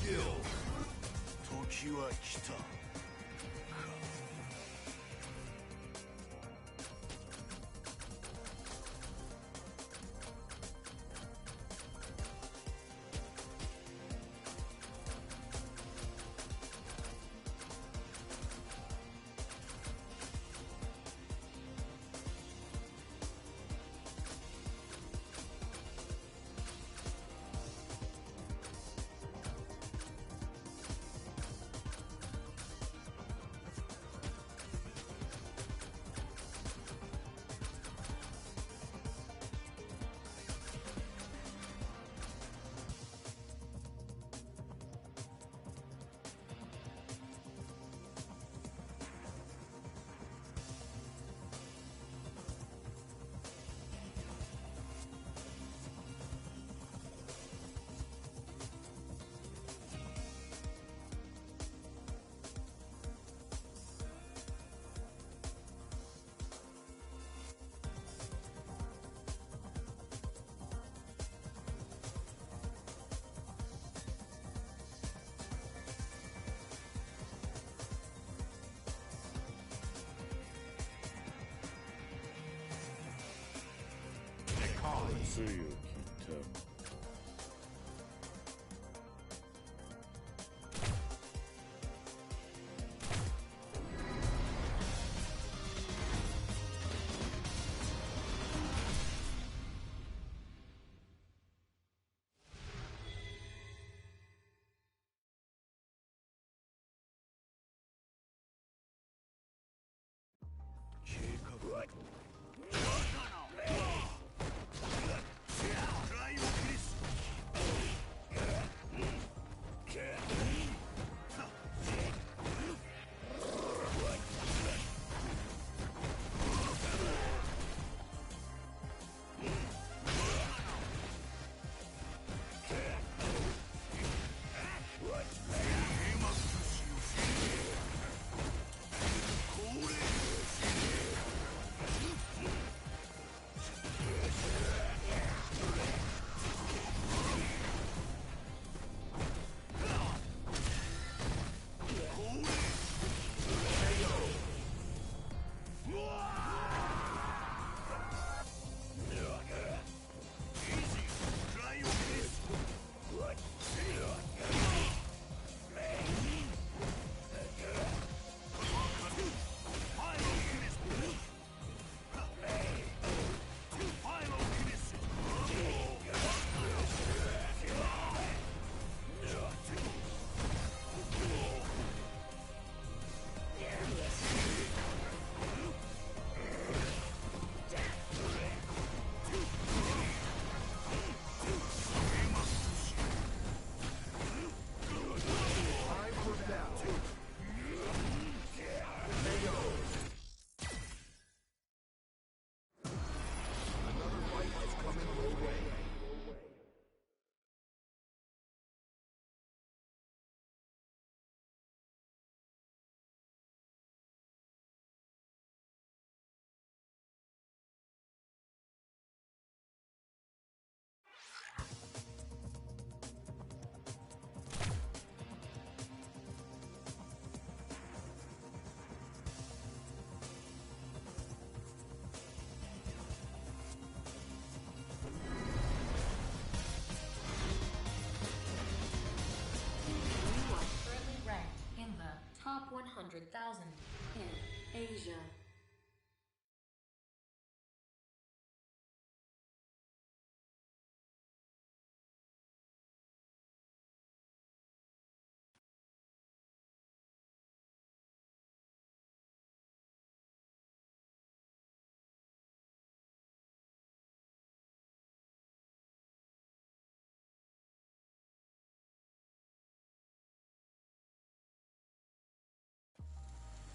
時は来た。強き玉。計画はTop 100,000 in Asia.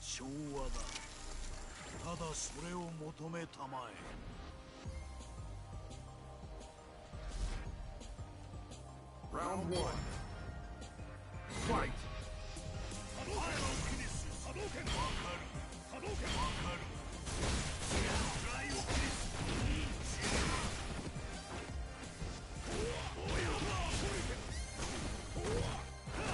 昭和だ。ただそれを求めたまえ。Round 1 Fight! 波動拳を気にす。波動拳わかる。波動拳わかる。フライを気にす。おやおや。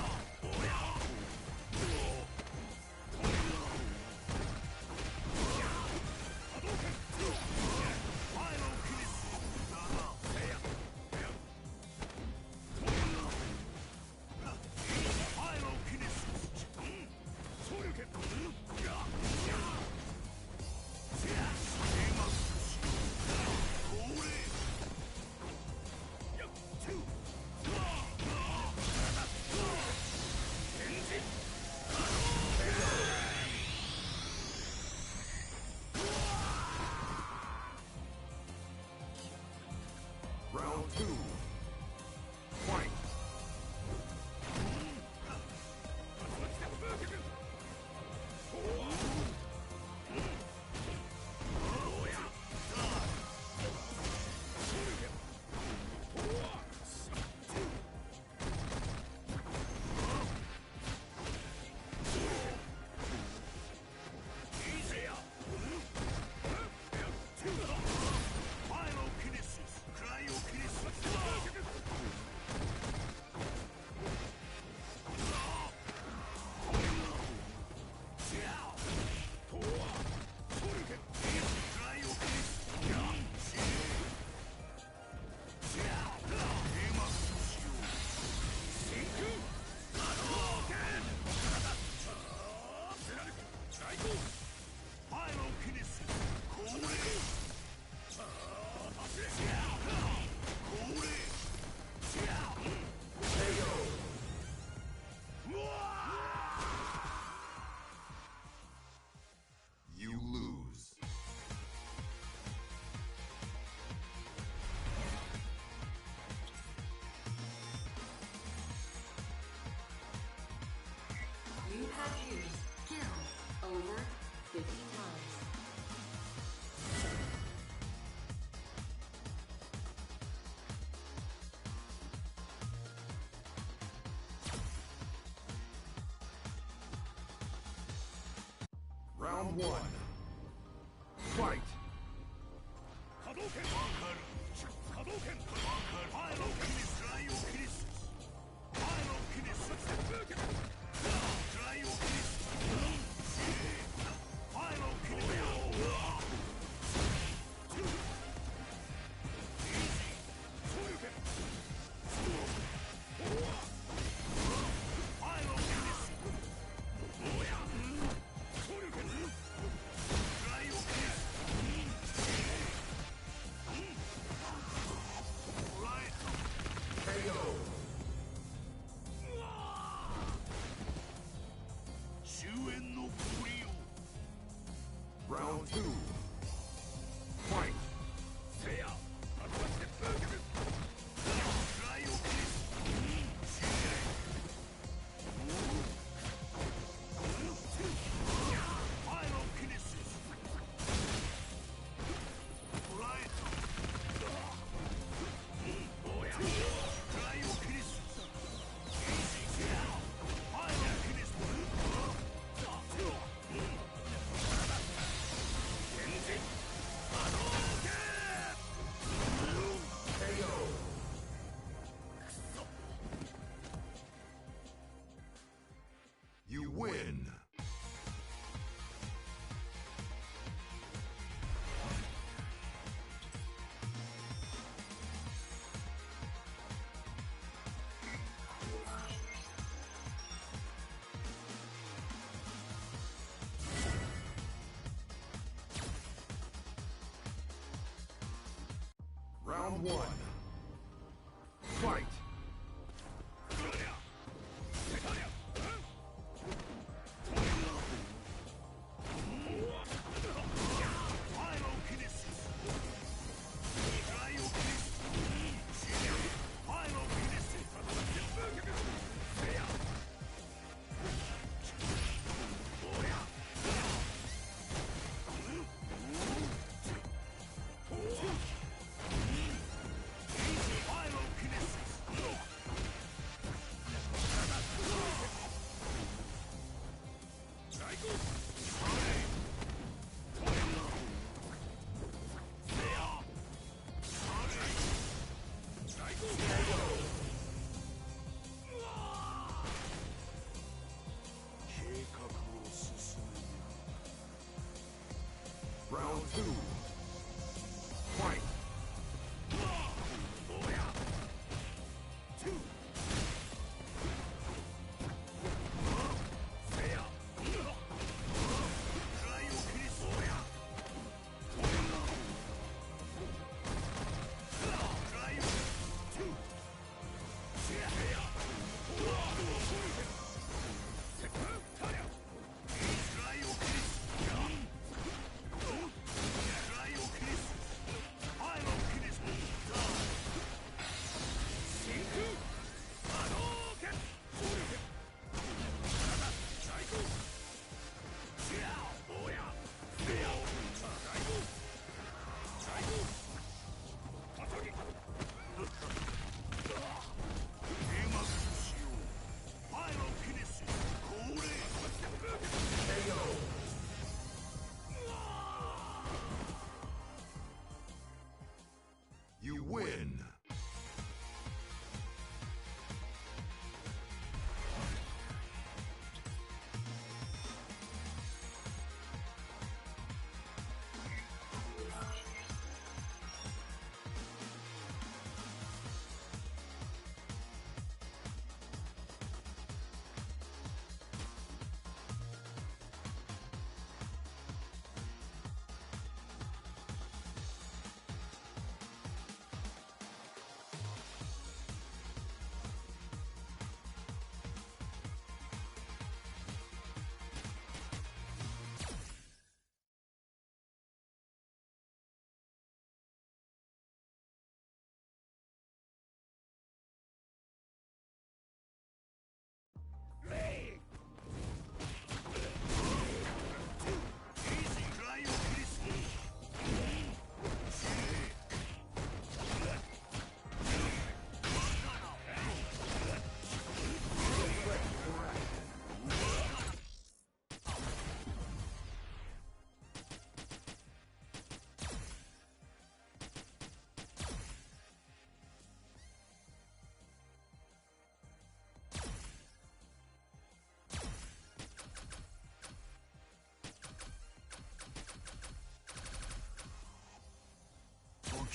one. Fight! 波動拳わかる波動拳わかるパイロンキニスライオキニスパイロンキニスライオキニスパイロンキニスそういう拳パイロンキニスそういう拳ライオキニス終焉の氷を Round two. Fight! せや後出しでブーケルライオキニスパイロンキニス捕らえたライオキニスパイロンキニスYou win! Round one. Fight!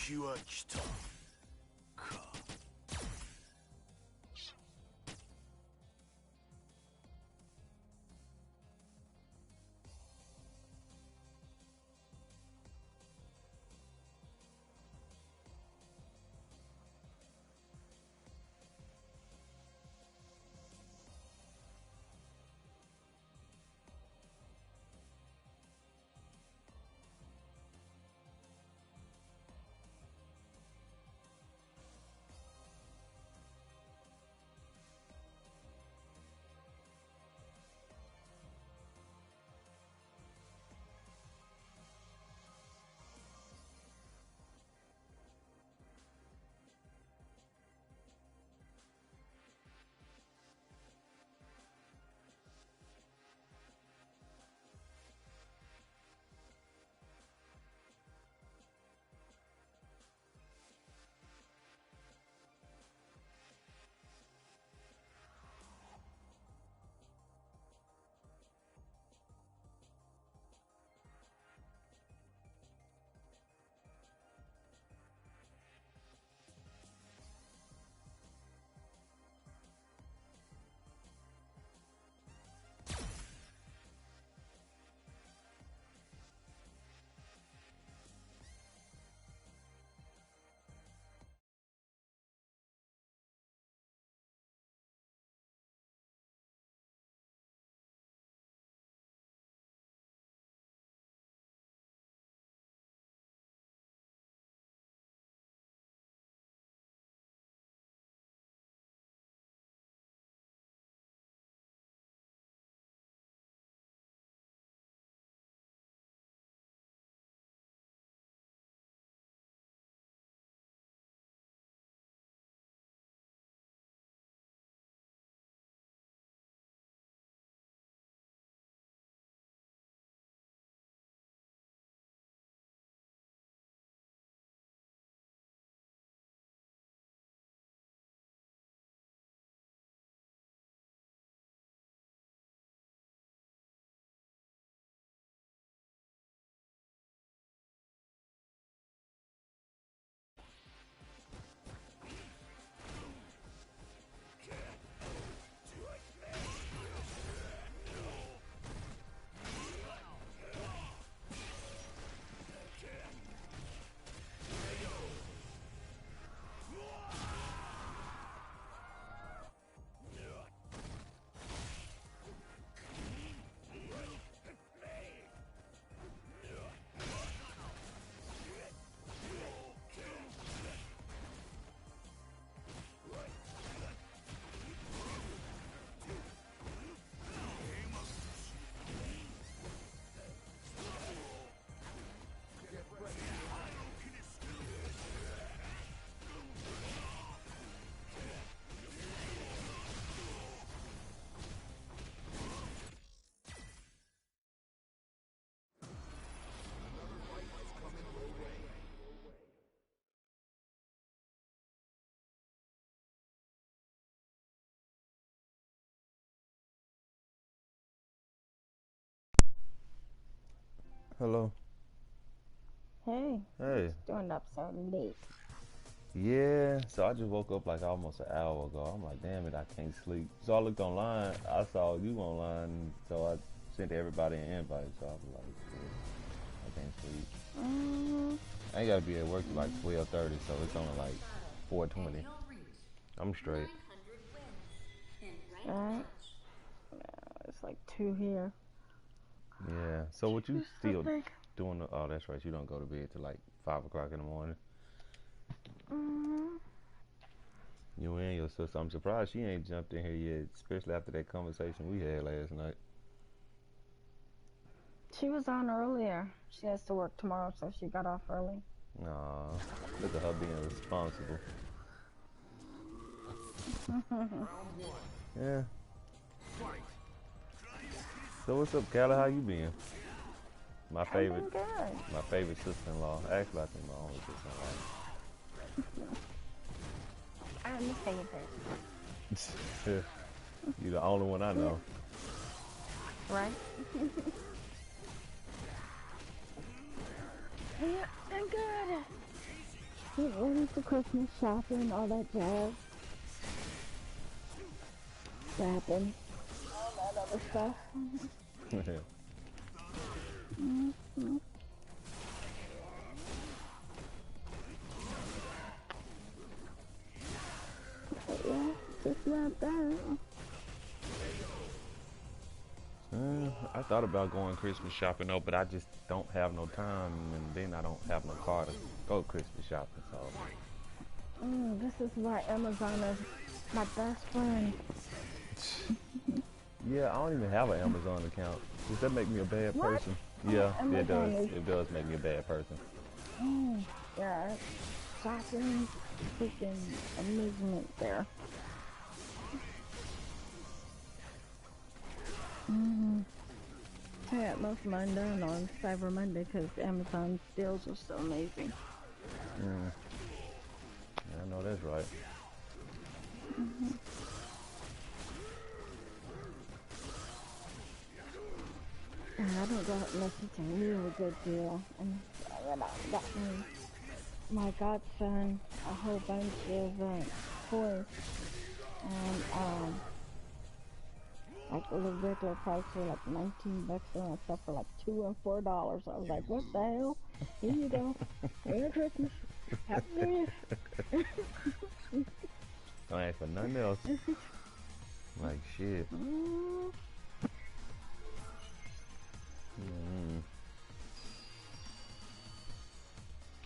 時は来たか。Hello. Hey, what Hey. you doing up so late? Yeah, so I just woke up like almost an hour ago. I'm like, damn it, I can't sleep. So I looked online. I saw you online, so I sent everybody an invite. So I was like, shit, I can't sleep. Mm, I ain't gotta be at work till like 12:30, so it's only like 4:20. I'm straight. 900 wins in ranked right. match. It's like 2 here. Yeah. So what you It's so still big. doing? Oh, that's right. You don't go to bed till like 5 o'clock in the morning. Mm, You and your sister. I'm surprised she ain't jumped in here yet, especially after that conversation we had last night. she was on earlier. She has to work tomorrow, so she got off early. Aw, look at her being responsible. Yeah. So what's up, Callie? How you been? My I've favorite, been good. my favorite sister-in-law. Actually, I think my only I'm the favorite. sister-in-law. You the only one I know. Right? Yeah, I'm good. Get ready for Christmas shopping, all that jazz. Shopping. All that other stuff. Mm-hmm. Yeah, just not that. I thought about going Christmas shopping though, but I just don't have no time, and then I don't have no car to go Christmas shopping. So This is why Amazon is my best friend. yeah, I don't even have an Amazon account. Does that make me a bad What? person? Yeah, Amazon it does. is- It does make me a bad person. Yeah, shopping, freaking amusement there. I got most of mine done on Cyber Monday because Amazon deals are so amazing. Yeah, I know that's right. And I don't go out unless it's a really good deal. And I got my godson a whole bunch of toys. And like the regular price were like $19 and stuff for like $2 and $4. I was like, what the hell? Here you go. Merry Christmas. Happy New Year. Don't ask for nothing else. Like shit.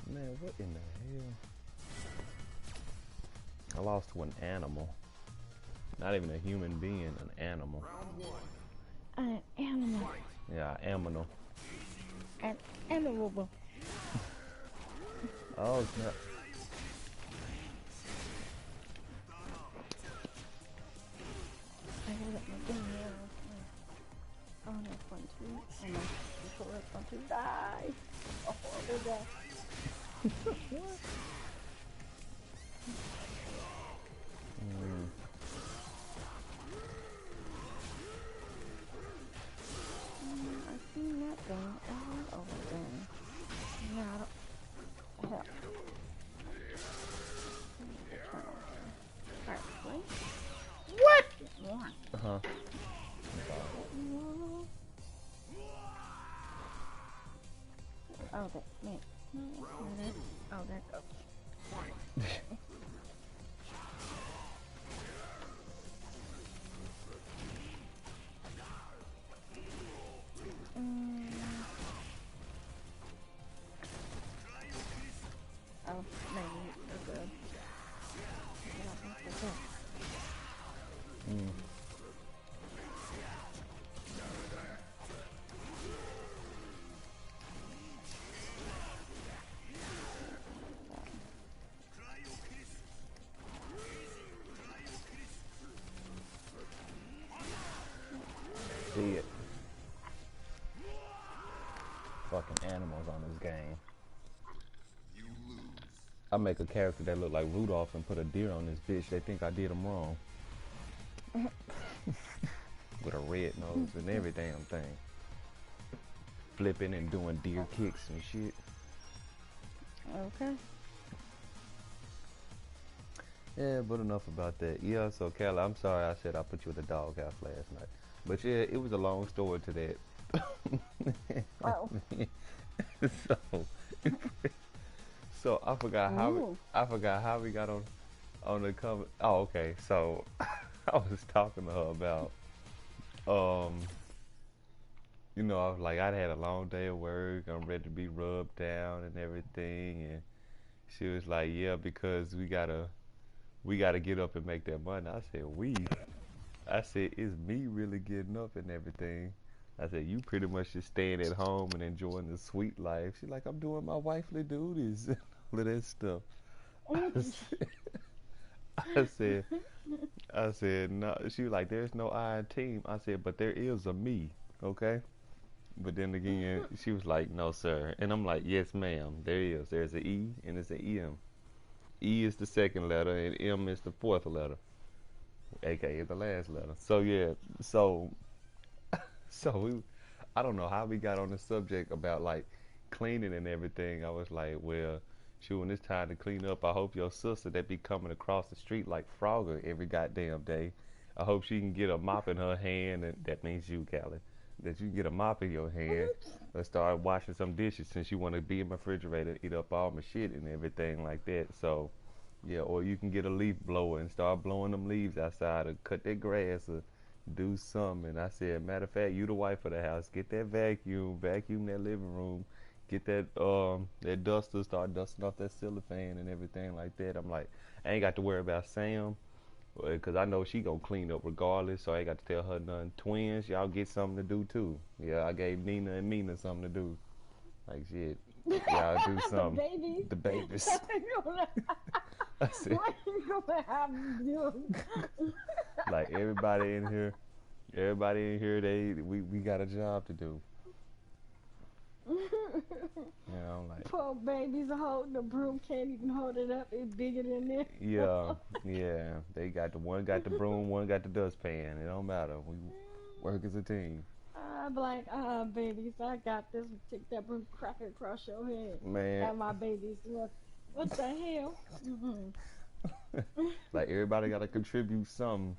Man, what in the hell? I lost to an animal. Not even a human being, an animal. An animal. Yeah, aminal. An animal. Oh, snap. I gotta get my thing here. Oh, that's going to. Oh, my controller's going to die. A horrible death. I've seen that thing over there. No, I don't. Hell. Alright, wait. What? More. Uh-huh. Oh, that, wait. No, that's not it. Oh, there it goes. Oh, maybe they're good. Yeah, I think they're good. See it. Fucking animals on this game. I make a character that look like Rudolph and put a deer on this bitch. They think I did them wrong. With a red nose and every damn thing. Flipping and doing deer kicks and shit. Okay. Yeah, but enough about that. Yeah, so Callie, I'm sorry I said I put you in the doghouse last night. But yeah, it was a long story to that. Oh. So I forgot how we got on the cover. Oh, okay. So I was talking to her about you know, I was like, I'd had a long day of work. I'm ready to be rubbed down and everything, and she was like, yeah, because we gotta get up and make that money. I said, I said, it's me really getting up and everything. I said, you pretty much just staying at home and enjoying the sweet life. She's like, I'm doing my wifely duties and all of that stuff. I said, no. She was like, there's no I in team. I said, but there is a me, okay? But then again, she was like, no, sir. And I'm like, yes, ma'am, there is. There's an E and it's an M. E is the second letter and M is the fourth letter, aka the last letter. So yeah, so I don't know how we got on the subject about like cleaning and everything. I was like, well, Shoot, when it's time to clean up, I hope your sister that be coming across the street like Frogger every goddamn day. I hope she can get a mop in her hand, and that means you, Callie. That you get a mop in your hand and start washing some dishes since you want to be in my refrigerator, eat up all my shit and everything like that. So, yeah, or you can get a leaf blower and start blowing them leaves outside or cut that grass or do something. And I said, matter of fact, you the wife of the house, get that vacuum that living room, get that duster, start dusting off that ceiling fan and everything like that. I'm like, I ain't got to worry about Sam, because I know she gonna clean up regardless, so I ain't got to tell her nothing. Twins, y'all get something to do too. Yeah, I gave Nina and Mina something to do. Like shit, y'all do something. Babies. The babies. I said, What you gonna have to do? like everybody in here, we got a job to do. You know, like Poor babies holding the broom, can't even hold it up. It's bigger than this. yeah. They got one got the broom, one got the dustpan. It don't matter. We work as a team. I'm like, babies, I got this. Take that broom, crack it across your head. Man, And my babies, what the hell? like everybody got to contribute something.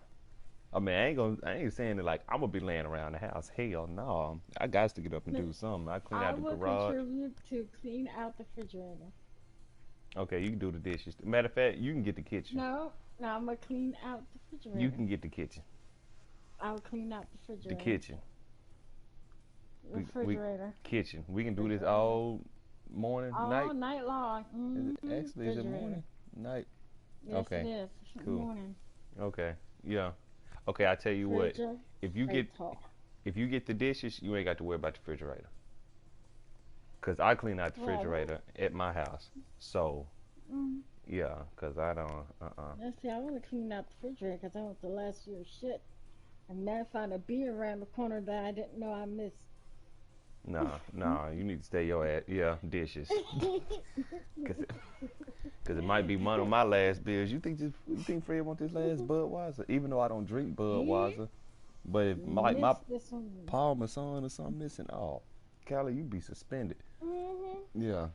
I mean, I ain't saying that like I'm gonna be laying around the house. Hell no, I got to get up and do something. I clean out the garage. I will contribute to clean out the refrigerator. Okay, you can do the dishes. Matter of fact, you can get the kitchen. No, I'm gonna clean out the refrigerator. You can get the kitchen. I'll clean out the refrigerator. The kitchen. Refrigerator. Kitchen. We can do this all morning, all night long. Mm-hmm. Actually, is it morning? Night. Yes, Okay. It is. Cool. Morning. Okay. Yeah. Okay, I tell you what. If you get the dishes, you ain't got to worry about the refrigerator. Cause I clean out the refrigerator at my house. So, yeah, cause I don't. Let's see. I want to clean out the refrigerator because I want the last year's shit, and then find a beer around the corner that I didn't know I missed. No, you need to stay your ass. Yeah, dishes. Cause it might be one of my last beers. You think Fred want this last Budweiser? Even though I don't drink Budweiser, but if my Palmer son or something missing, oh, Callie, you be suspended. Yeah.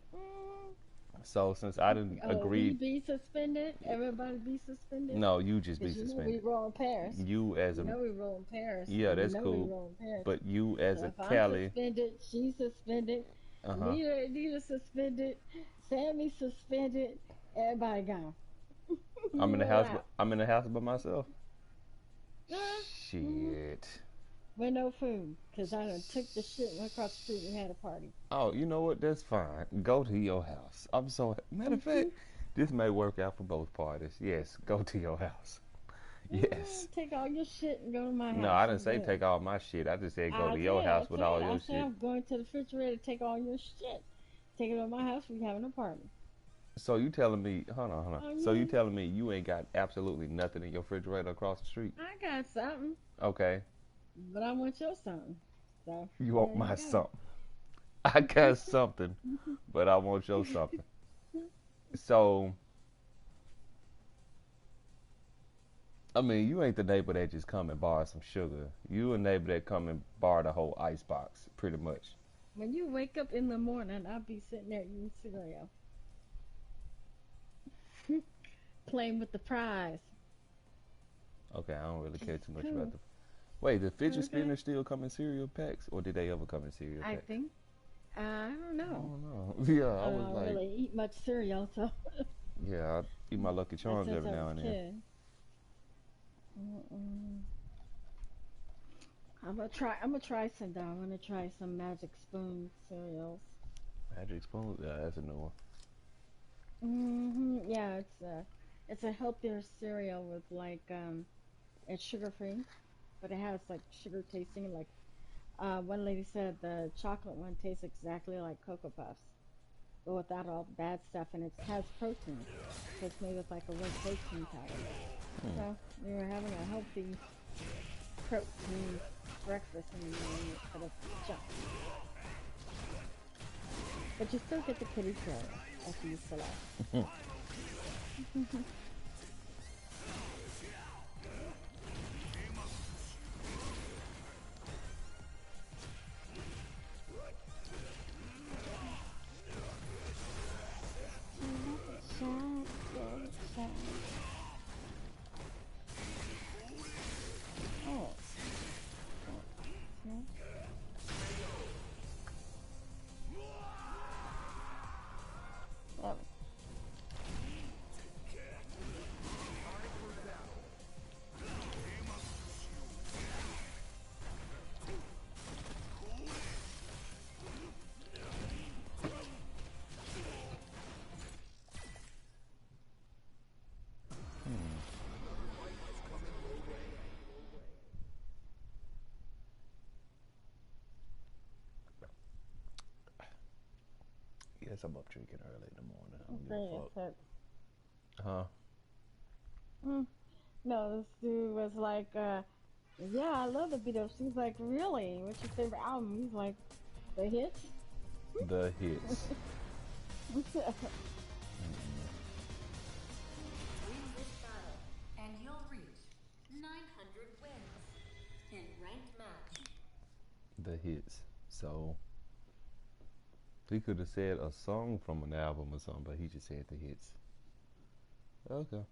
So since I didn't agree, we be suspended. Everybody be suspended. No, you just be suspended. We roll in Paris. You as a. We roll in Paris. Yeah, that's cool. But you as so a if Callie. I'm suspended. She's suspended. Nita suspended. Sammy suspended. Everybody gone. I'm in the house. I'm in the house by myself. Shit. With no food, because I done took the shit, went across the street and had a party. Oh, you know what? That's fine. Go to your house. I'm so... Matter of fact, this may work out for both parties. Yes, go to your house. Yes. Take all your shit and go to my house. No, I didn't say take all my shit. I just said go to your house with all your shit. I'm going to the refrigerator to take all your shit. Take it to my house, we having a party. So you telling me... Hold on. So you telling me you ain't got absolutely nothing in your refrigerator across the street? I got something. Okay. But I want your something. So you want my something. I got something, but I want your something. So, I mean, you ain't the neighbor that just come and borrow some sugar. You a neighbor that come and borrow the whole ice box, pretty much. When you wake up in the morning, I'll be sitting there eating cereal. Playing with the fries. Okay, I don't really care too much about the... Wait, the fidget spinners still come in cereal packs, or did they ever come in cereal packs? I think. I don't know. I don't know. Yeah, I was like... I don't really eat much cereal, so... Yeah, I eat my Lucky Charms every now and then. I'm gonna try some though. I'm gonna try some Magic Spoon cereals. Magic Spoon? Yeah, that's a new one. Yeah, it's a healthier cereal with like it's sugar free, but it has like sugar tasting. Like one lady said, the chocolate one tastes exactly like Cocoa Puffs, but without all the bad stuff, and it has protein. So it's made with like a whey protein powder. So we were having a healthy protein breakfast in the morning instead of junk. But you still get the kitty cereal after you fill out. guess I'm up drinking early in the morning. I don't give Great a fuck. text. Huh? No, this dude was like, yeah, I love the Beatles. She's like, really? What's your favorite album? He's like, The Hits? The hits. Win this battle, and you'll reach 900 wins in ranked match. The hits. So he could have said a song from an album or something, but he just said the hits. Okay.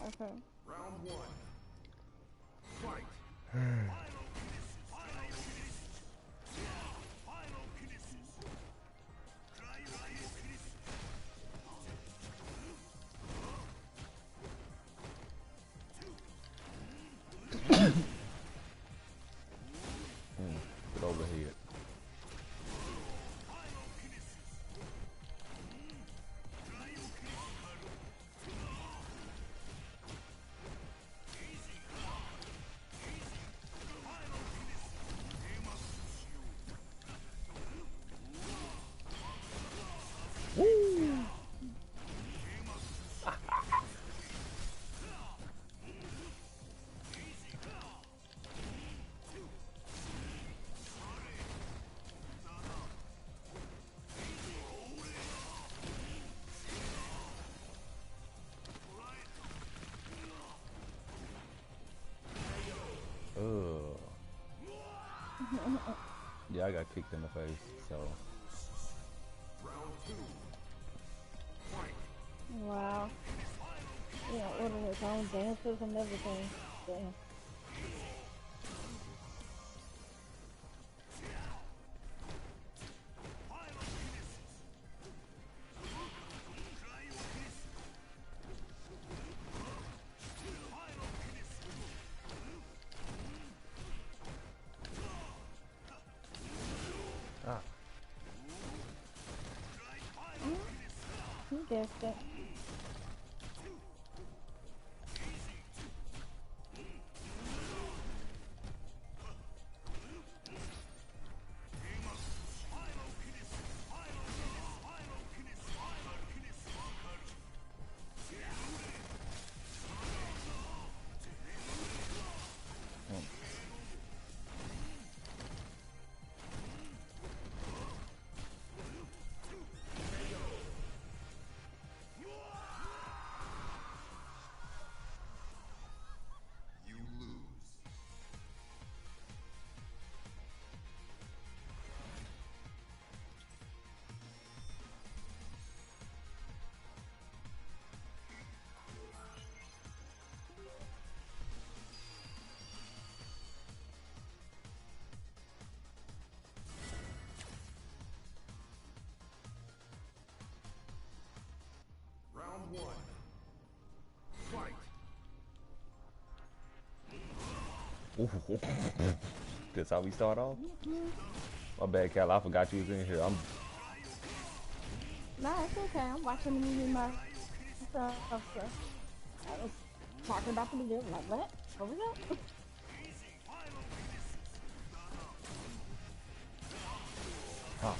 Okay. Round one. Fight. Get over here. Ugh. Yeah, I got kicked in the face, so. Round two. Fight. Wow. Yeah, ordering his own dances and everything. Damn. Ah. He guessed it. You lose. Round one. Fight. Ooh. That's how we start off? My bad, Cal. I forgot you was in here. I'm. Nah, it's okay. I'm watching the movie myself. So I was talking about the video. Like, what? What was that? Huh.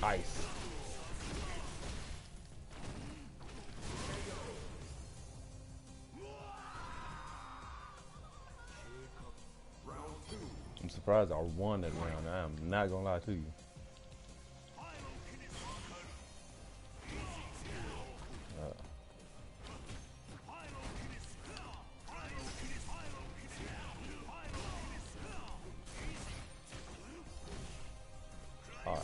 Ice. Round two. I'm surprised I won that round. I'm not gonna lie to you. Alright.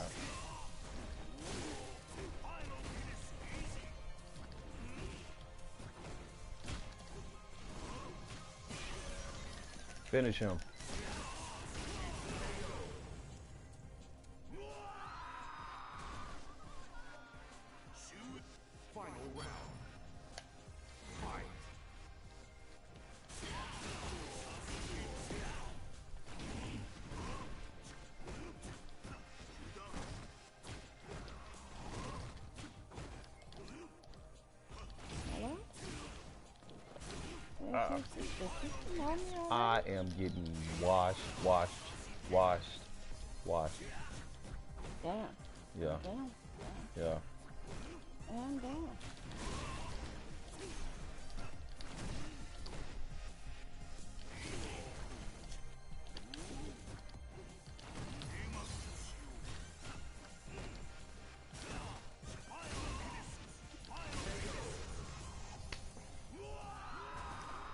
Finish him. Final round. Fight. the system on me I already? am getting washed, washed, washed, washed. Damn. Yeah, Damn. yeah. And damn.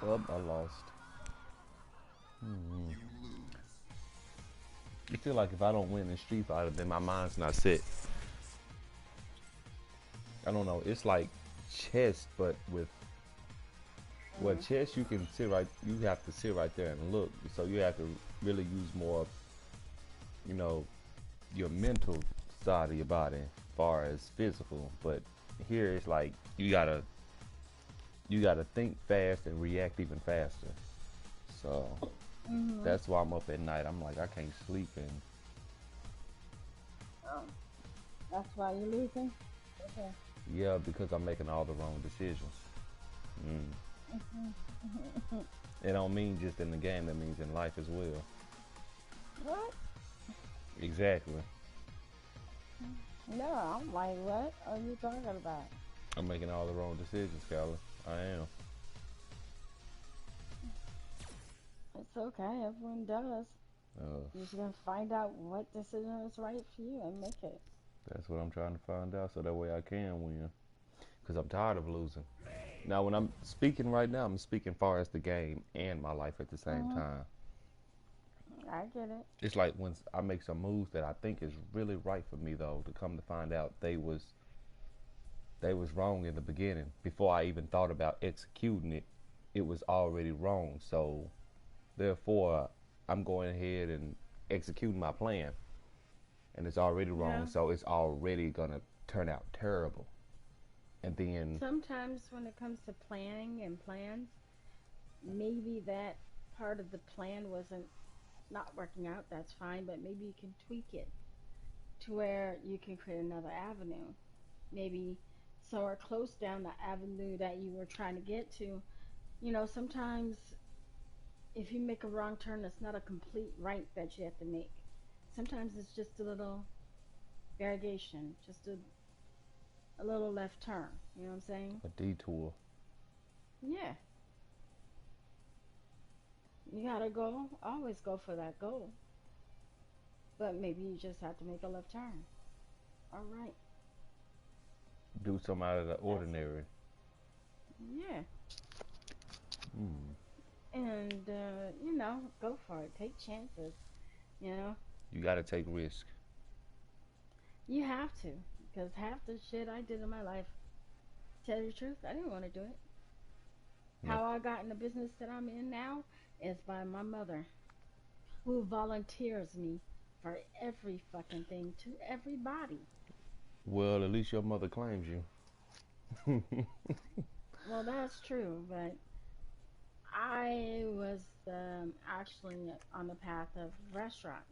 Oh, I lost. You lose. I feel like if I don't win in Street Fighter, then my mind's not set. I don't know. It's like chess, but with well, chess you can sit right. You have to sit right there and look. So you have to really use more, you know, your mental side of your body, as far as physical. But here it's like you gotta think fast and react even faster. So that's why I'm up at night. I'm like I can't sleep and Oh, that's why you're losing? Okay. yeah, because I'm making all the wrong decisions. Mm. It don't mean just in the game. That means in life as well. What? Exactly. No, I'm like, what are you talking about? I'm making all the wrong decisions, Skylar. I am. It's okay, everyone does. Uh, You're just gonna find out what decision is right for you and make it. that's what I'm trying to find out, so that way I can win. Cause I'm tired of losing. Now, when I'm speaking right now, I'm speaking far as the game and my life at the same Mm-hmm. time. I get it. It's like when I make some moves that I think is really right for me, though, to come to find out they was wrong in the beginning. Before I even thought about executing it, it was already wrong. So therefore, I'm going ahead and executing my plan, and it's already wrong. Yeah. So it's already gonna turn out terrible. And then, Sometimes when it comes to planning and plans, maybe that part of the plan wasn't not working out, that's fine, but maybe you can tweak it to where you can create another avenue. Maybe somewhere close down the avenue that you were trying to get to. Sometimes if you make a wrong turn, it's not a complete right that you have to make. Sometimes it's just a little variegation, just a little left turn. You know what I'm saying? a detour. Yeah. You gotta always go for that goal. But maybe you just have to make a left turn. All right. Do something out of the That's it. ordinary. Yeah. Mm. And, go for it. Take chances. You know, You gotta take risk. you have to. Because half the shit I did in my life, tell you the truth, I didn't want to do it. No. How I got in the business that I'm in now is by my mother, who volunteers me for every fucking thing to everybody. Well, at least your mother claims you. Well, that's true, but I was actually on the path of restaurant.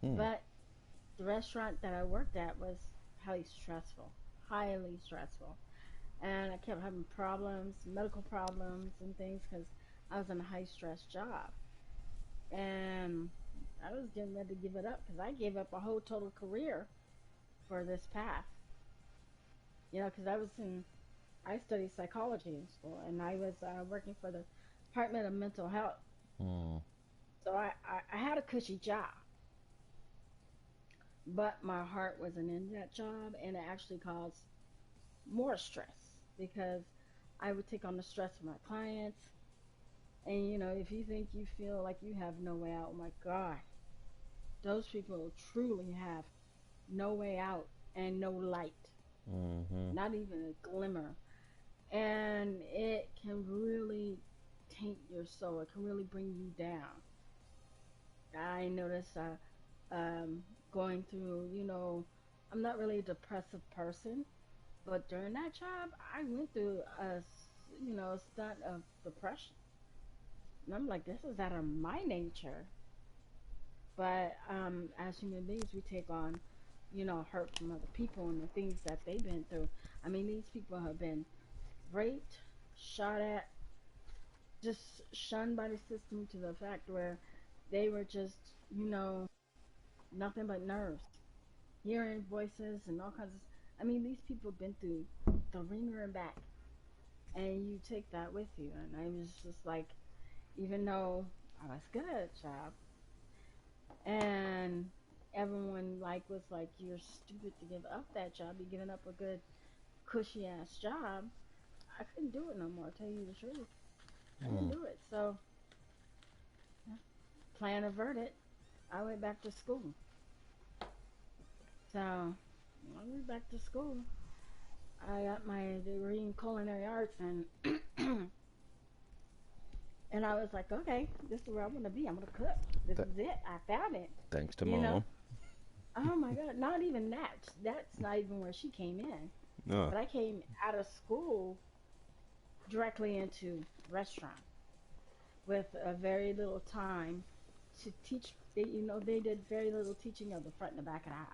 Hmm. But the restaurant that I worked at was highly stressful. And I kept having problems, medical problems and things because I was in a high stress job. And I was getting ready to give it up because I gave up a whole total career for this path. Because I studied psychology in school and I was working for the Department of Mental Health. Hmm. So I had a cushy job, but my heart wasn't in that job and it actually caused more stress because I would take on the stress of my clients. And if you think you feel like you have no way out, oh my God, those people truly have no way out and no light, Mm-hmm. not even a glimmer. And it can really taint your soul, it can really bring you down. I notice going through, I'm not really a depressive person, but during that job, I went through a stunt of depression. And I'm like, this is out of my nature. But as human beings, we take on, hurt from other people and the things that they've been through. I mean, these people have been raped, shot at, just shunned by the system to the fact where they were just, you know, nothing but nerves, hearing voices and all kinds of. I mean, these people have been through the ringer and back, and you take that with you. And I was just like, even though I was good at a job, and everyone like was like, you're stupid to give up that job. You're giving up a good cushy ass job. I couldn't do it no more. Tell you the truth, I couldn't do it. So, plan averted. I went back to school. So, I went back to school. I got my degree in culinary arts, and and I was like, okay, this is where I'm gonna be. I'm gonna cook. This is it. I found it. Thanks to You mom. know? Oh my God! Not even that. That's not even where she came in. But I came out of school directly into restaurant with a very little time to teach. They did very little teaching of the front and the back of the house.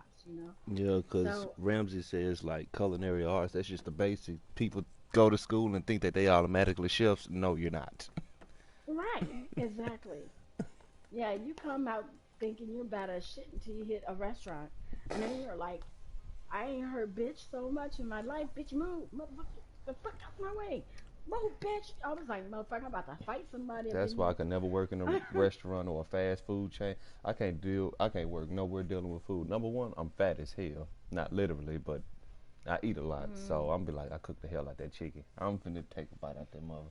Yeah, because So Ramsey says like culinary arts, that's just the basic. People go to school and think that they automatically chefs. No, you're not. right, exactly. Yeah, you come out thinking you're bad as shit until you hit a restaurant, and then you're like, I ain't heard bitch so much in my life. Bitch, move, motherfucker, the fuck out my way. Move, bitch. I was like, motherfucker, I'm about to fight somebody. That's why I can never work in a restaurant or a fast food chain. I can't work nowhere dealing with food. Number one, I'm fat as hell. Not literally, but I eat a lot. So I'm be like, I cook the hell out that chicken. I'm finna take a bite out that mother.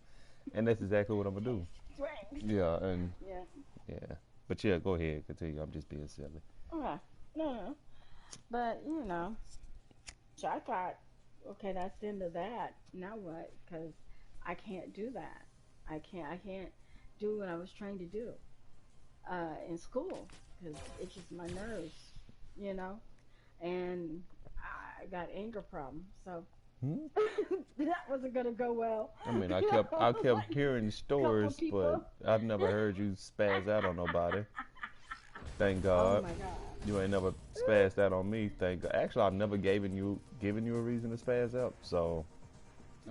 And that's exactly what I'm gonna do. Right. Yeah, and Yeah. yeah. But yeah, go ahead, continue. I'm just being silly. Okay. No. But, so I thought, okay, that's the end of that. Now what? Because I can't do that. I can't do what I was trying to do in school because it's just my nerves, you know. And I got anger problems, so Hmm? that wasn't gonna go well. I mean, I You kept know, I kept like hearing a couple stories, but people. I've never heard you spaz out on nobody. Thank Oh God. my God. You ain't never spazzed out on me. Thank God. Actually, I've never given you a reason to spaz out. So,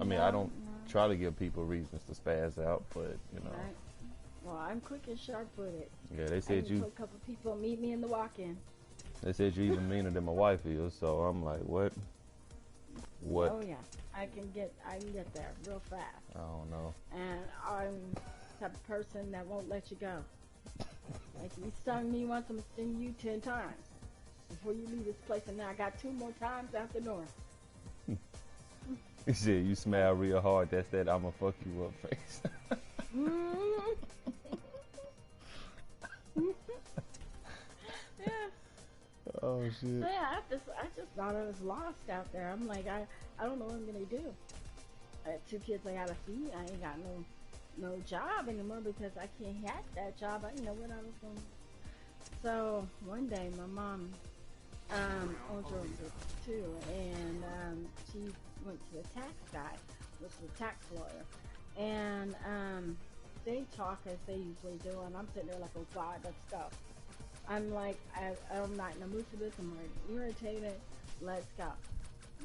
I mean, I No, don't no. try to give people reasons to spaz out, but Right. Well, I'm quick and sharp-footed. yeah, they I said even you told a couple people meet me in the walk-in. they said you even meaner than my wife is. So I'm like, what? What? Oh yeah, I can get there real fast, I don't know. and I'm the type of person that won't let you go. Like you stung me once, I'm gonna sting you 10 times before you leave this place, and now I got 2 more times out the door. He said you smile real hard. That's that I'ma fuck you up face. Yeah. Oh shit. Yeah, I just thought I was lost out there. I'm like, I don't know what I'm gonna do. I have 2 kids I gotta feed. I ain't got no job anymore because I can't have that job. I didn't know what I was gonna. So one day my mom owns her own business too, and she went to the tax guy, which is a tax lawyer, and they talk as they usually do, and I'm sitting there like, oh God, let's go. I'm like, I'm not in the mood for this. I'm already irritated. Let's go.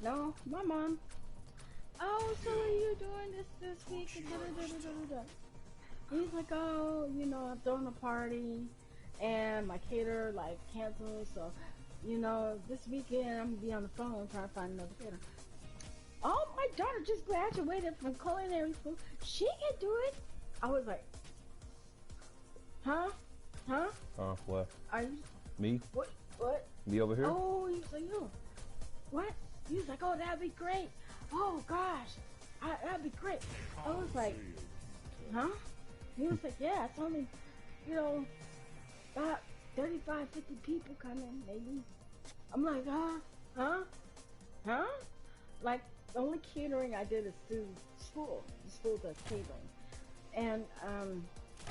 No, my mom. Oh, so what are you doing this week? He's like, oh, I'm throwing a party, and my caterer like canceled. So, this weekend I'm gonna be on the phone trying to find another caterer. Oh, my daughter just graduated from culinary school. She can do it. I was like, huh? What? Are you? Me? What? Me over here? Oh, so you? What? He was like, oh, that'd be great. Oh gosh, that'd be great. I was like, huh? He was like, yeah, it's only, about 35, 50 people coming, maybe. I'm like, huh? Like, the only catering I did is through school. The school does catering. And,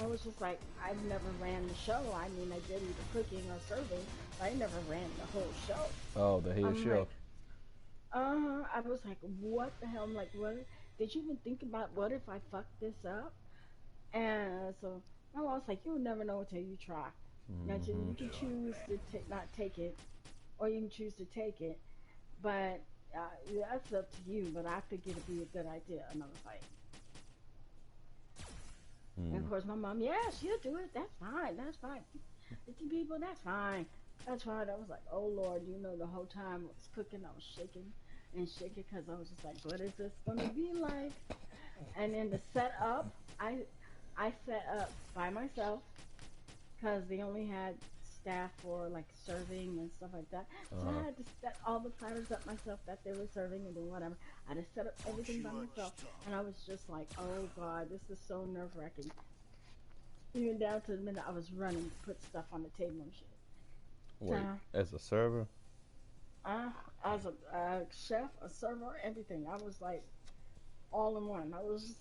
I was just like, I've never ran the show. I mean, I did either cooking or serving, but I never ran the whole show. Oh, the head chef. Like, I was like, what the hell? I'm like, what? Did you even think about what if I fuck this up? And so my mom was like, you'll never know until you try. Now, you can choose to not take it, or you can choose to take it, but that's up to you. But I think it'd be a good idea. And I was like, And of course, my mom, yeah, she'll do it. That's fine. That's fine. 50 people, that's fine. That's fine. I was like, oh Lord, you know, the whole time I was cooking, I was shaking and shaking because I was just like, what is this gonna be like? And then the setup, I set up by myself because they only had staff for like serving and stuff like that. So I had to set all the platters up myself that they were serving and then whatever. I just set up everything by myself, and I was just like, oh God, this is so nerve wracking. Even down to the minute I was running to put stuff on the table and shit. Wait, So, as a server? as a chef, a server, everything. I was like all in one. I was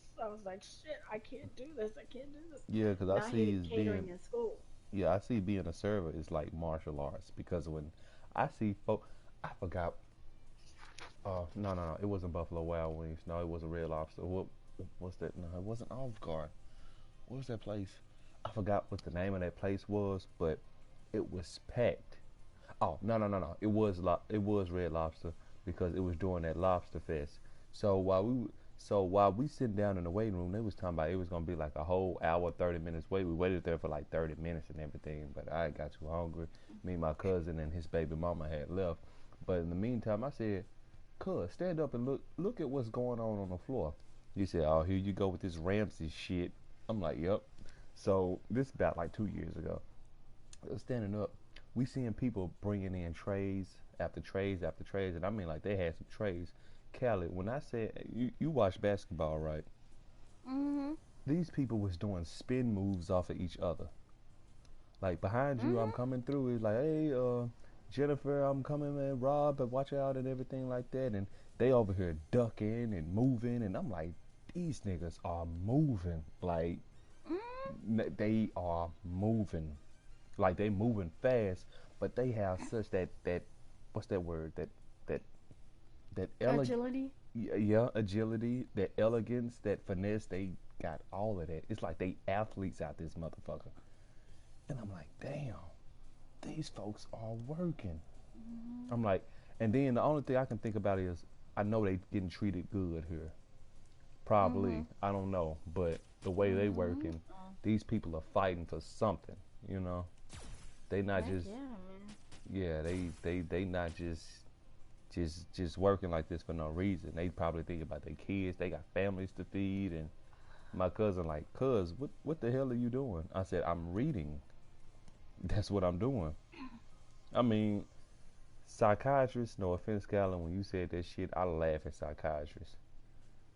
like, shit, I can't do this. I can't do this. Yeah, because And I I see hated is catering being in school. yeah, I see being a server is like martial arts because when I see folk, I forgot. No, it wasn't Buffalo Wild Wings. No, it was a Red Lobster. What's that? No, it wasn't Olive Garden. What was that place? I forgot what the name of that place was, but it was packed. Oh no! It was Red Lobster because it was during that Lobster Fest. So while we sitting down in the waiting room, they was talking about it was gonna be like a whole hour, 30 minutes wait. We waited there for like 30 minutes and everything, but I got too hungry. Me, my cousin, and his baby mama had left. But in the meantime, I said, "Cuz, stand up and look at what's going on the floor." You said, "Oh, here you go with this Ramsey shit." I'm like, "Yep." So this is about like 2 years ago. I was standing up. We seeing people bringing in trays after trays after trays, and I mean like they had some trays. Callie, when I said you watch basketball, right? Mhm. These people was doing spin moves off of each other. Like behind you, I'm Mhm. coming through. It's like, hey, Jennifer, I'm coming, man. Rob, but watch out and everything like that. And they over here ducking and moving, and I'm like, these niggas are moving. Like Mhm. they are moving. Like they moving fast, but they have such that what's that word that that elegance, Agility. yeah, agility, that elegance, that finesse. They got all of that. It's like they athletes out this motherfucker. And I'm like, damn, these folks are working. I'm like, and then the only thing I can think about is I know they getting treated good here. Probably, Mhm. I don't know, but the way they Mhm. working, these people are fighting for something. You know, they not Heck just yeah, man. yeah, they not just working like this for no reason. They probably think about their kids. They got families to feed. And my cousin like, cuz, what the hell are you doing? I said, I'm reading. That's what I'm doing. I mean, psychiatrists, no offense, Callan, when you said that shit, I laugh at psychiatrists.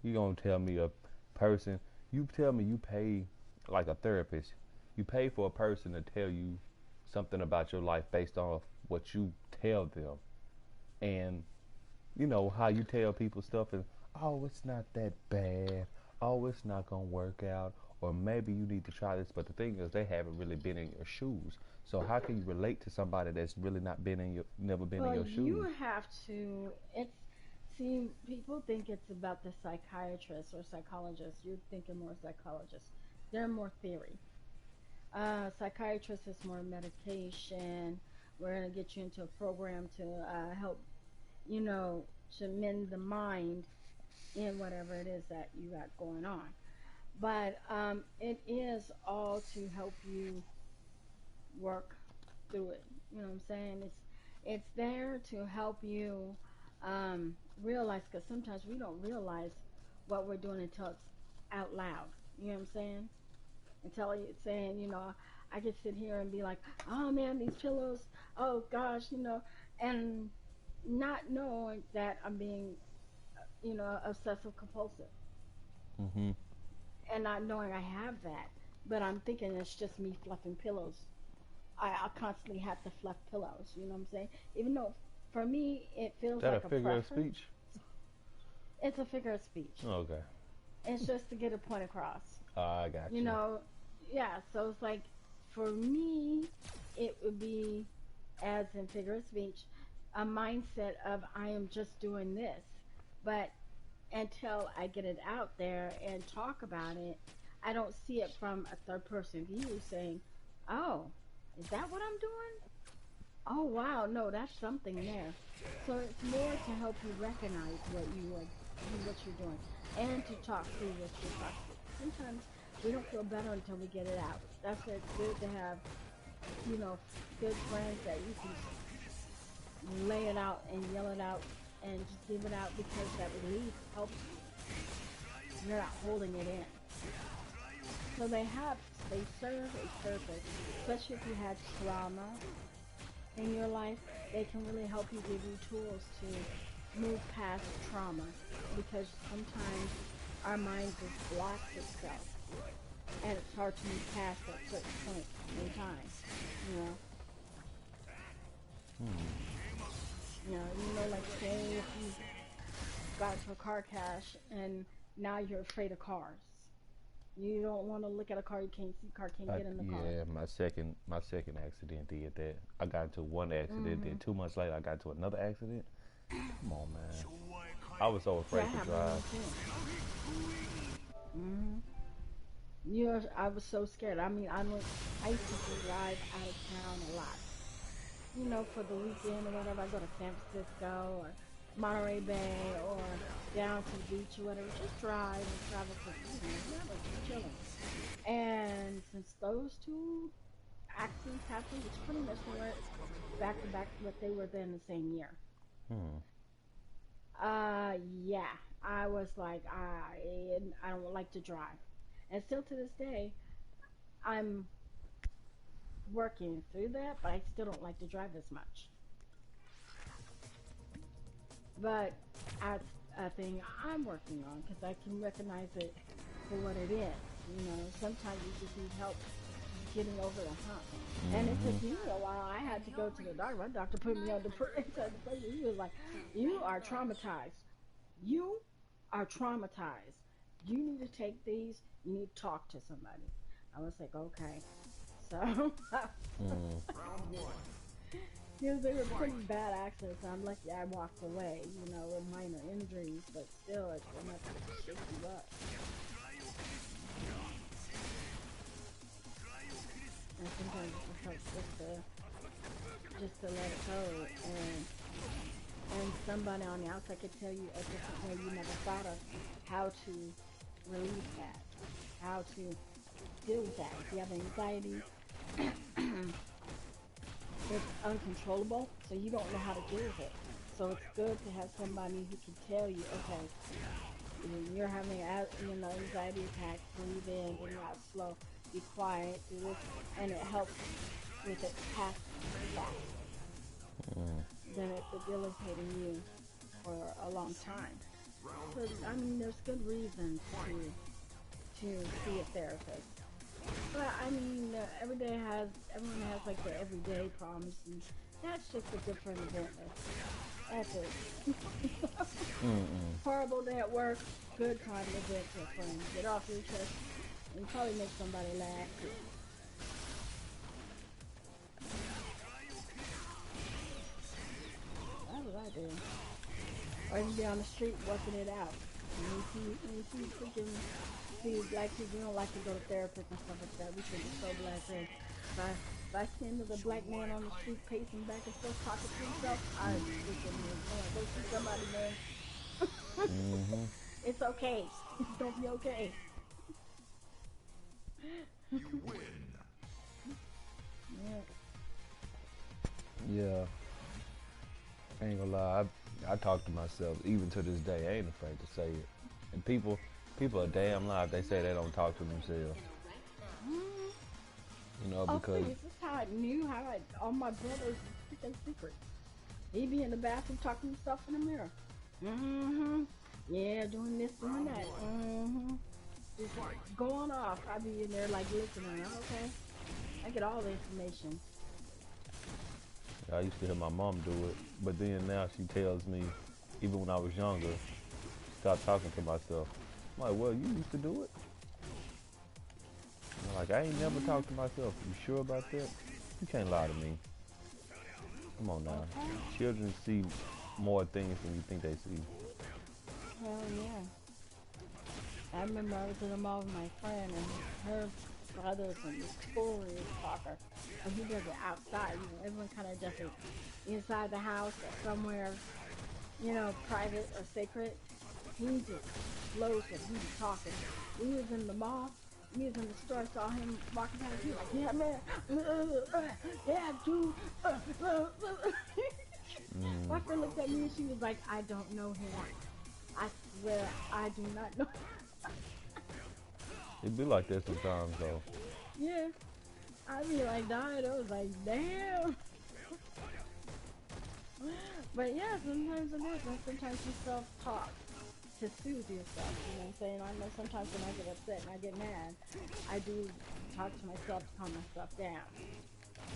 You gonna tell me a person, you tell me you pay like a therapist, you pay for a person to tell you something about your life based off what you tell them. And you know how you tell people stuff and oh it's not that bad, oh it's not gonna work out, or maybe you need to try this, but the thing is they haven't really been in your shoes, so how can you relate to somebody that's really not been in your never been in Well, your you shoes? have to. It's see, people think it's about the psychiatrist or psychologist. You're thinking more psychologist. They're more theory. Psychiatrist is more medication. We're gonna get you into a program to help, you know, to mend the mind in whatever it is that you got going on. But it is all to help you work through it. You know what I'm saying? It's there to help you realize, because sometimes we don't realize what we're doing until it's out loud. You know what I'm saying? Until it's saying, you know, I could sit here and be like, oh man, these pillows, oh gosh, you know, and not knowing that I'm being, you know, obsessive compulsive, Mm-hmm. and not knowing I have that, but I'm thinking it's just me fluffing pillows. I constantly have to fluff pillows. You know what I'm saying? Even though for me it feels That a like a figure of preference, speech? it's a figure of speech. Okay. It's just to get a point across. I got You you. know, yeah. So it's like for me, it would be as in figure of speech, a mindset of I am just doing this, but until I get it out there and talk about it, I don't see it from a third person view saying, "Oh, is that what I'm doing? Oh wow, no, that's something there." So it's more to help you recognize what you're doing, and to talk through what you're talking. Sometimes we don't feel better until we get it out. That's why it's good to have, you know, good friends that you can lay it out and yell it out and just give it out, because that relief helps you. You're not holding it in. So they serve a purpose, especially if you had trauma in your life. They can really help you, give you tools to move past trauma, because sometimes our mind just blocks itself, and it's hard to move past that certain point in time, you know. Like say if you got into a car crash and now you're afraid of cars. You don't want to look at a car you can't see. Car can't get in the car. Yeah, my second accident did that. I got into one accident, then 2 months later I got into another accident. Come on, man. I was so afraid to drive. I was so scared. I mean, I used to drive out of town a lot. You know, for the weekend or whatever. I go to San Francisco or Monterey Bay or down to the beach or whatever. Just drive and travel for, never chilling. And since those two accidents happened, which pretty much were back to back, but they were then the same year. Yeah, I was like, I don't like to drive. And still to this day, I'm working through that, but I still don't like to drive as much. But that's a thing I'm working on, because I can recognize it for what it is. You know, sometimes you just need help getting over the hump. And it took me a while. I had to go to the doctor. My doctor put me on depression. He was like, you are traumatized. You are traumatized. You need to take these. You need to talk to somebody. I was like, okay. So, Round one. because they were pretty bad accidents. I'm lucky I walked away, you know, with minor injuries, but still, it's enough to shake you up. And sometimes it helps just to let it go, and somebody on the outside could tell you a different way you never thought of how to release that, how to deal with that. If you have anxiety, it's uncontrollable, so you don't know how to deal with it. So it's good to have somebody who can tell you, okay, you're having anxiety attack, breathe in, breathe out slow, be quiet, do this, and it helps with it past that. Then it's debilitating you for a long time. So, I mean, there's good reasons to see a therapist. But I mean, everyone has like their everyday problems, and that's just a different event. That's it. Horrible day at work, good time to vent to a friend. Get off your chest, and probably make somebody laugh. That's what I do. Or you be on the street working it out. And you see freaking black people, don't like to go to therapists and stuff like that. We should be so blessed. If I see another black man on the street pacing back and forth talking to himself, I freaking go see somebody, man. It's okay. It's gonna be okay. You win. Yeah. I ain't gonna lie, I talk to myself even to this day. I ain't afraid to say it. And people are damn lie if they say they don't talk to themselves. You know, because this is how I knew all my brothers freaking secrets. He'd be in the bathroom talking to himself in the mirror. Yeah, doing this, doing that. Just going off. I'd be in there like listening. Okay. I get all the information. I used to hear my mom do it, but then now she tells me, even when I was younger, stop talking to myself. I'm like, well, you used to do it? I'm like, I ain't never talked to myself. You sure about that? You can't lie to me. Come on now. Children see more things than you think they see. Hell yeah. I remember I was in the mall with my friend, and her brother's a notorious talker. And he does it outside. You know, everyone kind of does it inside the house or somewhere, you know, private or sacred. He just flows with he be talking. We was in the mall, we was in the store, saw him walking down the street like, yeah, man, yeah, dude. My friend looked at me and she was like, I don't know him. I swear, I do not know. It be like that sometimes, though. Yeah, I be like dying. I was like, damn. But yeah, sometimes it is. And sometimes you self-talk to soothe yourself. You know what I'm saying? I know sometimes when I get upset and I get mad, I do talk to myself to calm myself down.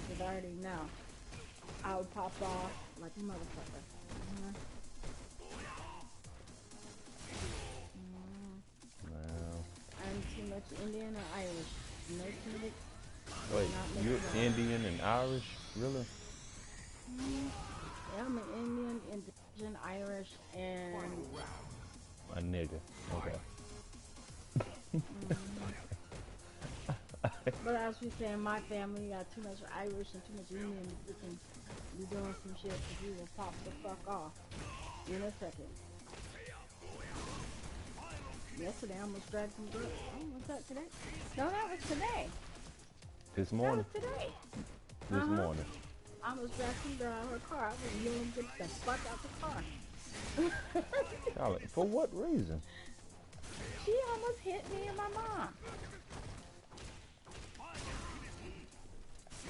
Because I already know I would pop off like a motherfucker. Wow. I'm too much Indian or Irish. No too much. Wait, you're Indian and Irish? Really? Yeah, I'm an Indian, Indian, Irish, and A nigga. Okay. but as we say in my family, you got too much Irish and too much Indian. You can be doing some shit that you will pop the fuck off in a second. Yesterday I almost dragged some girl. Oh, was that today? No, that was today. This morning? That was today. This morning. I almost dragged some girl out of her car. I was yelling, get the fuck out the car. Golly, for what reason? She almost hit me and my mom.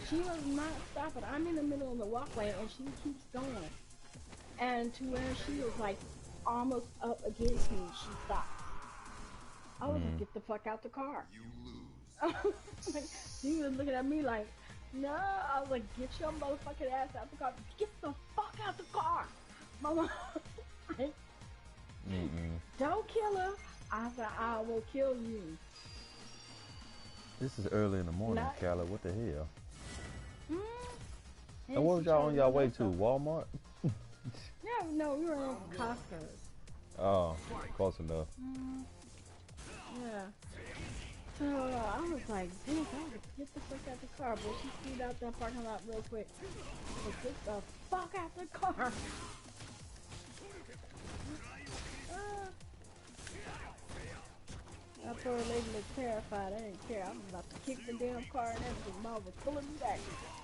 She was not stopping. I'm in the middle of the walkway and she keeps going. And to where she was like almost up against me, she stopped. I was like, get the fuck out the car. You lose. Like, she was looking at me like, no. I was like, get your motherfucking ass out the car. Get the fuck out the car. Mama, like, don't kill her. I said, I will kill you. This is early in the morning, Not- Calla. What the hell? And And what was she y'all tried on y'all to way look to? up. Walmart? No, we were in Costco's. Oh, close enough. Yeah. So I was like, dude, I was like, get the fuck out the car. But she speed out that parking lot real quick. So get the fuck out the car. That poor lady looked terrified. I didn't care. I was about to kick the damn car and everything. Mom was pulling me back.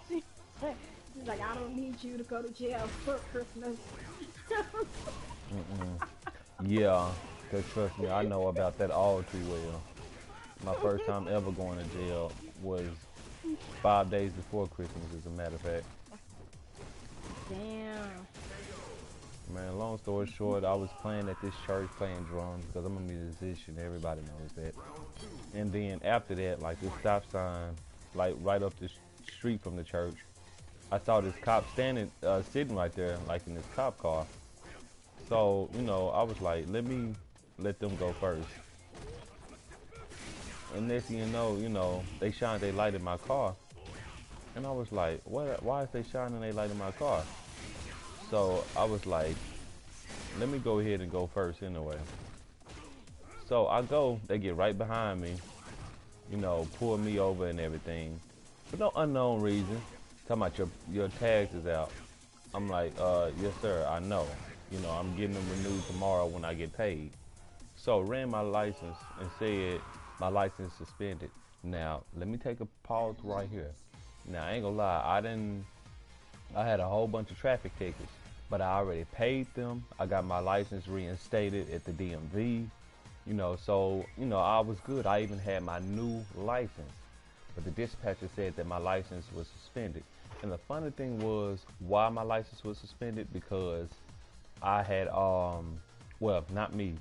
She's like, I don't need you to go to jail for Christmas. Yeah, because trust me, I know about that all too well. My first time ever going to jail was 5 days before Christmas, as a matter of fact. Damn. Man, long story short, I was playing at this church, playing drums, because I'm a musician, everybody knows that. And then after that, like this stop sign, like right up the street from the church, I saw this cop standing, sitting right there, like in this cop car. So, you know, I was like, let them go first. And next thing you know, they shined their light in my car. And I was like, what? Why is they shining their light in my car? So I was like, let me go ahead and go first anyway. So I go, they get right behind me, you know, pull me over and everything. For no unknown reason. Talking about your tags is out. I'm like, yes sir, I know. You know, I'm getting them renewed tomorrow when I get paid. So ran my license and said my license suspended. Now, let me take a pause right here. Now, I ain't gonna lie, I had a whole bunch of traffic tickets, but I already paid them. I got my license reinstated at the DMV, you know, so, you know, I was good. I even had my new license, but the dispatcher said that my license was suspended. And the funny thing was why my license was suspended, because I had, well, not me,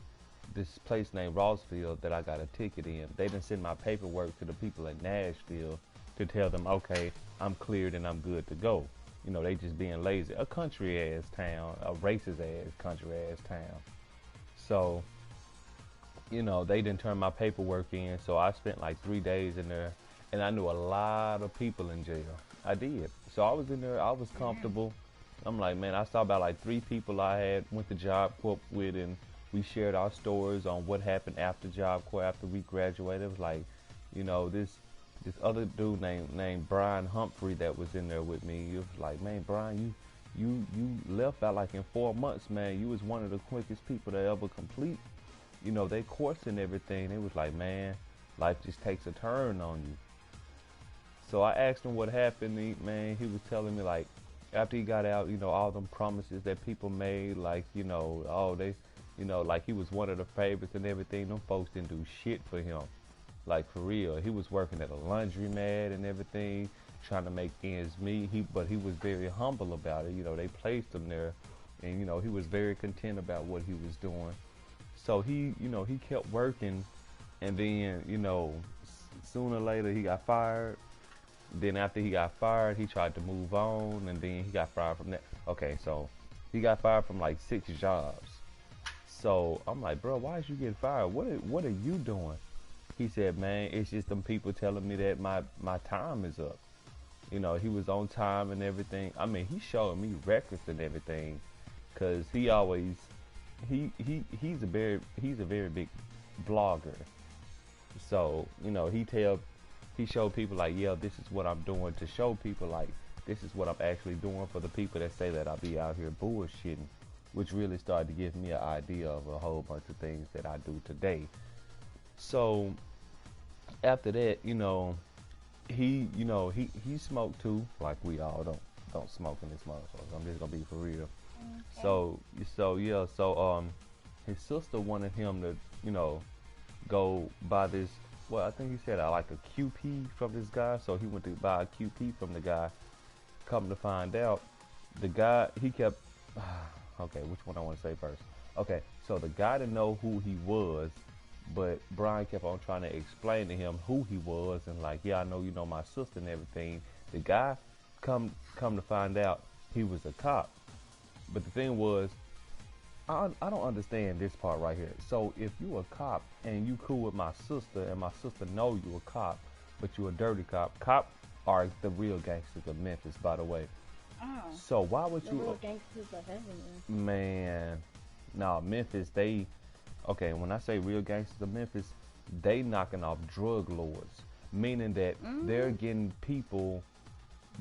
this place named Rossville that I got a ticket in. They didn't send my paperwork to the people in Nashville to tell them, okay, I'm cleared and I'm good to go. You know, they just being lazy. A country ass town, a racist ass country ass town. So, you know, they didn't turn my paperwork in. So I spent like 3 days in there, and I knew a lot of people in jail. I did. So I was in there, I was comfortable. I'm like, man, I saw about like 3 people I had went to Job Corps with, and we shared our stories on what happened after Job Corps, after we graduated. It was like, you know, this other dude named Brian Humphrey that was in there with me. He was like, man, Brian, you left out like in 4 months, man. You was one of the quickest people to ever complete, you know, they course and everything. It was like, man, life just takes a turn on you. So I asked him what happened. Man, he was telling me like after he got out, all them promises that people made, like, oh, they, like he was one of the favorites and everything. Them folks didn't do shit for him. Like, for real. He was working at a laundromat and everything, trying to make ends meet. But he was very humble about it. They placed him there, and, he was very content about what he was doing. So he kept working, and then, sooner or later he got fired. Then after he got fired, he tried to move on, and then he got fired from that. Okay, so he got fired from like 6 jobs. So I'm like, bro, why did you get fired? What are you doing? He said, man, it's just them people telling me that my time is up. He was on time and everything. I mean, he showed me records and everything, cause he always he's a very big blogger. So he showed people like, yeah, this is what I'm doing, to show people like this is what I'm actually doing, for the people that say that I be out here bullshitting, which really started to give me an idea of a whole bunch of things that I do today. So after that, he smoked too, like we all don't smoke in this motherfucker. I'm just gonna be for real. Okay. So his sister wanted him to, go buy this. Well, I think he said I like a QP from this guy, so he went to buy a QP from the guy. Come to find out, the guy, he kept, okay, which one I want to say first? Okay, so the guy didn't know who he was, but Brian kept on trying to explain to him who he was, and like, yeah, I know you know my sister and everything. The guy, come to find out, he was a cop. But the thing was, I don't understand this part right here. So if you a cop and you cool with my sister, and my sister know you a cop, but you a dirty cop. Cop are the real gangsters of Memphis, by the way. Oh. So why would the you? Real gangsters of heaven. Man, nah, Memphis. Okay. When I say real gangsters of Memphis, they knocking off drug lords, meaning that they're getting people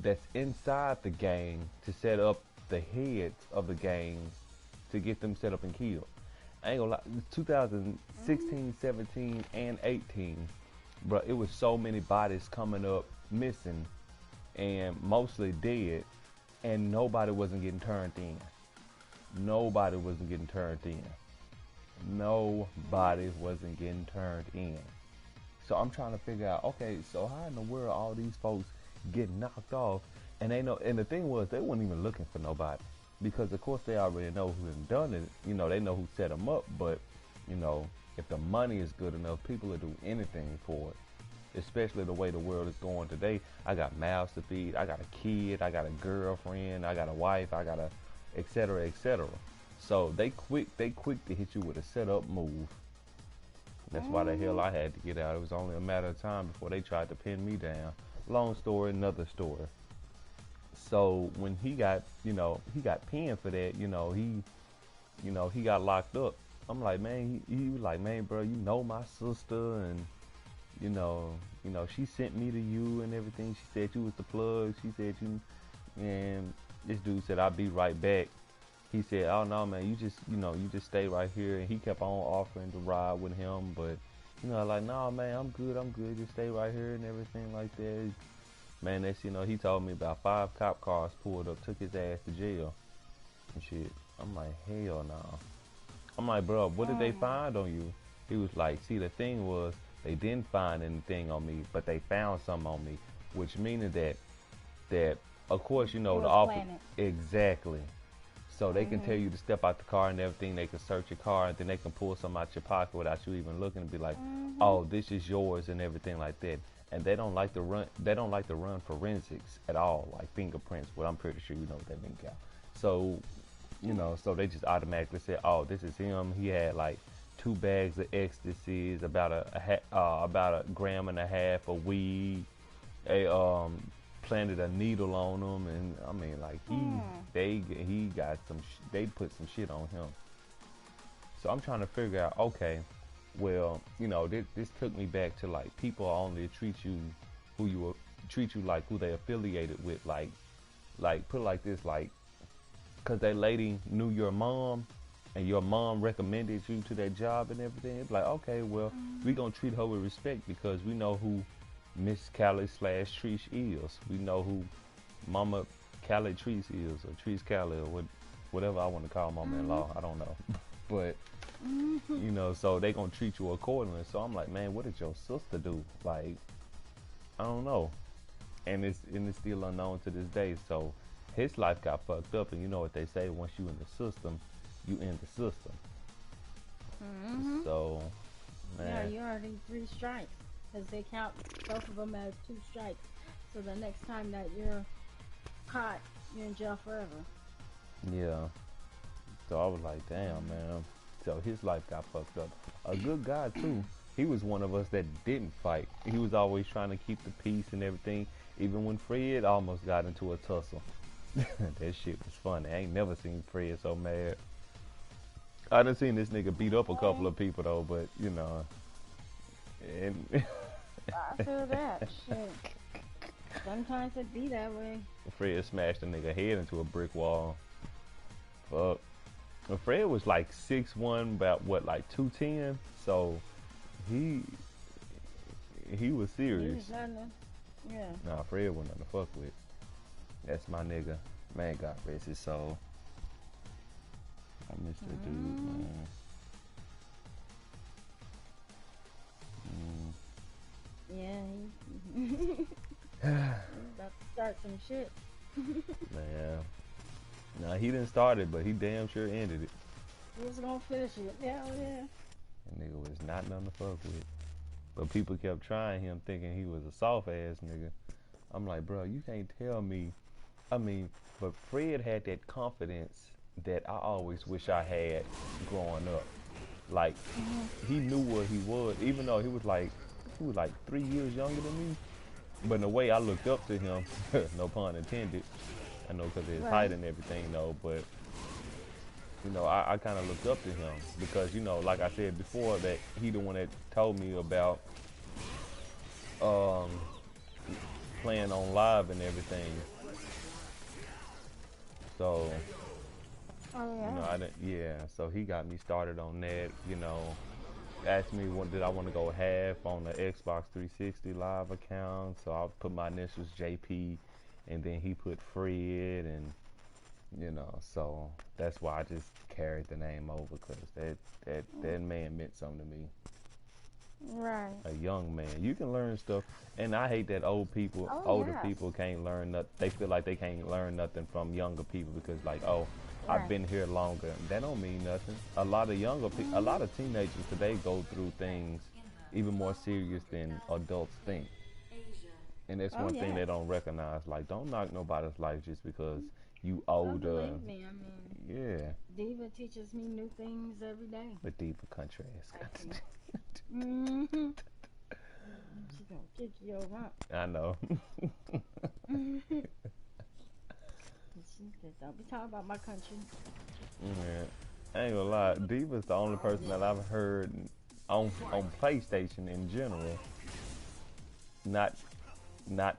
that's inside the gang to set up the heads of the gangs, to get them set up and killed. I ain't gonna lie, 2016, 17, and 18, bro, it was so many bodies coming up missing and mostly dead, and nobody wasn't getting turned in. Nobody wasn't getting turned in. Nobody wasn't getting turned in. So I'm trying to figure out, okay, so how in the world all these folks get knocked off, and and the thing was, they weren't even looking for nobody. Because of course they already know who done it, they know who set them up, but if the money is good enough, people will do anything for it. Especially the way the world is going today. I got mouths to feed, I got a kid, I got a girlfriend, I got a wife, I got a et cetera, et cetera. So they quick to hit you with a setup move. That's why the hell I had to get out. It was only a matter of time before they tried to pin me down. Long story, another story. So when he got pinned for that, he got locked up. I'm like, man, he was like, man, bro, you know my sister, and she sent me to you and everything. She said you was the plug. She said you, and this dude said I'll be right back. He said, oh no, man, you just stay right here. And he kept on offering to ride with him, but like, no, man, I'm good, just stay right here and everything like that. Man, he told me about 5 cop cars pulled up, took his ass to jail and shit. I'm like, hell no. I'm like, bro, what did they find on you? He was like, see, the thing was, they didn't find anything on me, but they found something on me, which meaning that of course, the officer, exactly. So they can tell you to step out the car and everything. They can search your car, and then they can pull something out your pocket without you even looking, and be like, oh, this is yours and everything like that. And they don't like to run. They don't like to run forensics at all, like fingerprints. Well, I'm pretty sure you know what that means, Cal. So, so they just automatically say, "Oh, this is him. He had like 2 bags of ecstasies, about a gram and a half of weed. They planted a needle on him, and I mean, like he got some. They put some shit on him. So I'm trying to figure out, okay. Well, this took me back to like people only treat you like who they affiliated with, like put it like this, like, cause that lady knew your mom, and your mom recommended you to that job and everything, it's like, okay, well, we gonna treat her with respect because we know who Miss Callie / Trish is. We know who Mama Callie Treese is, or Treese Callie, or whatever I want to call mama-in-law. I don't know. But, you know, so they gonna treat you accordingly. So I'm like, man, what did your sister do? Like, I don't know. And it's still unknown to this day. So his life got fucked up, and you know what they say, once you in the system, you in the system. So, man. Yeah, you already 3 strikes, because they count both of them as 2 strikes. So the next time that you're caught, you're in jail forever. Yeah. So I was like, damn, man. So his life got fucked up. A good guy, too. He was one of us that didn't fight. He was always trying to keep the peace and everything. Even when Fred almost got into a tussle. That shit was funny. I ain't never seen Fred so mad. I done seen this nigga beat up a couple of people, though, but, you know. And I feel that. Shit. Sometimes it be that way. Fred smashed a nigga head into a brick wall. Fuck. And Fred was like 6'1", about what, like 210? So he was serious. Yeah. Nah, Fred wasn't nothing to fuck with. That's my nigga. Man, God rest his soul. I miss that dude, man. Yeah, he's about to start some shit. Man. Nah, he didn't start it, but he damn sure ended it. He was gonna finish it. Hell yeah. That nigga was not nothing to fuck with. But people kept trying him thinking he was a soft ass nigga. I'm like, bro, you can't tell me. I mean, but Fred had that confidence that I always wish I had growing up. Like, he knew what he was, even though he was like 3 years younger than me. But in a way, I looked up to him. No pun intended. I know because of his height and everything, though. But, you know, I kind of looked up to him because, you know, like I said before, that he the one that told me about playing on live and everything. So, Oh yeah. you know, so he got me started on that, you know. Asked me what did I want to go half on the Xbox 360 live account. So I put my initials JP, and then he put Fred, and you know, so that's why I just carried the name over, because that man meant something to me. Right. A young man. You can learn stuff, and I hate that older people can't learn nothing. They feel like they can't learn nothing from younger people because, like, oh, I've been here longer. That don't mean nothing. A lot of a lot of teenagers today go through things even more serious than adults think. And that's one thing they don't recognize. Like, don't knock nobody's life just because you older. Believe me, I mean, Yeah. Diva teaches me new things every day. But Diva country ass. Mm-hmm. She's gonna kick you over. I know. Don't be talking about my country. Yeah. I ain't gonna lie, Diva's the only person that I've heard on PlayStation in general not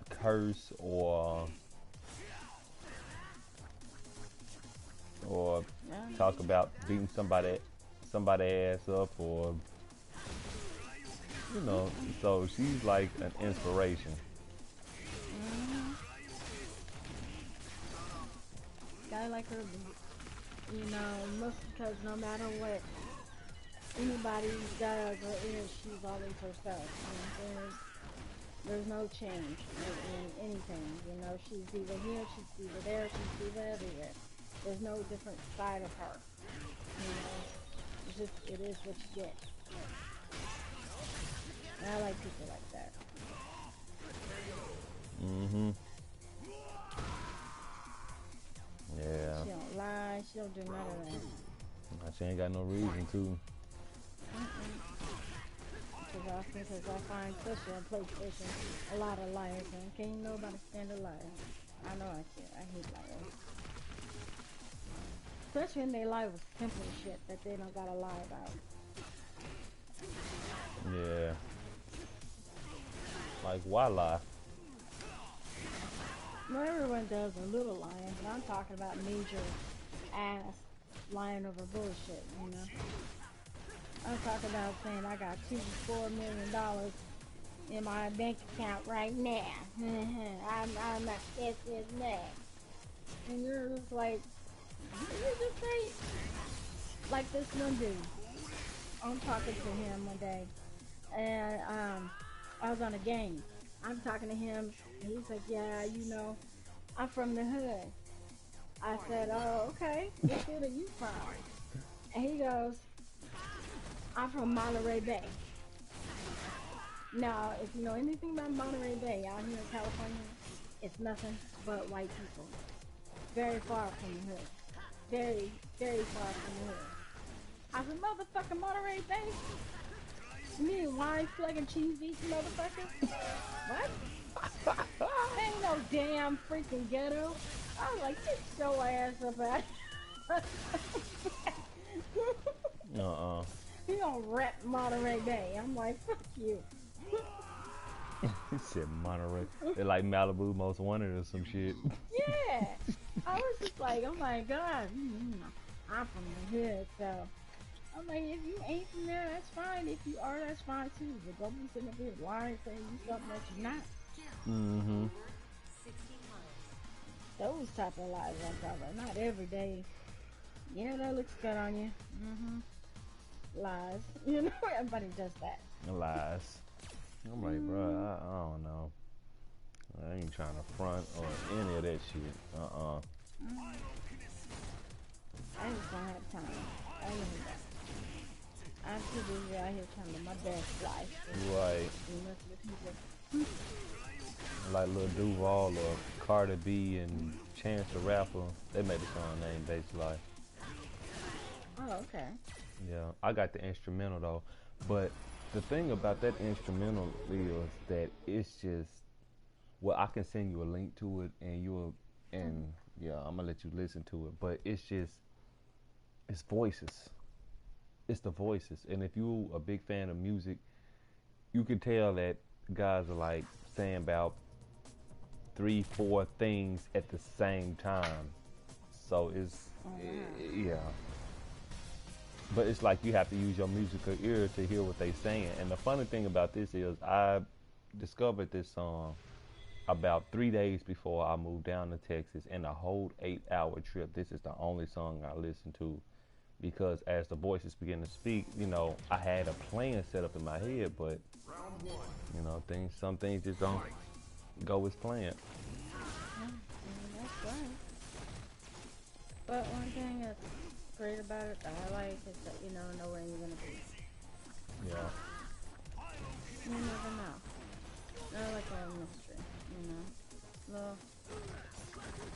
curse or talk about beating somebody ass up, or you know, so she's like an inspiration. Guy like her, you know, most because no matter what anybody does or is, she's always herself. You know, there's no change in anything. You know, she's either here, she's either there, she's either everywhere. There's no different side of her. You know, it's just, it is what you get. And I like people like that. Mm-hmm. Yeah. She don't lie, she don't do none of that. She ain't got no reason to. Because I find, especially on PlayStation, a lot of liars, and can't nobody stand a liar. I know I can't. I hate liars. Especially when they lie with simple shit that they don't gotta lie about. Yeah. Like, why lie? Well, everyone does a little lying, but I'm talking about major ass lying over bullshit, you know. I'm talking about saying I got $2 to $4 million in my bank account right now. I'm not this and that. And you're just like, you just say, like this one dude. I'm talking to him one day, and I was on a game. I'm talking to him, and he's like, yeah, you know, I'm from the hood. I said, oh, okay, what hood are you from? And he goes, I'm from Monterey Bay. Now, if you know anything about Monterey Bay out here in California, it's nothing but white people. Very far from the hood. Very, very far from the hood. I said, motherfucking Monterey Bay? You mean wine, plug, and cheese eating motherfucker? What? Ain't no damn freaking ghetto. I was like, get your ass up out. He don't rep Monterey Bay. I'm like, fuck you. He said Monterey. They're like Malibu Most Wanted or some shit. Yeah. I was just like, oh my god. I'm from the hood, so I'm like, if you ain't from there, that's fine. If you are, that's fine too. But don't be sitting up here lying, saying you something that you're not. Mm-hmm. Those type of lies I'm talking about. Not every day. Yeah, that looks good on you. Lies. You know, everybody does that. Lies. I'm like, bro, I don't know. I ain't trying to front or any of that shit. I just don't have time. I really don't. I'm too busy out here trying to live my best life. Right. And listen to people. Like Lil Duval or Cardi B and Chance the Rapper, they made a song named Base Life. Oh, okay. Yeah, I got the instrumental though. But the thing about that instrumental is that it's just, well, I can send you a link to it and yeah, I'm gonna let you listen to it. But it's just, it's voices. It's the voices. And if you're a big fan of music, you can tell that guys are like saying about 3-4 things at the same time. So it's, yeah. But it's like you have to use your musical ear to hear what they're saying. And the funny thing about this is I discovered this song about 3 days before I moved down to Texas. And the whole 8-hour trip, this is the only song I listened to. Because as the voices begin to speak, you know, I had a plan set up in my head, but, you know, some things just don't go as planned. Yeah, that's right. But one thing that's great about it that I like is that you never know where you're going to be. Yeah. You never know. I like a mystery, you know. Well,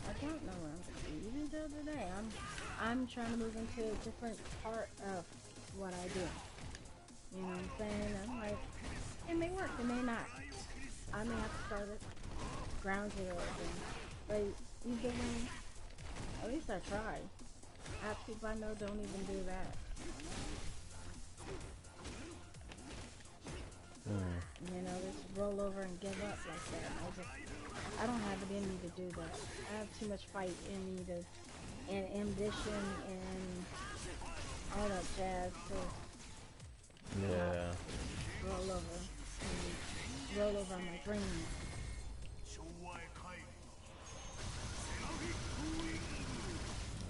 I don't know where I'm going to be. Even till today, I'm trying to move into a different part of what I do. You know what I'm saying? I'm like, it may work, it may not. I may have to start at ground zero again. But either way, at least I tried. I have people I know don't even do that. You know, just roll over and give up like that. I don't have it in me to do that. I have too much fight in me and ambition and all that jazz to roll over on my dreams.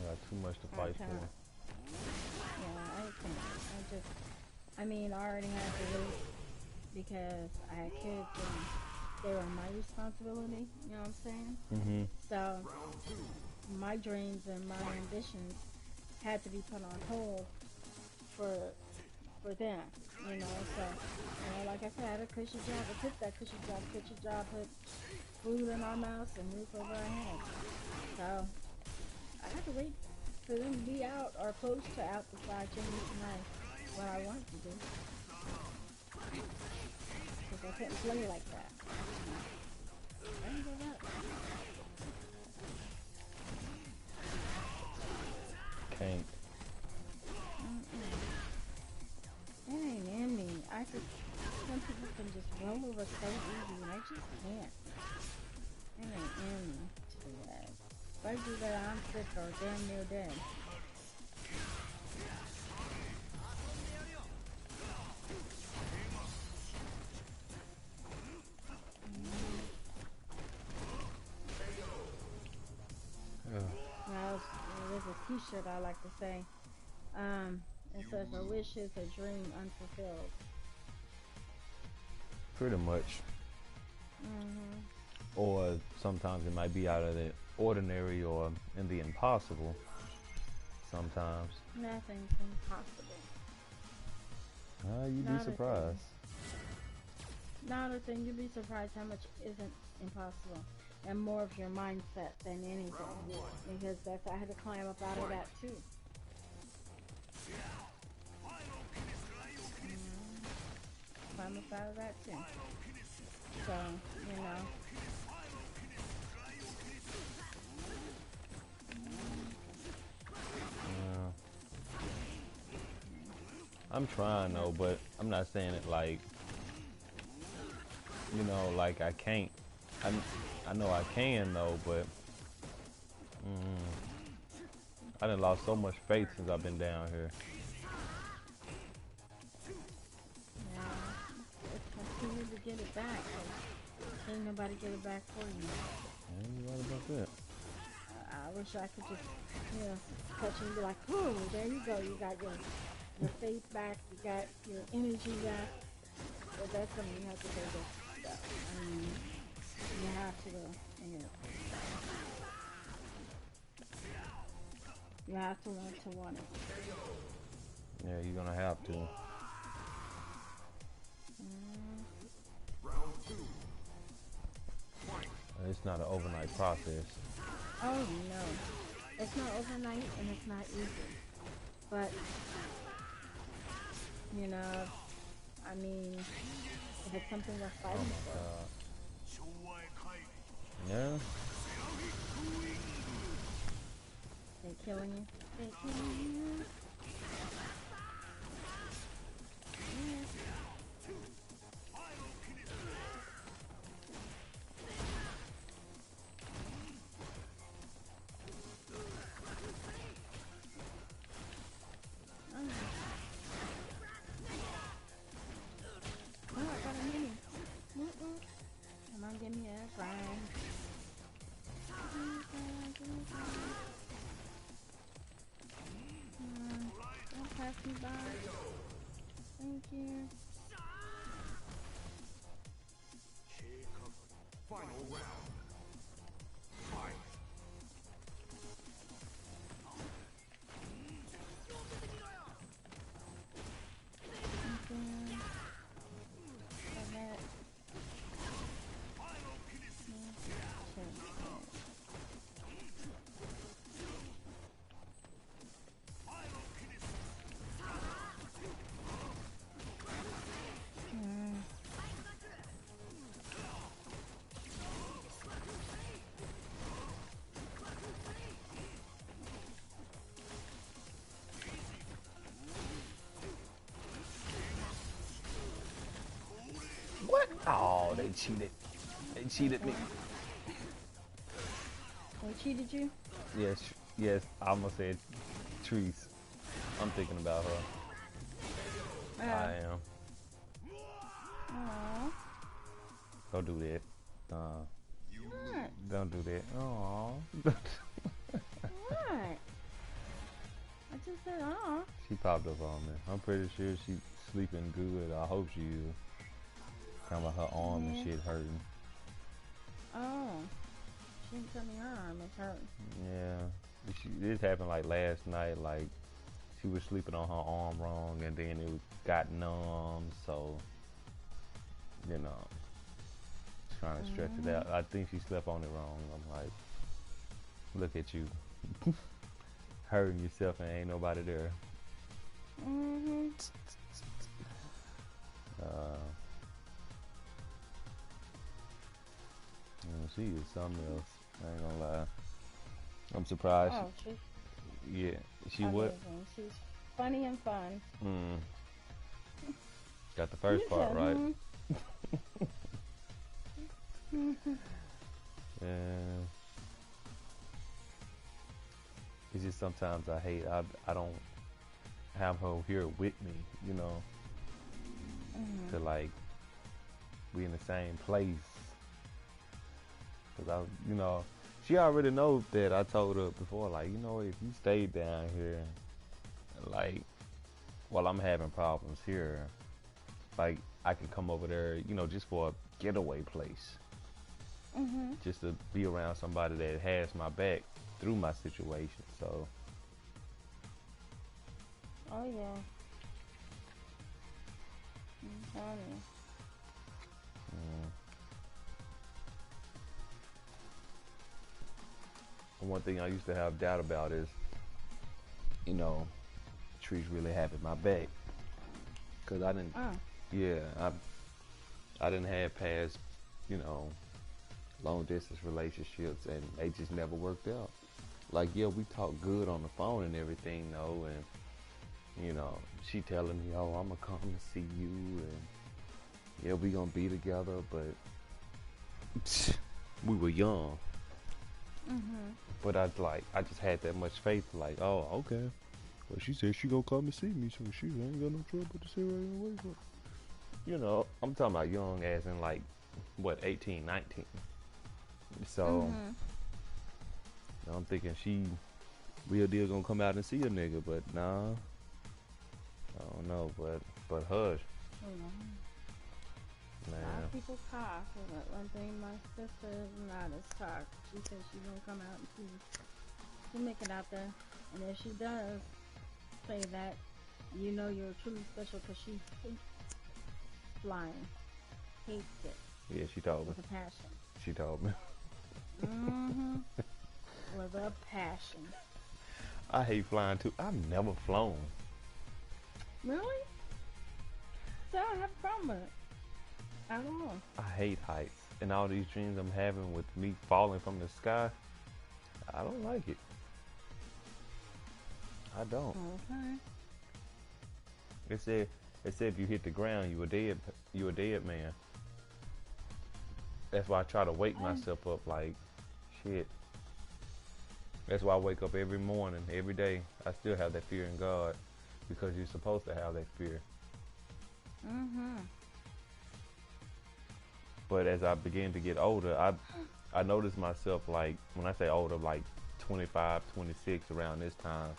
I got too much to fight for. Yeah, I mean, I already had to lose because I had kids and they were my responsibility, you know what I'm saying? So, my dreams and my ambitions had to be put on hold for them, you know, so, you know, like I said, I had a cushy job. I took that cushy job, put food in our mouths and roof over our heads. So, I had to wait for them to be out or close to out before I changed what I wanted to do. Because I couldn't play like that. I didn't go that. Can't. It ain't in me. Some people can just roll over so easy and I just can't. It ain't in me to do that. If I do that, I'm sick or damn near dead. T-shirt I like to say. It says a wish is a dream unfulfilled. Pretty much. Mhm. Or sometimes it might be out of the ordinary or in the impossible. Sometimes. Nothing's impossible. You'd be Not a surprised. Not a thing. You'd be surprised how much isn't impossible, and more of your mindset than anything. Because that's I had to climb up out of that too. Climb up out of that too. So you know. I'm trying though, but I'm not saying it like, you know, like I can't. I know I can though, but I done lost so much faith since I've been down here. Yeah, it's continue to get it back. Ain't nobody get it back for you. Yeah, you're right about that. I wish I could just, you know, touch you and be like, oh, there you go. You got your faith back. You got your energy back. But that's something you have to go with. So, I mean, you have to, you know, you have to learn to want it. Yeah, you're gonna have to. Round 2. It's not an overnight process. Oh no, it's not overnight and it's not easy. But you know, I mean, if it's something we're fighting for. Yeah. They killing you. They killing you. Oh, I got a mini. Come on, give me a grind. Don't pass me by. Thank you. Final round. Fight. What? Oh, they cheated. They cheated me. They cheated you? Yes, yes. I almost said Trees. I'm thinking about her. I am. Aww. Don't do that. What? Don't do that. Aww. What? I just said, aw. She popped up on me. I'm pretty sure she's sleeping good. I hope she is. Kind of her arm and shit hurting. Oh. She didn't tell me her arm is hurting. Yeah. This happened like last night. Like, she was sleeping on her arm wrong and then it got numb. So, you know, trying to stretch it out. I think she slept on it wrong. I'm like, look at you. Hurting yourself and ain't nobody there. She is something else. I ain't gonna lie. I'm surprised. Oh, she's Yeah, she amazing. what? She's funny and fun. Got the first part right. Yeah. It's just sometimes I hate I don't have her here with me, you know, to like be in the same place. Cause you know, She already knows that I told her before, like, you know, if you stay down here, like, while I'm having problems here, like, I can come over there, you know, just for a getaway place. Just to be around somebody that has my back through my situation. So. Oh yeah. I'm telling you. One thing I used to have doubt about is, you know, Trees really having my back. Cause I didn't, yeah, I didn't have past, you know, long distance relationships, and they just never worked out. Like, yeah, we talk good on the phone and everything, though, and you know, she telling me, oh, I'm gonna come to see you, and yeah, we gonna be together, but we were young. But I just had that much faith, like, oh, okay. Well, she said she gonna come and see me, so she ain't got no trouble to sit right away for. You know, I'm talking about young as in like, what, 18, 19. So, I'm thinking she real deal gonna come out and see a nigga, but nah. I don't know, but hush. A lot of people talk, but one thing my sister is not as talk. She said she's gonna come out and see. She'll make it out there, and if she does say that, you know you're truly special, because she hates flying, hates it. Yeah, she told me. With a passion. She told me. With a passion. I hate flying too. I've never flown. Really? So I don't have a problem with it. I don't know. I hate heights, and all these dreams I'm having with me falling from the sky, I don't like it. I don't. Okay. It said if you hit the ground, you a dead man. That's why I try to wake myself up like shit. That's why I wake up every morning, every day. I still have that fear in God, because you're supposed to have that fear. But as I begin to get older, I noticed myself, like, when I say older, like 25, 26, around this time.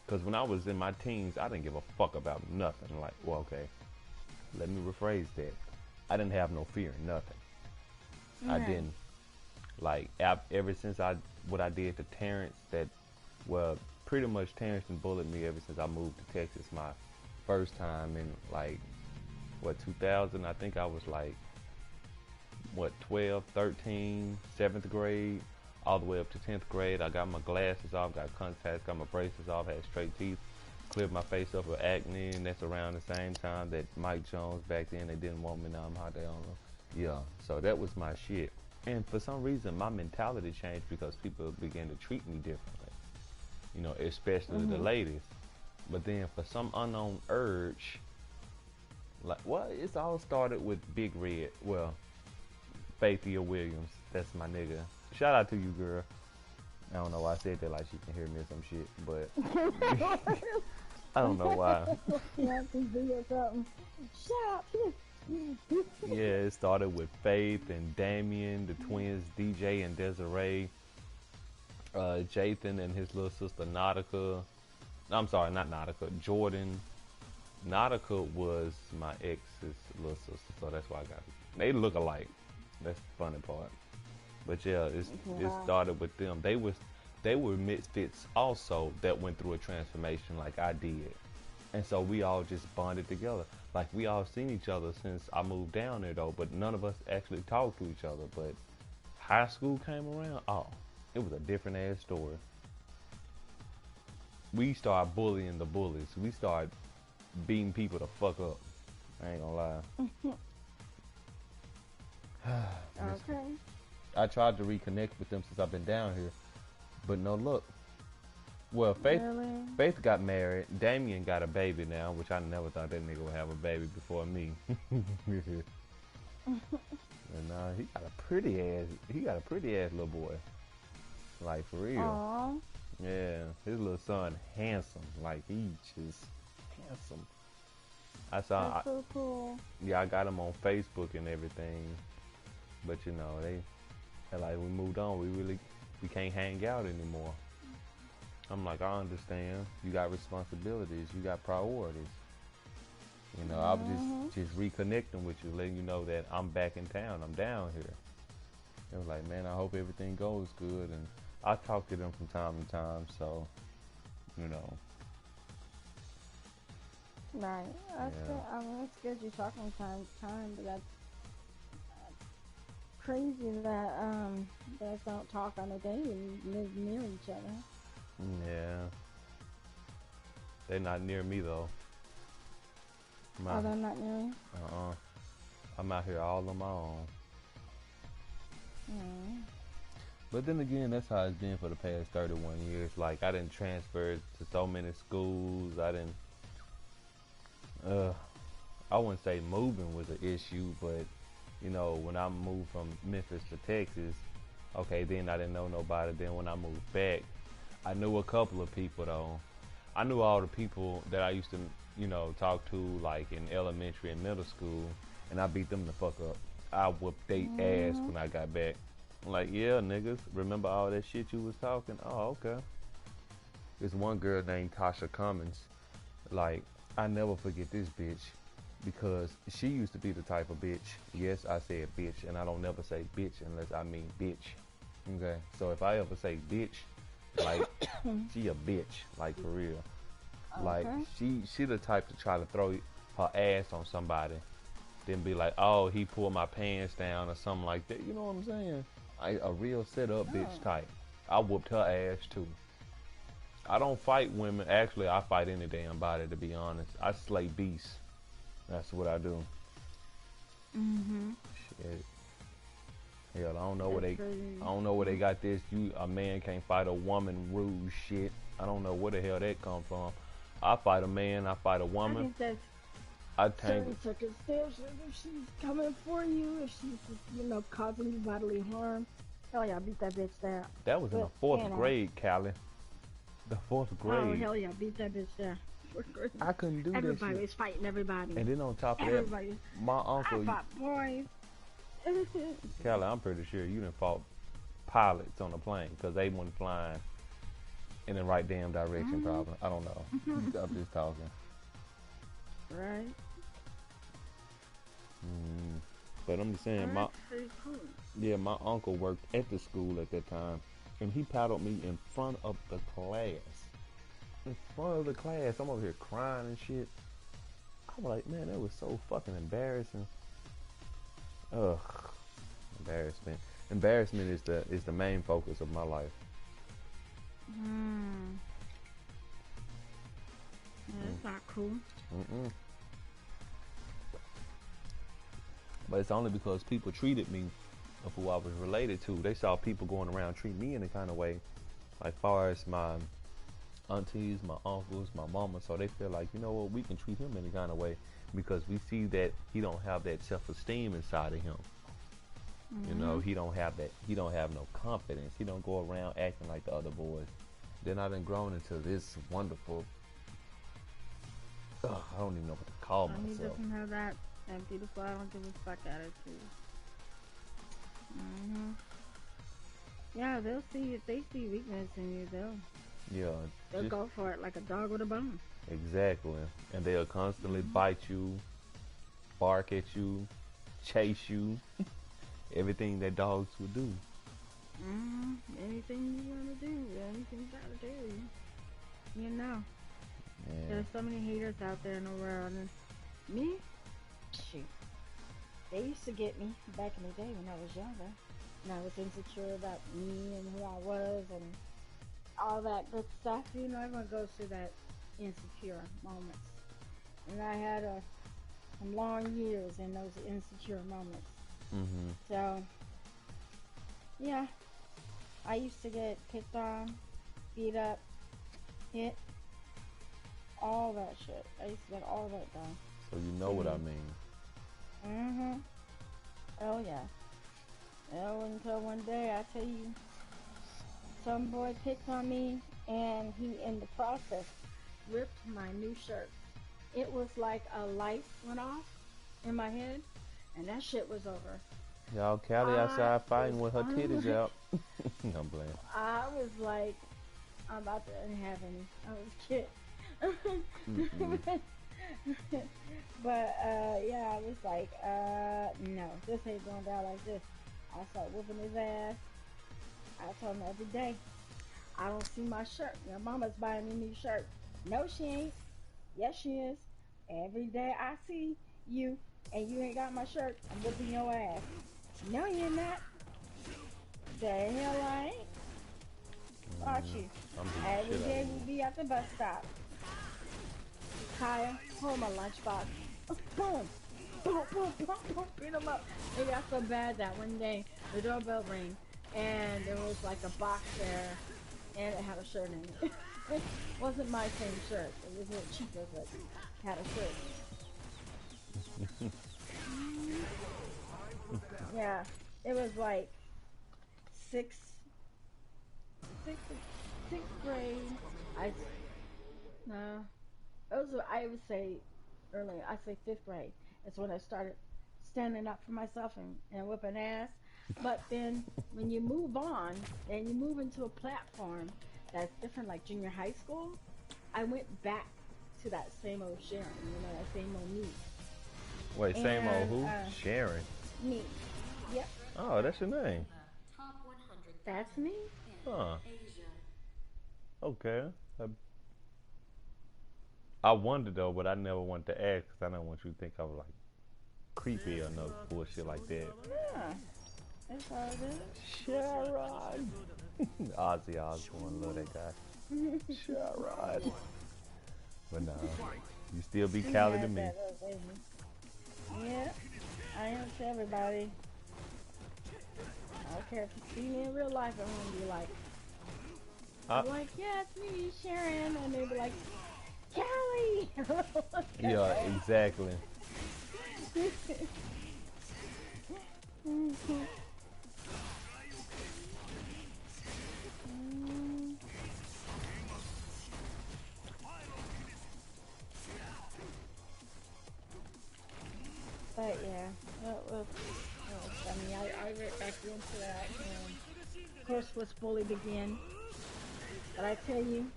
Because when I was in my teens, I didn't give a fuck about nothing. Like, well, okay, let me rephrase that. I didn't have no fear in nothing. I didn't. Like, ever since what I did to Terrence, well, pretty much Terrence and bullied me ever since I moved to Texas. My first time in, like, 2000? I think I was like, 12, 13, 7th grade, all the way up to 10th grade. I got my glasses off, got contacts, got my braces off, had straight teeth, cleared my face up with acne, and that's around the same time that Mike Jones, back then, they didn't want me, now I'm hot, they don't know. Yeah, so that was my shit. And for some reason, my mentality changed because people began to treat me differently. You know, especially the ladies. But then for some unknown urge, like, well, it's all started with Big Red. Well, Faithia Williams, that's my nigga. Shout out to you, girl. I don't know why I said that, like she can hear me or some shit, but I don't know why. Yeah, it started with Faith and Damien, the twins, DJ and Desiree, Jathan and his little sister Nautica. I'm sorry, not Nautica, Jordan. Nautica was my ex's little sister, so that's why I got it. They look alike. That's the funny part. But yeah, it started with them. They were misfits also that went through a transformation like I did. And so we all just bonded together. Like, we all seen each other since I moved down there, though, but none of us actually talked to each other. But high school came around, oh, it was a different ass story. We started bullying the bullies. We started beating people to fuck up. I ain't gonna lie. Okay. I tried to reconnect with them since I've been down here, but no luck. Well, Faith got married. Damien got a baby now, which I never thought that nigga would have a baby before me. And he got a pretty ass little boy. Like, for real. Aww. Yeah, his little son, handsome. Like, he just handsome. That's so cool. Yeah, I got him on Facebook and everything. But you know, they like, we moved on. We really we can't hang out anymore. I'm like, I understand. You got responsibilities. You got priorities. You know, I was just reconnecting with you, letting you know that I'm back in town. I'm down here. It was like, man, I hope everything goes good. And I talk to them from time to time, so, you know. Right. That's Yeah. good. I mean, it's good you talk from time to time, but that's crazy that guys don't talk on a daily and live near each other. Yeah. They're not near me, though. Oh, they're not near you? I'm out here all on my own. Mm. But then again, that's how it's been for the past 31 years. Like, I didn't transfer to so many schools. I didn't, I wouldn't say moving was an issue, but, you know, when I moved from Memphis to Texas, okay, then I didn't know nobody. Then when I moved back, I knew a couple of people, though. I knew all the people that I used to, you know, talk to, like, in elementary and middle school, and I beat them the fuck up. I whooped they ass when I got back. I'm like, yeah, niggas, remember all that shit you was talking? Oh, okay. There's one girl named Tasha Cummins. Like, I never forget this bitch because she used to be the type of bitch. Yes, I said bitch, and I don't never say bitch unless I mean bitch. Okay? So if I ever say bitch, like, she a bitch, like, for real. Okay. Like, she the type to try to throw her ass on somebody, then be like, oh, he pulled my pants down or something like that. You know what I'm saying? A real set up bitch type. I whooped her ass too. I don't fight women. Actually, I fight any damn body, to be honest. I slay beasts. That's what I do. Shit. Hell, I don't know where they got this. A man can't fight a woman rude shit. I don't know where the hell that come from. I fight a man. I fight a woman. I think that's certain circumstances. If she's coming for you, if she's, you know, causing you bodily harm, hell yeah, beat that bitch down. That was in the fourth grade, Callie. The fourth grade. Oh hell yeah, beat that bitch down. I couldn't do that shit. Everybody was fighting everybody. And then on top of everybody. that, my uncle. I fought boys. Callie, I'm pretty sure you done fought pilots on a plane because they weren't flying in the right damn direction, probably. I don't know. I'm just talking. Right. But I'm just saying, my uncle worked at the school at that time, and he paddled me in front of the class. In front of the class, I'm over here crying and shit. I'm like, man, that was so fucking embarrassing. Ugh, embarrassment. Embarrassment is the main focus of my life. That's not cool. But it's only because people treated me of who I was related to. They saw people going around treating me in a kind of way, like far as my aunties, my uncles, my mama. So they feel like, you know what, we can treat him in a kind of way because we see that he don't have that self-esteem inside of him. You know, he don't have that. He don't have no confidence. He don't go around acting like the other boys. Then I done grown into this wonderful. I don't even know what to call myself. He doesn't have that beautiful, I don't give a fuck attitude. Yeah, they'll see if they see weakness in you, they'll go for it like a dog with a bone. Exactly, and they'll constantly bite you, bark at you, chase you, everything that dogs would do. Anything you want to do, anything you gotta do, you know. Yeah. There's so many haters out there in the world, and me, shoot, they used to get me back in the day when I was younger, and I was insecure about me and who I was and all that good stuff. You know, everyone goes through that insecure moments, and I had some long years in those insecure moments. So, yeah, I used to get picked on, beat up, hit, all that shit. I used to get all that done. So you know what I mean. Oh yeah. Oh, until one day I tell you, some boy picked on me, and he, in the process, ripped my new shirt. It was like a light went off in my head, and that shit was over. Y'all Callie outside fighting with her titties out. I'm playing. I was like, I'm about to have any. I was kidding. But yeah, I was like, no, this ain't going down like this. I started whooping his ass. I told him every day, I don't see my shirt. Your mama's buying me new shirt. No, she ain't. Yes, she is. Every day I see you and you ain't got my shirt, I'm whooping your ass. No, you're not. The hell I ain't. Watch you. Every day we be at the bus stop. Kaya, hold my lunchbox. Boom. Boom, boom, boom, boom, beat him up. It got so bad that one day the doorbell rang and there was like a box there and it had a shirt in it. It wasn't my same shirt. It was a little cheaper, but had a shirt. Yeah, it was like sixth grade. No, it was. I would say earlier. I say fifth grade. It's when I started standing up for myself and whipping ass. But then when you move on and you move into a platform that's different, like junior high school, I went back to that same old Sharon, that same old me. Wait, same old who? Sharon. Me. Yep. Oh, that's your name. Top 100. That's me. Huh. Asia. Okay. I wondered though, but I never wanted to ask because I don't want you to think I was like creepy or no bullshit like that. Yeah. That's all good. Sharon. Ozzy Osbourne, love that guy. Sharon. But no, you still be Callie to me. Yeah, I am to everybody. I don't care if you see me in real life, I'm gonna be like, I'm like, yeah, it's me, Sharon, and they'll be like, Callie. Yeah, exactly. But yeah, that was funny. I went back into that, and of course, was fully begin. But I tell you,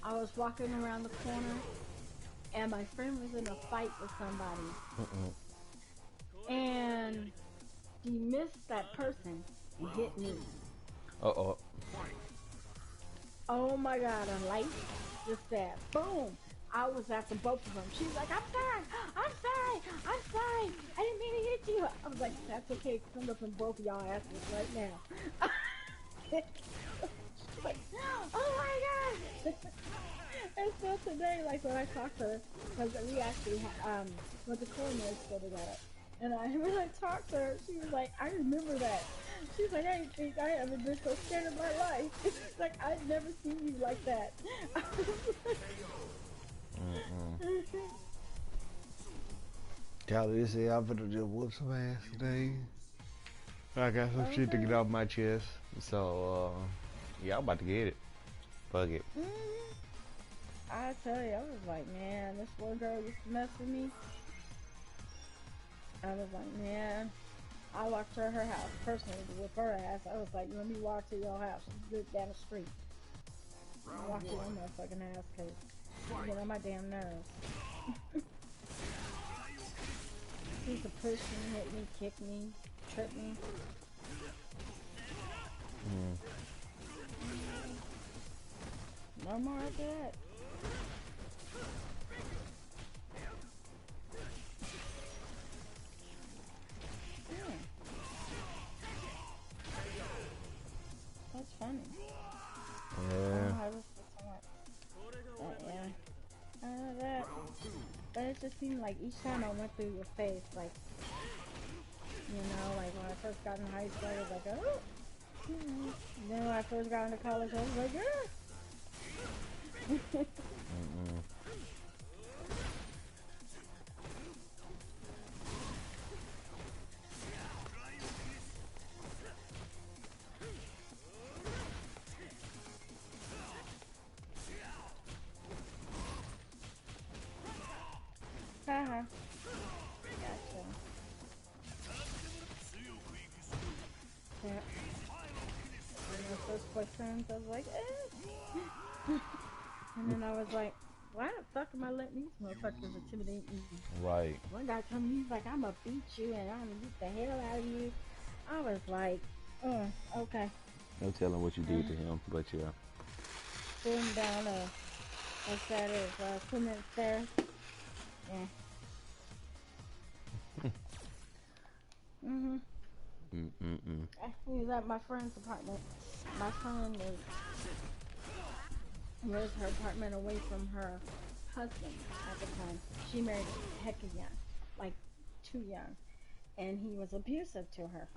I was walking around the corner, and my friend was in a fight with somebody, and he missed that person and hit me. Uh-oh. Oh my God, a light just that, boom. I was after both of them. She was like, I'm sorry, I didn't mean to hit you. I was like, that's okay, come up and both of y'all asses right now. Like, oh my God. And so today, like when I talked to her, because we actually went to culinary school together, and when I talked to her, she was like, I remember that. She's like, I didn't think I ever been so scared in my life. She's like, I've never seen you like that. Callie said I'm finna just whoop some ass today. I got some shit to get off my chest. So, yeah, I'm about to get it. Fuck it. I tell you, I was like, man, this one girl used to mess with me. I was like, man, I walked to her house personally to whip her ass. I was like, let me walk to your house. She's good down the street. I walked to your motherfucking ass because you get on my damn nerves. She used to push me, hit me, kick me, trip me. No more after that. That's funny. Yeah. I was so much. But yeah. I know that. But it just seemed like each time I went through your face, like, like when I first got in high school, I was like, oh. Then when I first got into college, I was like, yeah. Haha. Gotcha. ex-boyfriends. I was like, eh. And then I was like, why the fuck am I letting these motherfuckers intimidate me? Right. One guy told me, he's like, I'm gonna beat you and I'm gonna beat the hell out of you. I was like, okay. No telling what you did to him, but yeah. Sitting down, what's that is, cement stairs. Yeah. He was at my friend's apartment. My friend was her apartment away from her husband at the time. She married hecka young, like too young, and he was abusive to her.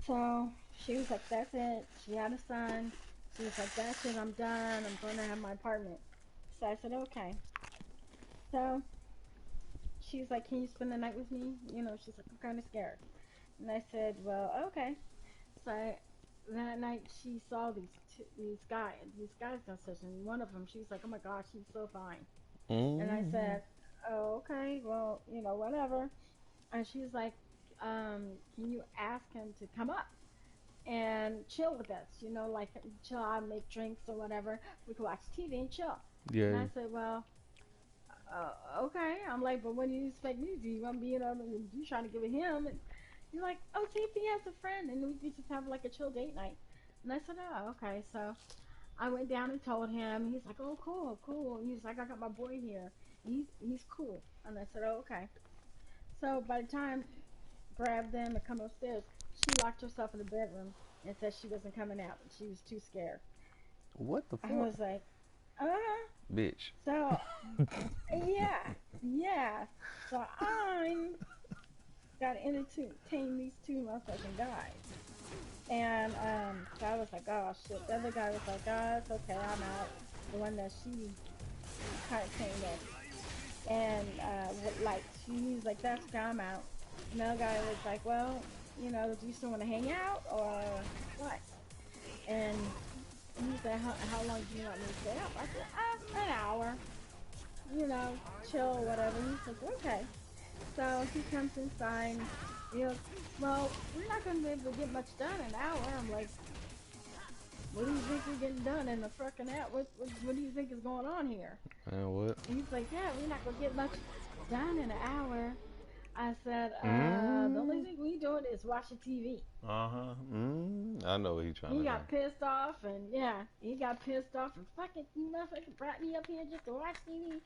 So she was like, that's it. She had a son. She was like, that's it, I'm done. I'm going to have my apartment. So I said, okay. So she's like, can you spend the night with me? You know, she's like, I'm kind of scared. And I said, well, okay. So that night she saw these guys downstairs, and one of them, she was like, oh my gosh, he's so fine. And I said, oh, okay, well, you know, whatever. And she's like, can you ask him to come up and chill with us? You know, like chill out, make drinks or whatever. We could watch TV and chill. Yeah. And I said, well, okay. I'm like, but what do you expect me to do? You want to be, you know, you trying to give it him? And he's like, oh, see if he has a friend, and we could just have like a chill date night. And I said, oh, okay. So I went down and told him. He's like, oh, cool, cool. And he's like, I got my boy here. He's cool. And I said, oh, okay. So by the time I grabbed them and come upstairs, she locked herself in the bedroom and said she wasn't coming out. She was too scared. What the fuck? I was like, Bitch. So, yeah. So I got to entertain these two motherfucking guys. And so I was like, oh shit. The other guy was like, oh, it's okay, I'm out. The one that she kind of came with. And she was like, that's okay, I'm out. And the other guy was like, well, you know, do you still want to hang out or what? And he said, how long do you want me to stay up? I said, an hour. You know, chill or whatever. He said, okay. So he comes inside. He goes, well, we're not going to be able to get much done in an hour. I'm like, what do you think we're getting done in the fucking hour? What do you think is going on here? And what? And he's like, yeah, we're not going to get much done in an hour. I said, the only thing we doing is watching TV. I know what he's trying to do. He got pissed off, and he got pissed off, and fucking, you motherfucker brought me up here just to watch TV.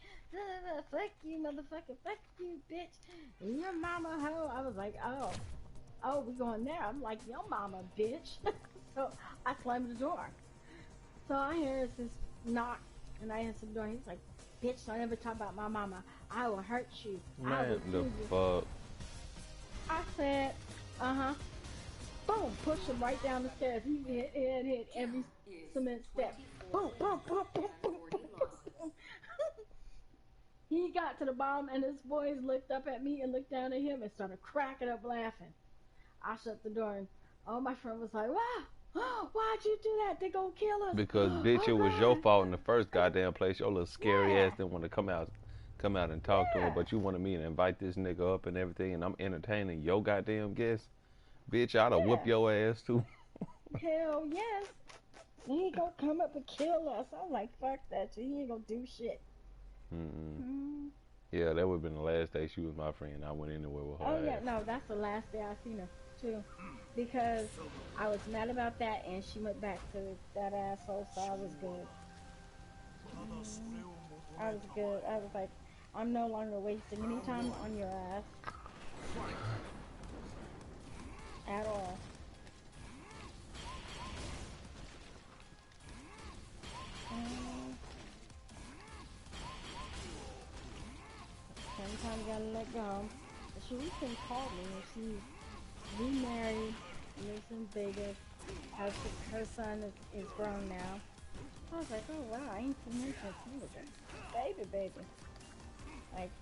Fuck you, motherfucker. Fuck you, bitch. And your mama hoe. I was like, oh, we going there. I'm like, your mama, bitch. So I slammed the door. So I hear this knock, and I answer the door. He's like, bitch, don't ever talk about my mama. I will hurt you. I will Man, the fuck. I said, boom, push him right down the stairs. He hit every cement step. Boom, boom, boom, boom, boom, boom, boom. He got to the bottom, and his boys looked up at me and looked down at him and started cracking up laughing. I shut the door, and my friend was like, wow, why'd you do that? They gonna kill us. Because, bitch, it was your fault in the first goddamn place. Your little scary ass didn't want to come out and talk to him, but you wanted me to invite this nigga up and everything, and I'm entertaining your goddamn guest. Bitch, I'd have whooped your ass too. Hell yes. He ain't gonna come up and kill us. I'm like, fuck that. He ain't gonna do shit. Yeah, that would have been the last day she was my friend. I went anywhere with her. Oh yeah, no, that's the last day I seen her too, because I was mad about that, and she went back to that asshole. So I was good. I was good. I was like, I'm no longer wasting any time on your ass at all. Sometimes you gotta let go. She recently called me, and she's remarried, lives in Vegas. Her son is grown now. I was like, oh wow, I ain't seen her since he was a baby. Like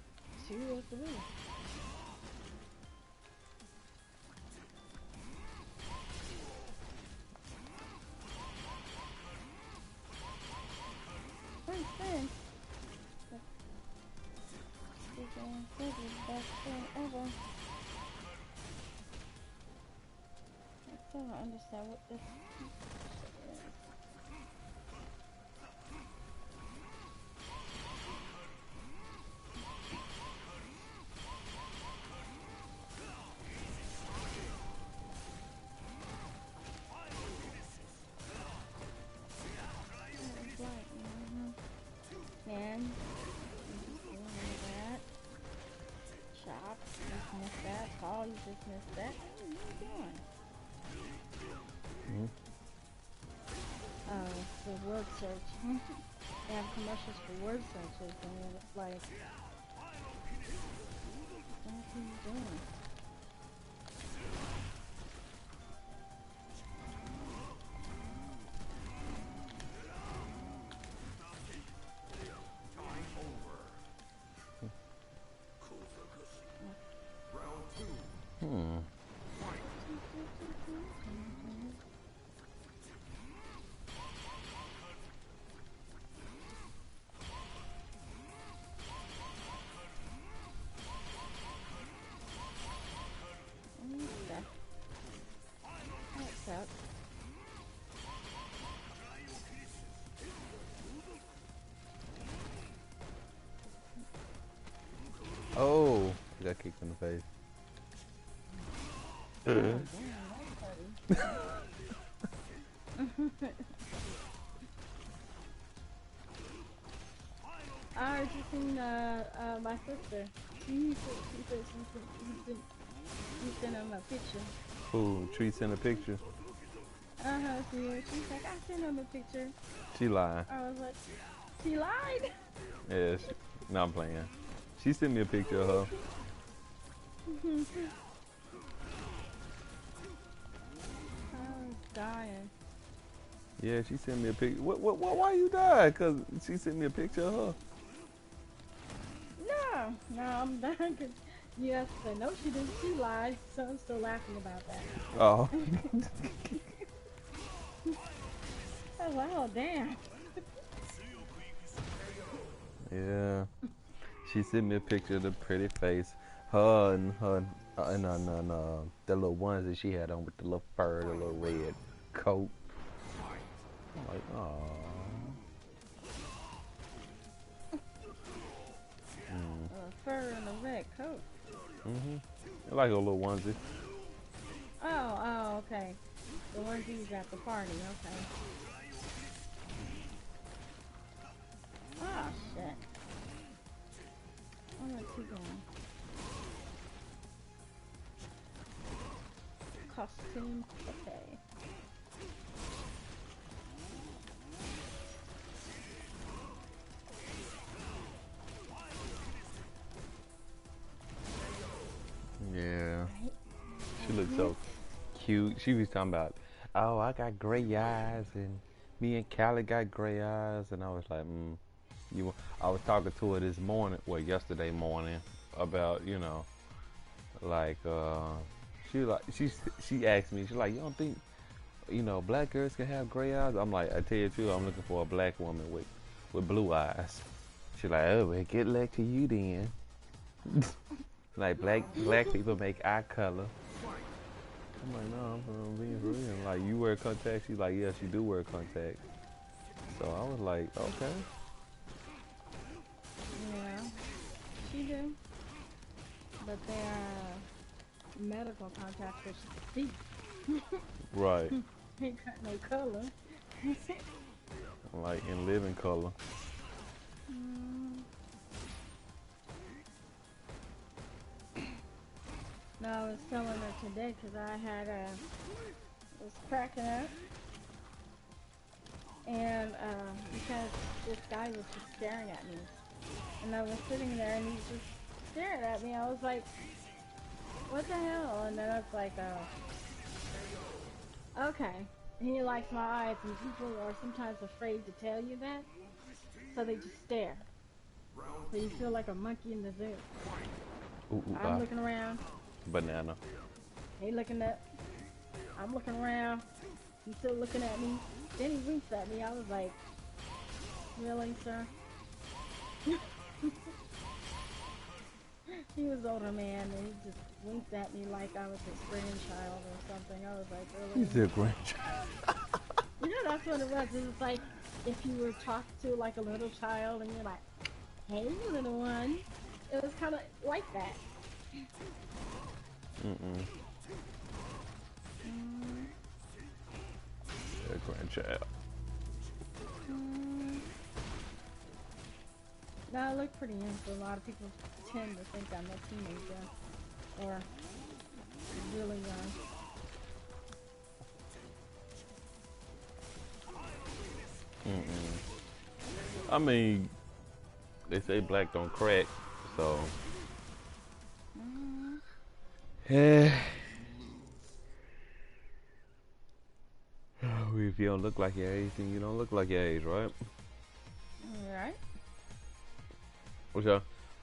2 or 3. Since then, the best thing ever. I still don't understand what this word search. They have commercials for word searches, and it's like, what are you doing? Oh, he got kicked in the face. I just seen my sister. She sent him a picture. Ooh, Tree sent a picture. She's like, I sent him a picture. She lied. I was like, she lied? Yeah, no, I'm playing. She sent me a picture of her. I was dying. Yeah, she sent me a picture. Why you died? Cause she sent me a picture of her. No, I'm done. Cause you have to say, no, she didn't. She lied. So I'm still laughing about that. Oh. I was like, oh, damn. Yeah. She sent me a picture of the pretty face. Her and the little onesie she had on with the little fur, the little red coat. I'm like, aww. Fur and a red coat. I like a little onesie. Oh, okay. The ones you use at the party, okay. Oh, shit. I'm not too going. Costume, okay. Yeah. She looks so cute. She was talking about, oh, I got gray eyes, and me and Callie got gray eyes, and I was like, I was talking to her this morning, well, yesterday morning, about, you know, like, she asked me, she's like, you don't think, you know, black girls can have gray eyes? I'm like, I tell you the truth, I'm looking for a black woman with blue eyes. She's like, oh, well, get luck to you then. Like, black people make eye color. I'm like, no, I'm being for real. Like, you wear contacts? She's like, yes, you do wear contacts. So I was like, okay. Yeah, she do. But they are medical contacts for she can see. Right. Ain't got no color. Like, in living color. No, I was telling her today because I had was cracking up, and because this guy was just staring at me, and I was sitting there and he's just staring at me. I was like, what the hell? And then I was like, okay. He likes my eyes, and people are sometimes afraid to tell you that, so they just stare. So you feel like a monkey in the zoo. I'm looking around. Banana. He looking up. I'm looking around. He's still looking at me. Then he winks at me. I was like, really, sir? He was an older man, and he just winked at me like I was his grandchild or something. I was like, really? He's a grandchild. Yeah, that's what it was. It was like if you were talking to like a little child, and you're like, hey, little one. It was kind of like that. A grandchild. No, I look pretty young, so a lot of people tend to think I'm a teenager or really young. I mean, they say black don't crack, so. Yeah. If you don't look like your age, then you don't look like your age, right? Right.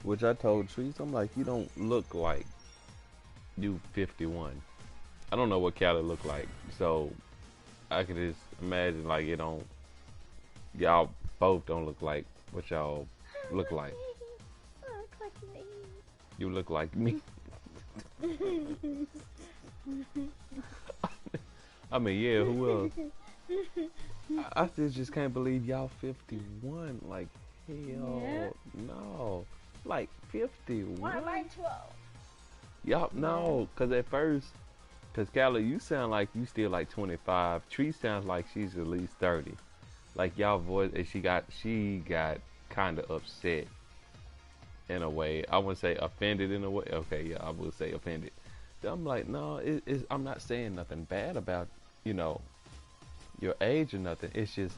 Which I told Trees, I'm like, you don't look like you 51. I don't know what Callie look like, so I could just imagine like it don't. Y'all both don't look like what y'all look like. I look like me. You look like me. I mean, yeah, who else? I still just can't believe y'all 51. Like, hell no. Like, 51. Why am I 12? Y'all, no, because at first, because Callie, you sound like you still like 25. Tree sounds like she's at least 30. Like, y'all voice, and she got kind of upset in a way. I wouldn't say offended in a way. Okay, yeah, I would say offended. I'm like, no, I'm not saying nothing bad about, your age or nothing. It's just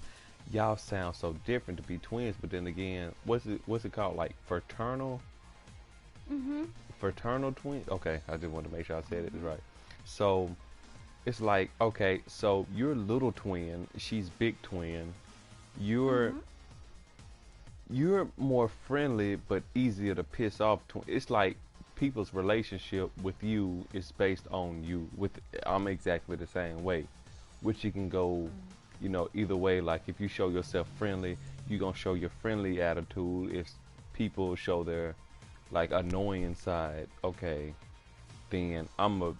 y'all sound so different to be twins. But then again, what's it called? Like fraternal? Fraternal twins? Okay, I just wanted to make sure I said it right. So it's like, okay, so you're little twin, she's big twin. You're more friendly but easier to piss off. It's like people's relationship with you is based on you. I'm exactly the same way, which you can go, either way. Like if you show yourself friendly, you're gonna show your friendly attitude. If people show their like annoying side, okay, then I'm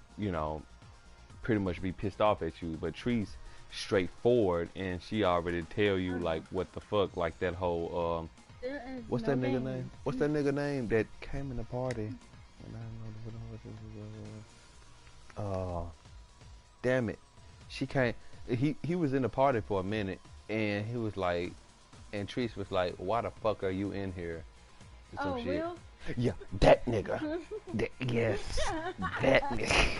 pretty much be pissed off at you. But Tree's straightforward, and she already tell you like what the fuck, like that whole what's that nigga name? What's that nigga name that came in the party? Damn it. She came. He was in the party for a minute, and he was like, and Treese was like, "Why the fuck are you in here?" Or some shit. Will? Yeah, that nigga. Yes, that nigga.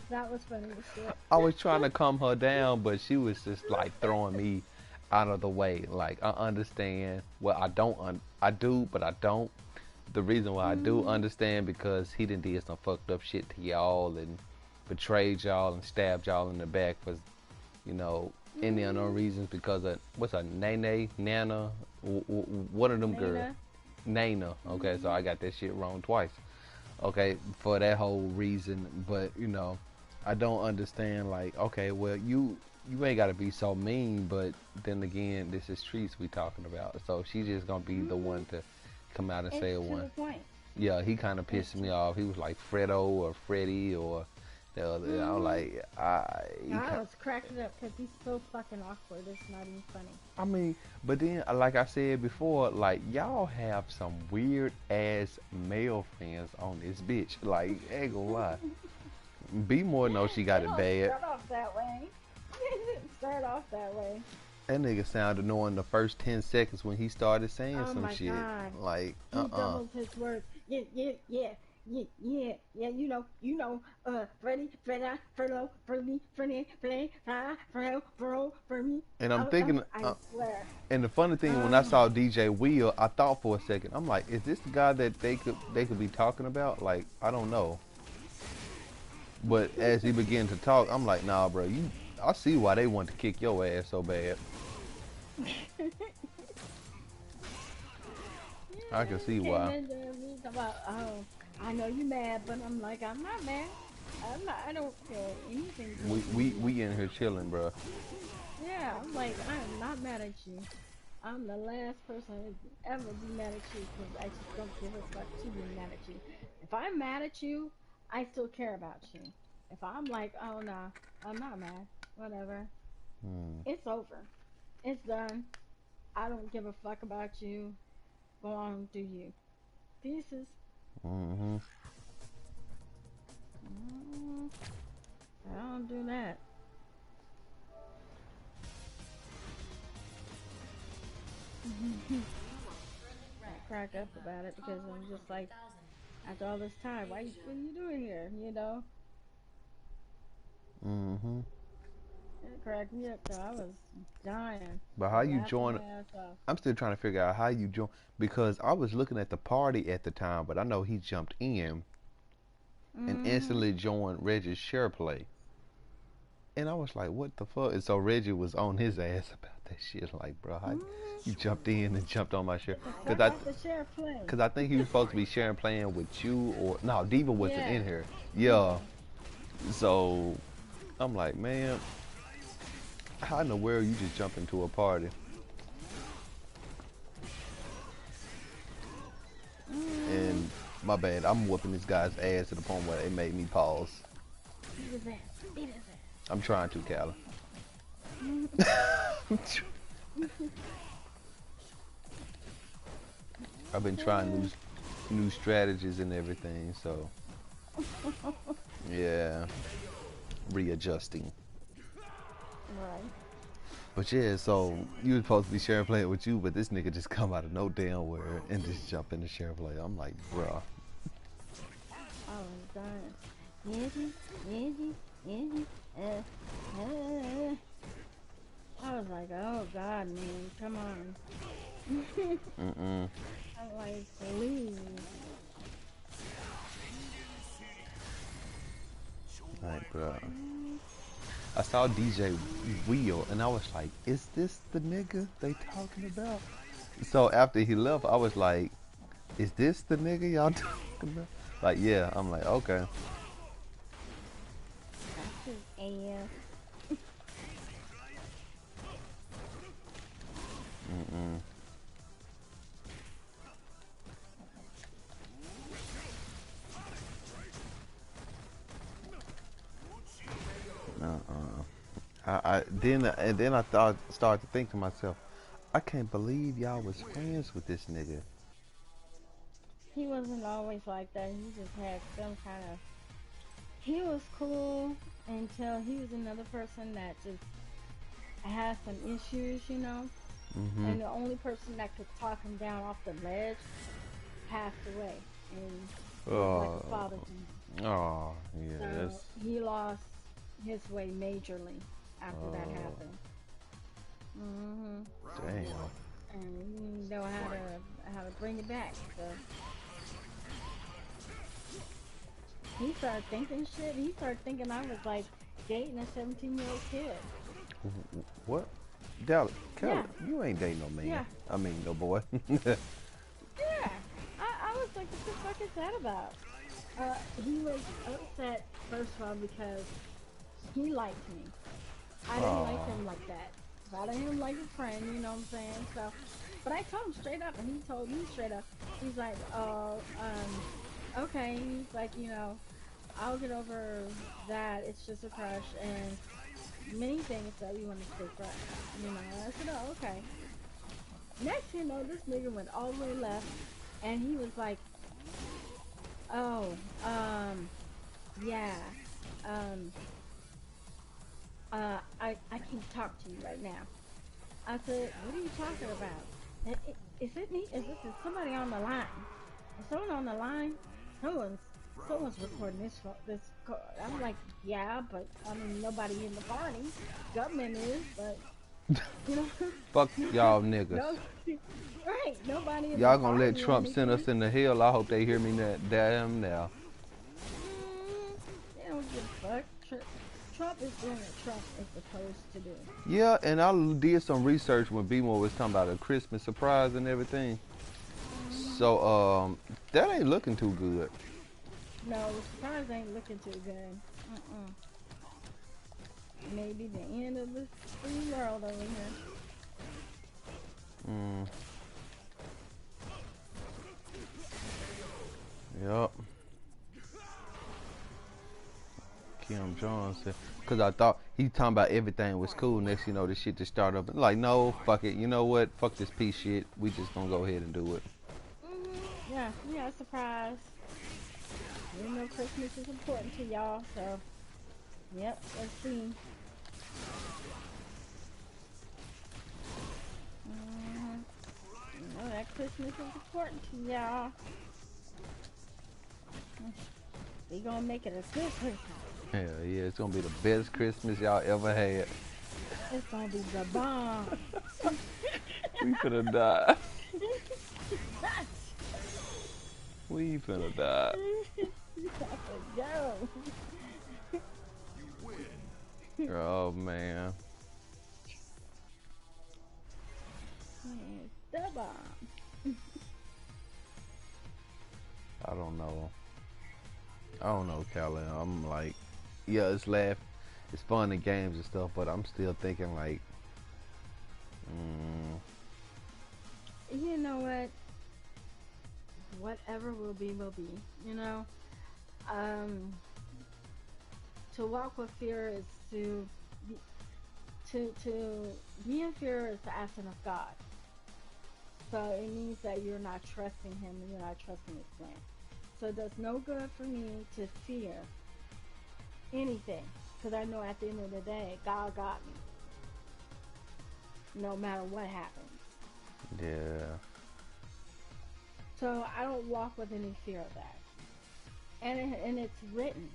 That was funny as shit. I was trying to calm her down, but she was just like throwing me out of the way. Like, I understand. Well, I do, but I don't. The reason why I do understand, because he done did some fucked up shit to y'all and betrayed y'all and stabbed y'all in the back for, any unknown reasons, because of, what's her, Nene, Nana, one of them girls. Nana. Okay, so I got that shit wrong twice. Okay, for that whole reason. But, I don't understand, like, okay, well, you ain't got to be so mean, but then again, this is Treats we talking about. So she's just going to be the one to come out and say a one. Yeah, he kind of pissed me off. He was like Fredo or Freddy or the other. I was like, I was cracking up because he's so fucking awkward. It's not even funny. I mean, but then, like I said before, like, y'all have some weird ass male friends on this bitch. Like, ain't gonna lie. B more knows she got it bad. Start off that way. Start off that way. That nigga sounded annoying the first 10 seconds when he started saying Oh some my shit. God. Like, He doubles his words. Yeah, Freddy, Fredda, Ferlo, Fermi, Fernie, Freddy, Ferro, Fermi. and I'm thinking, I swear. and the funny thing, when I saw DJ Will, I thought for a second, I'm like, is this the guy that they could be talking about? Like, I don't know. But as he began to talk, I'm like, nah, bro, I see why they want to kick your ass so bad. I can see why. And then about, oh, I know you mad, but I'm like, I'm not mad. I don't feel anything. We in here chilling, bro. Yeah, I'm like, I'm not mad at you. I'm the last person to ever be mad at you, because I just don't give a fuck to be mad at you. If I'm mad at you, I still care about you. If I'm like, oh no, I'm not mad, whatever. It's over. It's done. I don't give a fuck about you. Go on, do you. Pieces. I don't do that. I crack up about it because I'm just like, after all this time, what are you doing here? cracked me up, though. I was dying. But how you Laughing join? my ass off. I'm still trying to figure out how you join because I was looking at the party at the time, but I know he jumped in and Mm-hmm. instantly joined Reggie's share play. And I was like, what the fuck? And so Reggie was on his ass about that shit. Like, bro, how Mm-hmm. you jumped in and jumped on my share? Get the Cause fuck I, off the sheriff plane. cause I think he was supposed to be sharing playing with you or no, Diva wasn't Yeah. in here. Yeah. Yeah. So I'm like, man, how in the world you just jump into a party? Mm-hmm. And my bad, I'm whooping this guy's ass to the point where it made me pause. Beat his ass. Beat his I'm trying to, Callie. I've been trying new strategies and everything, so yeah, readjusting. Right. But yeah, so you was supposed to be sharing play with you, but this nigga just come out of no damn where and just jump into share play. I'm like, bruh. I was dying. Angie, Angie, Angie. I was like, oh God, man, come on. Mm-mm. I'm like, please. Like, bruh. I saw DJ Wheel and I was like, is this the nigga they talking about? So after he left, I was like, is this the nigga y'all talking about? Like, yeah. I'm like, okay. That's his ass. Mm-mm. Then I started to think to myself, I can't believe y'all was friends with this nigga. He wasn't always like that. He just had some kind of. He was cool until he was another person that just had some issues, you know. Mm-hmm. And the only person that could talk him down off the ledge passed away, and it was like a Oh, father to him. oh, yeah, So that's he lost his way majorly after that oh, happened. Mhm. damn. And he didn't know how to bring it back. So he started thinking shit. He started thinking I was like dating a 17-year-old kid. What? Dallas, Kelly, Yeah. you ain't dating no man. Yeah. I mean, no boy. Yeah. I was like, what the fuck is that about? He was upset, first of all, because he liked me. I didn't like him like that. I didn't him like a friend, you know what I'm saying? So, but I told him straight up, and he told me straight up. He's like, okay. He's like, I'll get over that. It's just a crush, and many things that we want to stay fresh. I said, oh, okay. Next thing you know, this nigga went all the way left, and he was like, oh, yeah, I can't talk to you right now. I said, what are you talking about? Is it me? Is somebody on the line? Is someone on the line? Someone's recording this call. I'm like, yeah, but I mean, nobody in the party. Government is, but Fuck y'all niggas. no, right? Nobody in Y'all the gonna party let or Trump send us anything. in the hell? I hope they hear me damn now. They don't give a fuck. Trump is doing what Trump is supposed to do. Yeah, and I did some research when B-More was talking about a Christmas surprise and everything. So, that ain't looking too good. No, the surprise ain't looking too good. Maybe the end of the free world over here. Yup. Kim Jones said, because I thought he talking about everything was cool. Next, this shit just started up. Like, no, fuck it. You know what? Fuck this piece shit. We just gonna go ahead and do it. Yeah, surprise. You know Christmas is important to y'all, so yep, let's see. You know that Christmas is important to y'all. We gonna make it a good Christmas. Hell yeah, it's gonna be the best Christmas y'all ever had. It's gonna be the bomb. We finna die. We finna die. Go. You win. Oh man. It's the bomb. I don't know. I don't know, Callie. I'm like, yeah, it's it's fun and games and stuff, but I'm still thinking like, You know what? Whatever will be, will be. You know, um, to walk with fear is to be in fear is the absence of God. So it means that you're not trusting Him and you're not trusting His plan. So it does no good for me to fear anything, because I know at the end of the day, God got me. No matter what happens. yeah. So I don't walk with any fear of that. And it's written.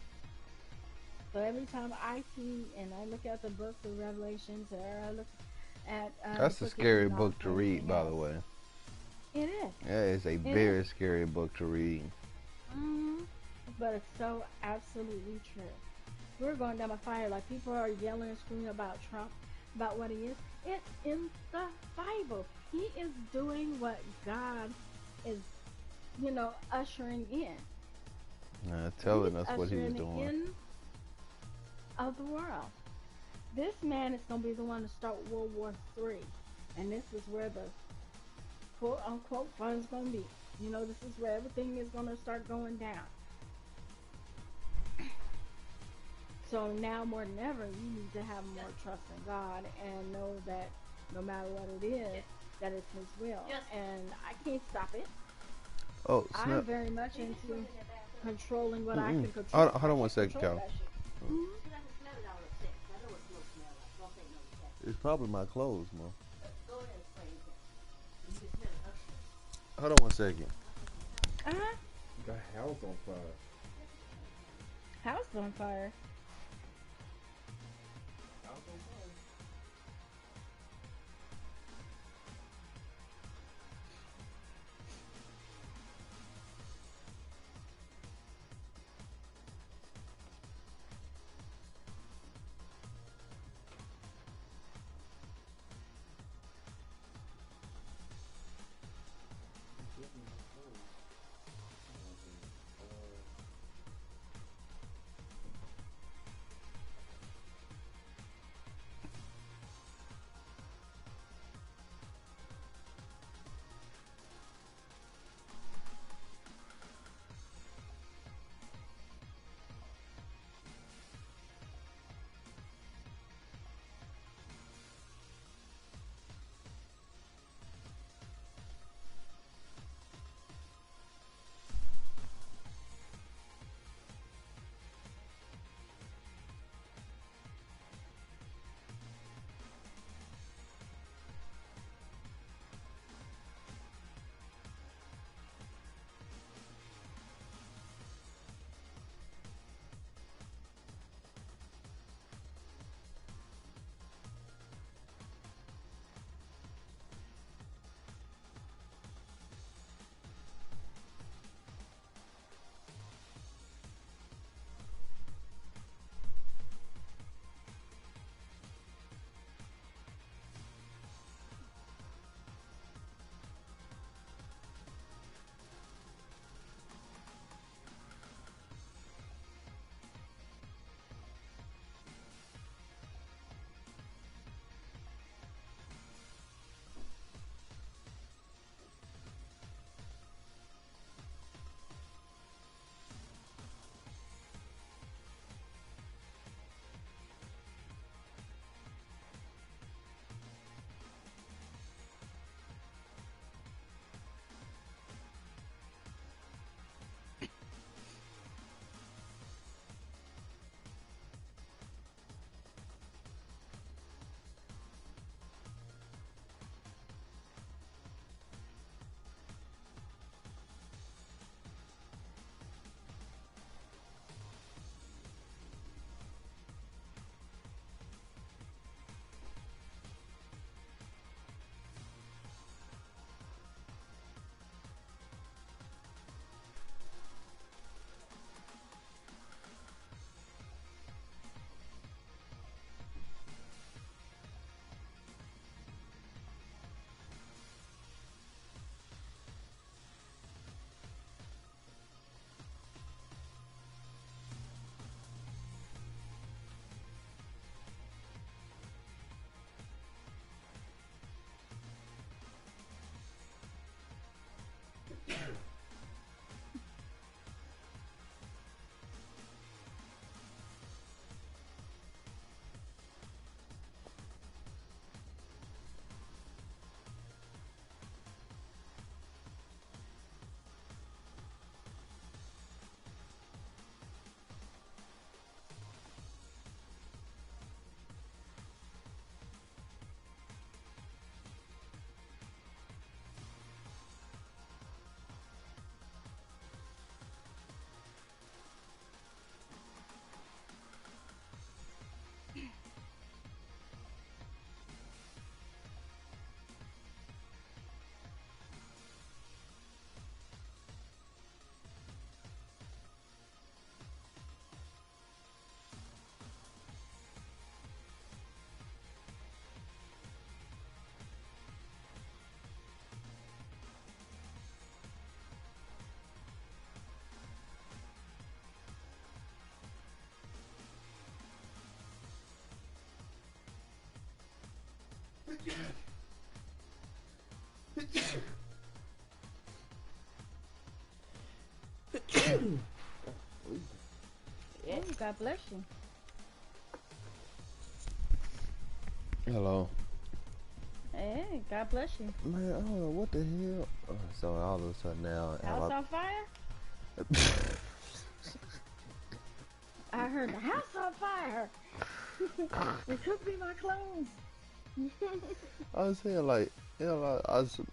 So every time I see and I look at the books of Revelations, or I look at That's a scary book to read, by the way. It is. Yeah, it's a very scary book to read. But it's so absolutely true. We're going down a fire. Like, people are yelling and screaming about Trump, about what he is. It's in the Bible. He is doing what God is, ushering in. Telling us what he was doing. End of the world. This man is going to be the one to start World War III. And this is where the quote-unquote fun is going to be. This is where everything is going to start going down. So now more than ever, you need to have more trust in God and know that no matter what it is, that it's His will. And I can't stop it. Oh, snap. I'm very much into controlling what I can control. Hold on one second, Cal. It's probably my clothes, Mo. Hold on one second. The house on fire. House on fire. House on fire. Yeah, God bless you. Hello. Hey, God bless you. Man, I don't know what the hell. So all of a sudden now, House on fire? I heard the house on fire. It could be my clothes. I was saying like, you know,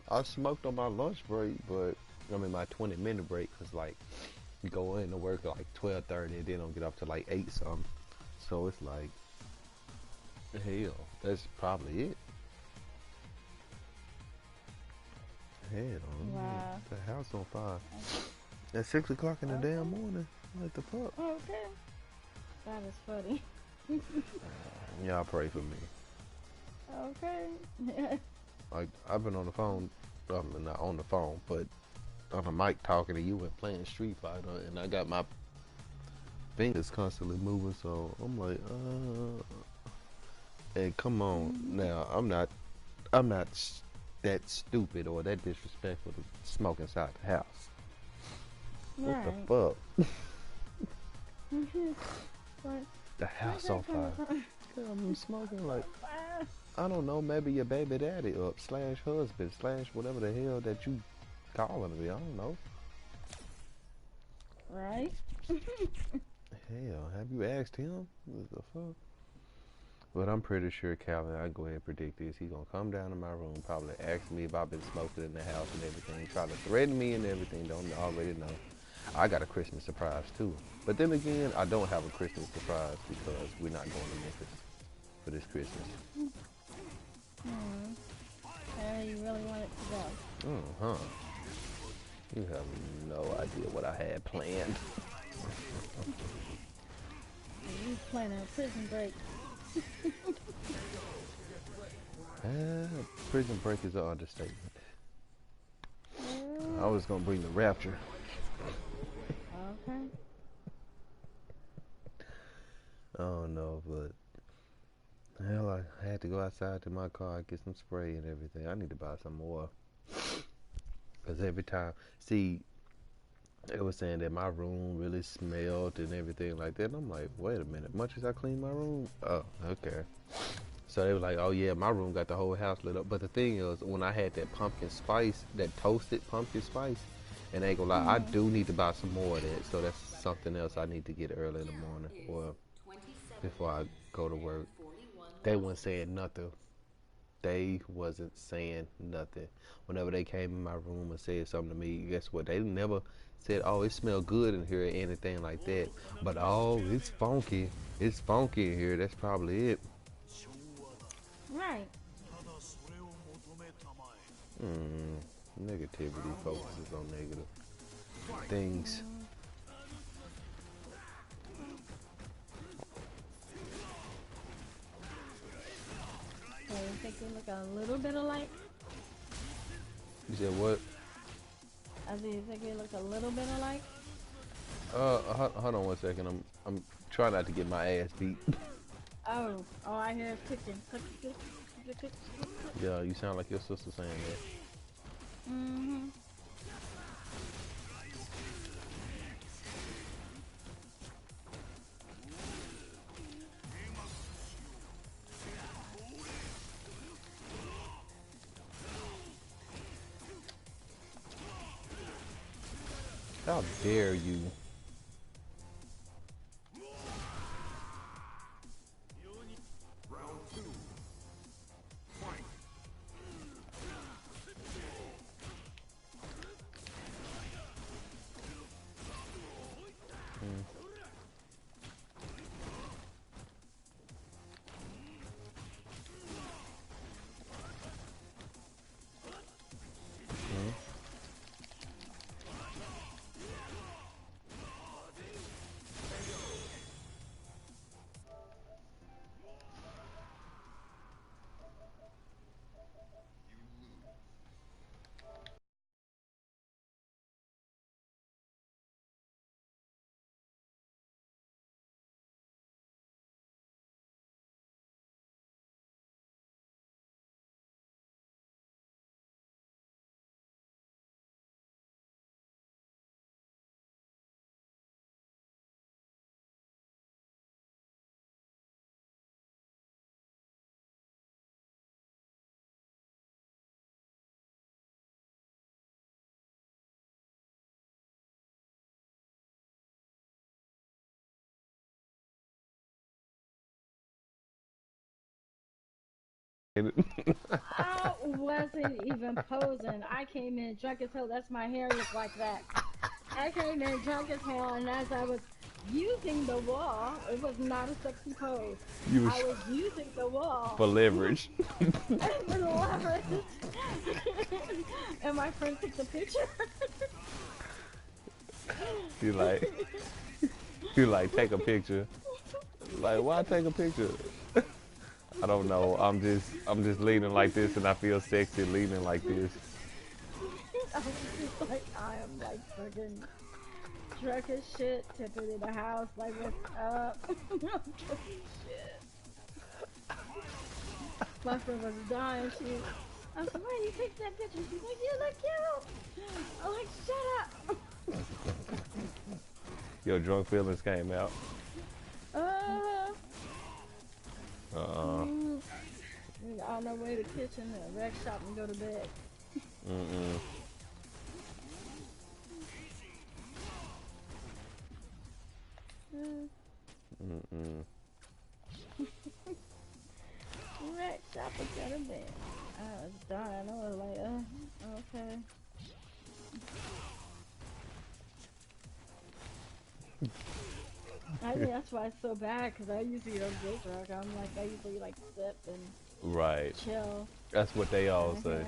I smoked on my lunch break, but I mean my 20-minute break, cause like you go in to work at like 12:30, and then don't get up to like 8 something. So it's like, hell, that's probably it. Hell, Wow. the house on fire at 6 o'clock in the damn morning. What the fuck? Okay. That is funny. Y'all pray for me. Okay. Like I've been on the phone, not on the phone, but on the mic talking to you and playing Street Fighter, and I got my fingers constantly moving, so I'm like, and come on, now I'm not that stupid or that disrespectful to smoke inside the house. Right. What the fuck? Right. The house on fire. Yeah, I'm smoking like, I don't know, maybe your baby daddy up / husband / whatever the hell that you calling me. I don't know. Right. Hell, have you asked him? What the fuck? But I'm pretty sure Calvin, I go ahead and predict this. He's gonna come down to my room, probably ask me if I've been smoking in the house and everything, try to threaten me and everything. Don't already know. I got a Christmas surprise too. But then again, I don't have a Christmas surprise because we're not going to Memphis for this Christmas. You really want it to go. You have no idea what I had planned. You planning a prison break. Prison break is an understatement. I was gonna bring the rapture. Okay. I don't know, but hell, I had to go outside to my car and get some spray and everything. I need to buy some more. Because every time, see, they were saying that my room really smelled and everything like that. And I'm like, wait a minute, much as I clean my room? Oh, okay. So they were like, oh yeah, my room got the whole house lit up. But the thing is, when I had that pumpkin spice, that toasted pumpkin spice, and I ain't gonna lie, I do need to buy some more of that. So that's something else I need to get early in the morning or before I go to work. They weren't saying nothing. They wasn't saying nothing. Whenever they came in my room and said something to me, guess what? They never said, oh, it smells good in here or anything like that. But, oh, it's funky. It's funky in here. That's probably it. Right. Negativity focuses on negative things. So you think you look a little bit alike? You said what? I said you think you look a little bit alike? Hold on one second. I'm trying not to get my ass beat. Oh, I hear cooking. Yeah, you sound like your sister saying that. Mm-hmm. How dare you? I wasn't even posing. I came in drunk as hell. That's my hair looked like that. I came in drunk as hell, and as I was using the wall, it was not a sexy pose. You I was was using the wall for leverage. for the leverage. And my friend took the picture. You like, you like take a picture. Like, why take a picture? I don't know. I'm just leaning like this, and I feel sexy leaning like this. I was just like, I am like fucking drunk as shit, tipping in the house, like, what's up? I'm drunk as shit. My friend was dying. I was like, why you take that picture? She's like, you look cute. I'm like, shut up. Your drunk feelings came out. On our way to the kitchen, the rec shop, and go to bed. Rec shop and go to bed. I was dying. I was like, okay. I think that's why it's so bad, because I usually don't get drunk. I usually like sip and Right. chill. That's what they all say.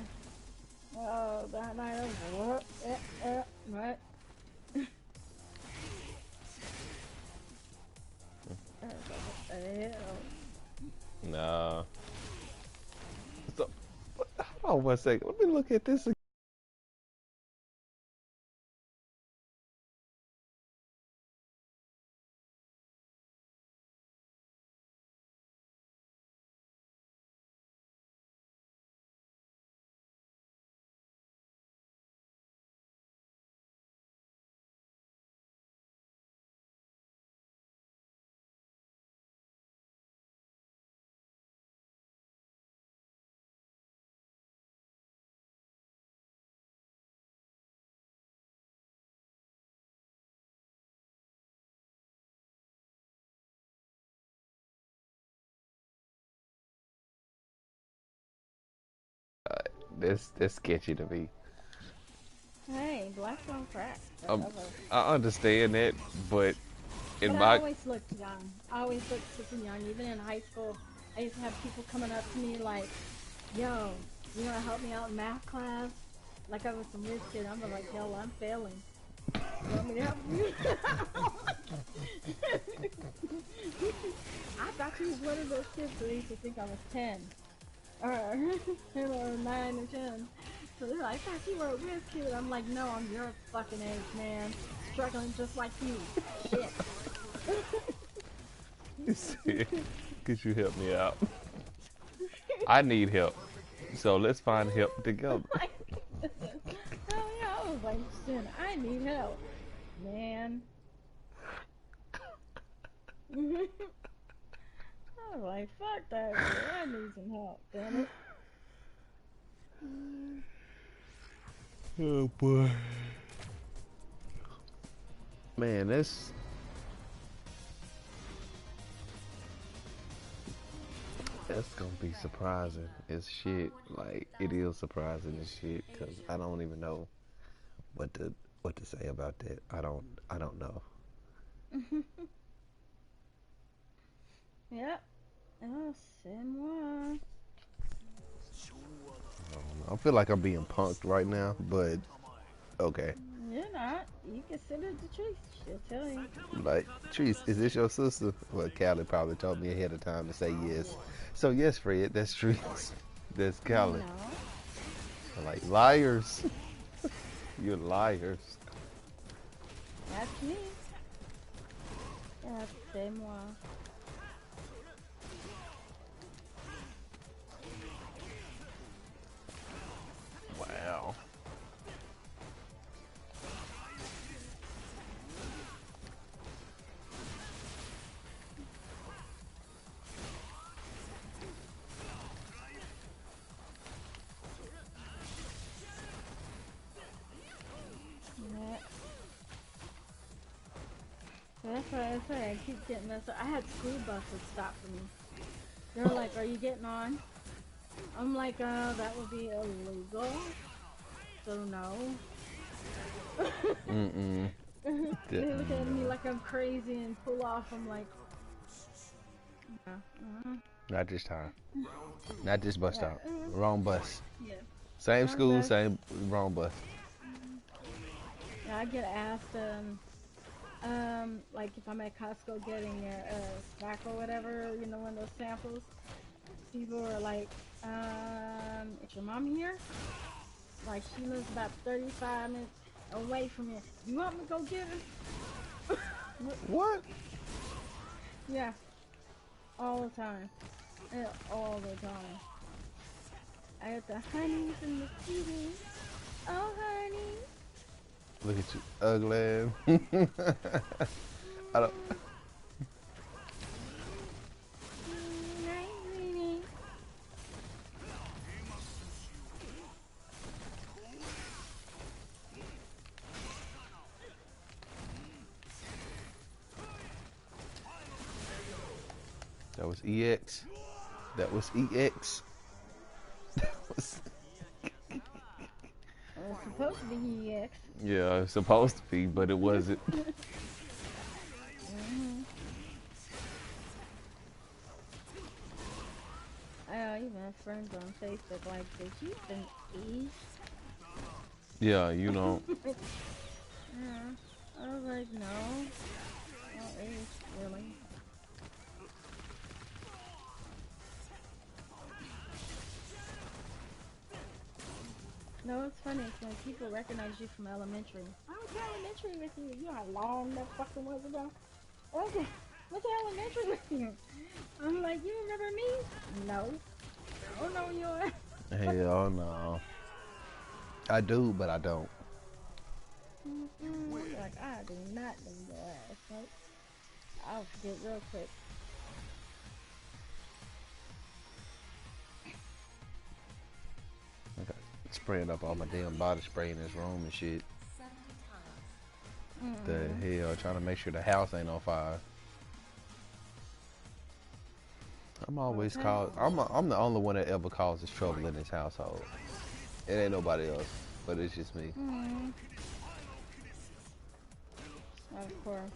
Oh, that night I was like, what? I was like, what the hell? Nah. So, hold on 1 second. Let me look at this again. That's sketchy to me. Hey, black don't crack. I understand that, but in But I my always looked young. I always looked super young. Even in high school, I used to have people coming up to me like, yo, you want to help me out in math class? Like I was some rich kid. I'm like, hell, I'm failing. You want me to help you? I thought you was one of those kids that used to think I was 10. Or 9 or 10. So they're like, I thought you were a rich kid. I'm like, no, I'm your fucking age, man. Struggling just like you. Shit. could you help me out? I need help. So let's find help together. Oh yeah, I was like, shit, I need help, man. I was like, fuck that shit, I need some help, damn it. Oh boy. Man, that's gonna be surprising as shit. Like it is surprising as shit because I don't even know what to say about that. I don't know. Yep. Oh, c'est moi. I feel like I'm being punked right now, but okay. You're not. You consider the truth. She'll tell you. Like, Treese, is this your sister? Well, Callie probably told me ahead of time to say yes. So yes, Fred, that's Treese. That's Callie. No. Like liars. You're liars. That's me. Yeah, c'est moi. Wow. Yeah. That's what I say. I keep getting messed up. I had school buses stop for me. They were like, "Are you getting on?" I'm like, that would be illegal. So no. Mm-mm. They look at me No. like I'm crazy and pull off. I'm like, yeah, Not this time. Not this bus yeah, stop. Wrong bus. yeah. Same Wrong school, bus. same wrong bus. Yeah, I get asked, like if I'm at Costco getting a snack or whatever, you know, one of those samples. People are like, is your mom here? Like she lives about 35 minutes away from here. You want me to go get her? What? Yeah, all the time. Yeah, all the time. I got the honeys and the cuties. Oh, honey. Look at you, ugly. I don't. Night, sweetie. That was EX. That was EX. That was. Well, it's supposed to be EX. Yeah, it's supposed to be, but it wasn't. I even have friends on Facebook like, did you even eat? Yeah, you know. Yeah. I was like, no. Not age, really. No, it's funny. It's when people recognize you from elementary. I was in elementary with you. You know how long that fucking was ago? Okay. What's elementary with you? I'm like, you remember me? No. I don't know you are. Hell no. I do, but I don't. Like, I do not know your ass. Nope. I'll forget real quick. I got spraying up all my damn body spray in this room and shit. 70 times. The hell, trying to make sure the house ain't on fire. I'm always Okay. called. I'm the only one that ever causes trouble in this household. It ain't nobody else, but it's just me. Of course.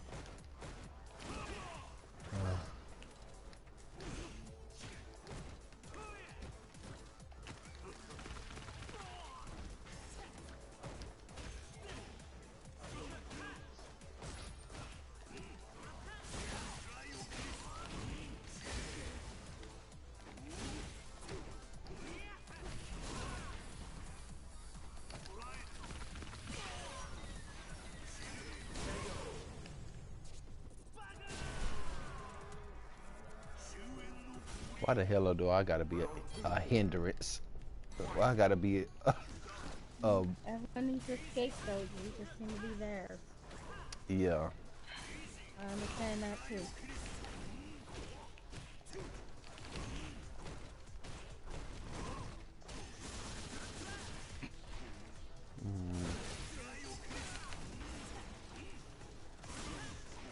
Why the hell do I gotta be a hindrance? Why I gotta be a Everyone needs a scapegoat. You just seem to be theirs. yeah. I understand that too.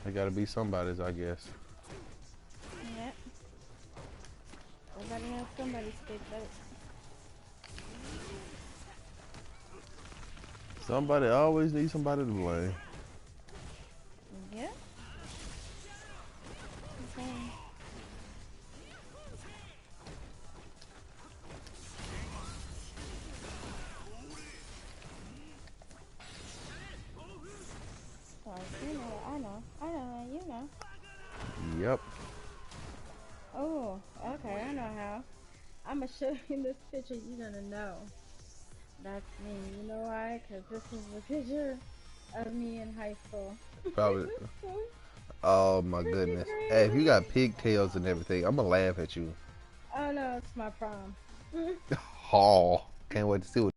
I gotta be somebody's, I guess. Yep. Everybody has somebody's scapegoat. Somebody always needs somebody to blame. Yep. Okay. Sorry, you know, I know, you know. Yep. Oh, okay, I know how. I'm gonna show you this picture, you're gonna know. That's me. You know why? Because this is a picture of me in high school. Probably. So Oh my freaking goodness. Hey, if you crazy. got pigtails and everything, I'm gonna laugh at you. Oh no, it's my prom. Oh, can't wait to see what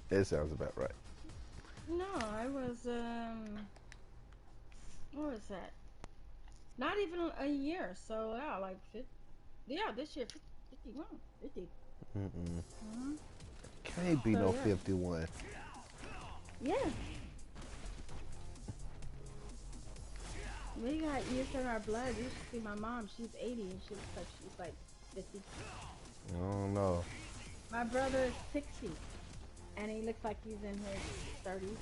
That sounds about right. No, I was what was that? Not even a year. So yeah, like 50, yeah, this year 51, 50. Mm-mm. Mm-hmm. Can't be So no yeah, 51. yeah, we got years in our blood. You should see my mom. She's 80 and she looks like she's like 50. I don't know. My brother is 60 and he looks like he's in his 30s.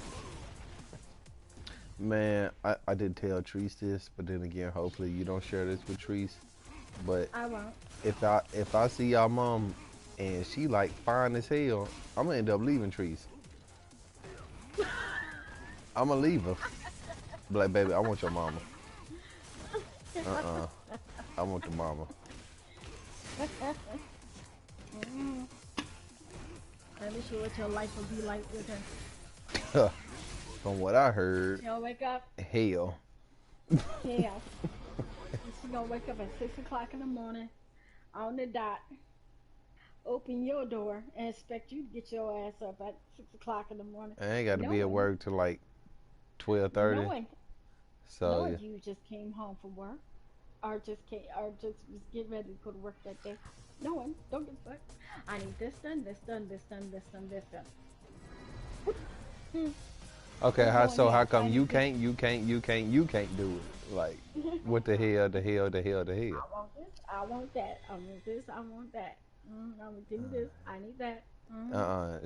Man, I did tell Treese this, but then again, hopefully you don't share this with Treese. But I won't. if I see y'all mom and she like fine as hell, I'm gonna end up leaving Treese. I'm gonna leave her. Be like, baby, I want your mama. I want the mama. Let me see what your life will be like with her. From what I heard, She'll wake up. hell. Yeah. She's gonna wake up at 6 o'clock in the morning on the dot. Open your door and expect you to get your ass up at 6 o'clock in the morning. I ain't got to be at Knowing, work till like 12:30. knowing, So knowing yeah. you just came home from work, or just was getting ready to go to work that day. Knowing, don't get fucked. I need this done, this done, this done, this done, this done. Okay, I'm how going so? in. How come I you need this. can't? You can't? You can't? You can't do it? Like, what the hell? The hell? The hell? The hell? I want this. I want that. I want this. I want that. I'm gonna give me this. I need that.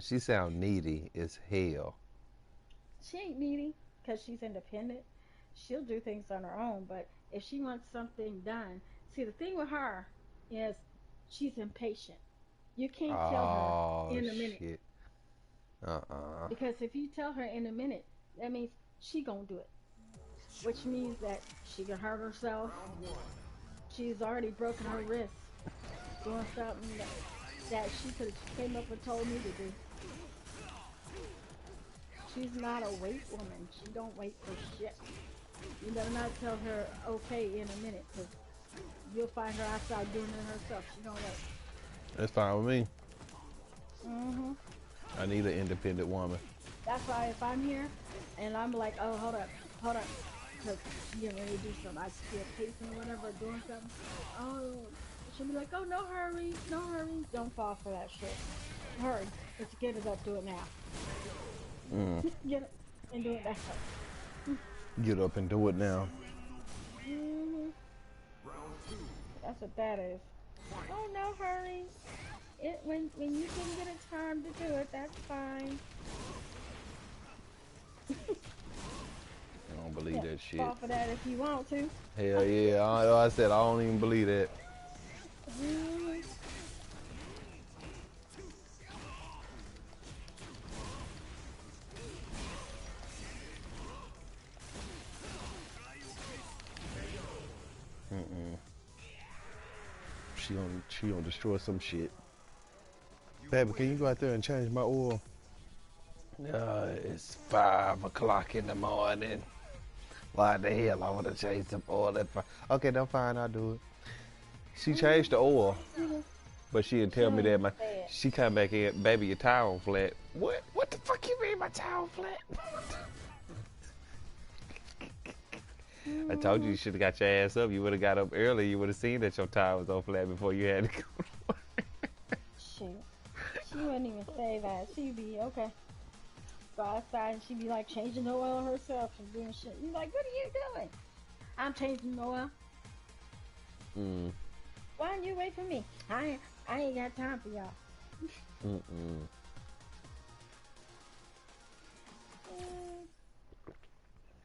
She sound needy as hell. She ain't needy because she's independent. She'll do things on her own. But if she wants something done, see the thing with her is she's impatient. You can't tell her Oh in a minute shit. Uh-uh. because if you tell her in a minute, that means she gonna do it, which means that she can hurt herself. She's already broken her wrist doing something that she could have came up and told me to do. She's not a wait woman. She don't wait for shit. You better not tell her okay in a minute, cause you'll find her outside doing it herself. She don't wait. That's fine with me. Mhm. I need an independent woman. That's why if I'm here and I'm like, oh, hold up, cause she getting ready to do something. I see her pacing or whatever, doing something. Oh, she'll be like, oh, no hurry, no hurry. Don't fall for that shit. Hurry, let's get it up, do it now. Get it and do it now. Get up and do it now. Mhm. That's what that is. Oh, no hurry. When you can get a time to do it, that's fine. I don't believe that shit. Fall for that if you want to. Hell yeah. I said I don't even believe that. Mhm. Mm-mm. She gonna destroy some shit. Baby, can you go out there and change my oil? It's 5 o'clock in the morning. Why the hell I want to change some oil at 5? Okay, that's fine. I'll do it. She changed the oil, but she didn't tell me that. She come back in, baby, your tire on flat. What? What the fuck you mean my tire on flat? I told you should have got your ass up. You would have got up early. You would have seen that your tire was on flat before you had to go. Shoot. She wouldn't even say that. She'd be, okay. Go outside and she'd be like changing the oil herself and doing shit. You're like, what are you doing? I'm changing the oil. Why don't you wait for me? I ain't got time for y'all.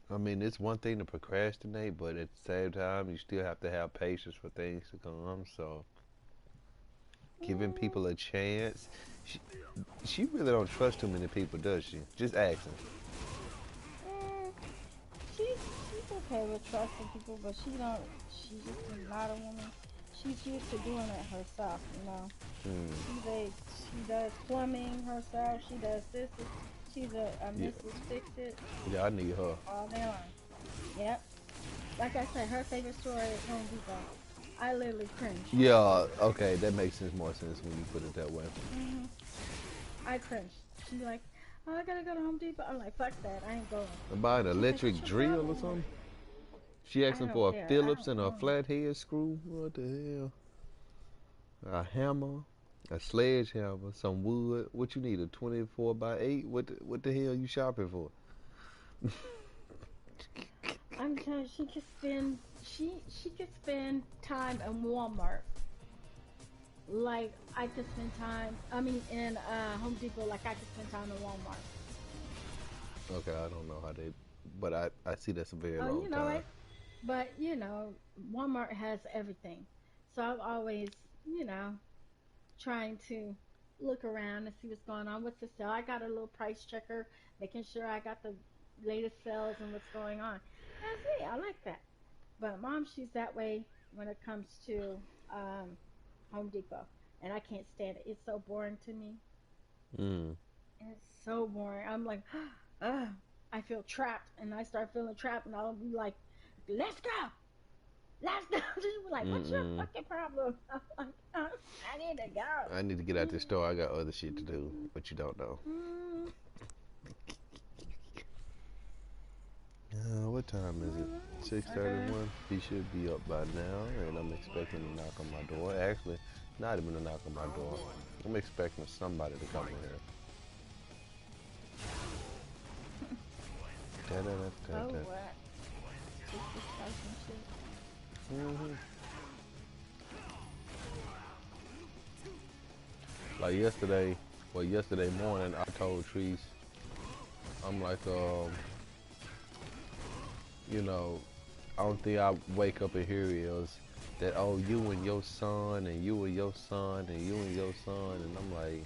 I mean, it's one thing to procrastinate, but at the same time, you still have to have patience for things to come. So, giving people a chance. She really don't trust too many people, does she? Just asking. She's okay with trusting people, but she's just not a woman. She's used to doing it herself, you know. She does plumbing herself. She does this. She's a Mrs. Fix-It. Yeah, I need her. All day long. Yep. Like I said, her favorite store is Home Depot. I literally cringe. Yeah, okay, that makes more sense when you put it that way. I cringe. She's like, Oh, I gotta go to Home Depot. I'm like, fuck that. I ain't going. Buy an She's like, electric "What's your drill or problem?" something. She I asking don't for a care. I Phillips don't and a know. flathead screw. What the hell? A hammer, a sledgehammer, some wood. What you need? A 24x8? What the hell you shopping for? I'm telling you, she could spend time in Walmart like I could spend time. I mean, in Home Depot like I could spend time in Walmart. Okay, I don't know how they, but I see that's a very Oh, long you know time. it. But Walmart has everything. So I'm always, you know, trying to look around and see what's going on. What's the sale? I got a little price checker, making sure I got the latest sales and what's going on. That's me. I like that. But mom, she's that way when it comes to um, Home Depot, and I can't stand it. It's so boring to me. Mm. It's so boring. I'm like, ugh, I feel trapped, and I start feeling trapped, and I'll be like, let's go, let's go. She'll be like, what's your Mm-mm. fucking problem? I'm like, I need to I need to get out this store. I got other shit to do, but you don't know. go. What time is it? Okay. 6:31. He should be up by now, and I'm expecting to knock on my door. Actually, not even to knock on my door. I'm expecting somebody to come in here. Da, da, da, Oh, da, da. what? Just discussing shit. Mhm. Like yesterday morning, I told Treese, I'm like, you know, I don't think I wake up and hear is that, oh, you and your son, and you and your son, and you and your son, and I'm like,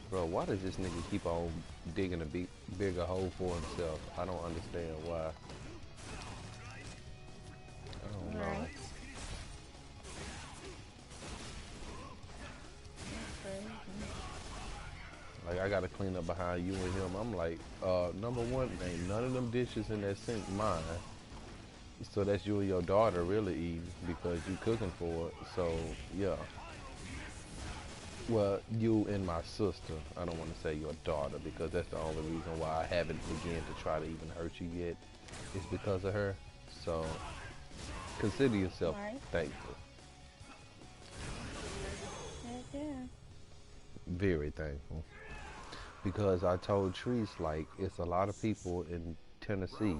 bro, why does this nigga keep on digging a bigger hole for himself? I don't understand why. I don't know. Right. Crazy. Like, I gotta clean up behind you and him. I'm like, number one, ain't none of them dishes in that sink mine. So that's you and your daughter really eating because you cooking for it. So, yeah. Well, you and my sister. I don't want to say your daughter because that's the only reason why I haven't begun to try to even hurt you yet. It's because of her. So, consider yourself Right. thankful. Heck yeah. Very thankful. Because I told Treese, like, it's a lot of people in Tennessee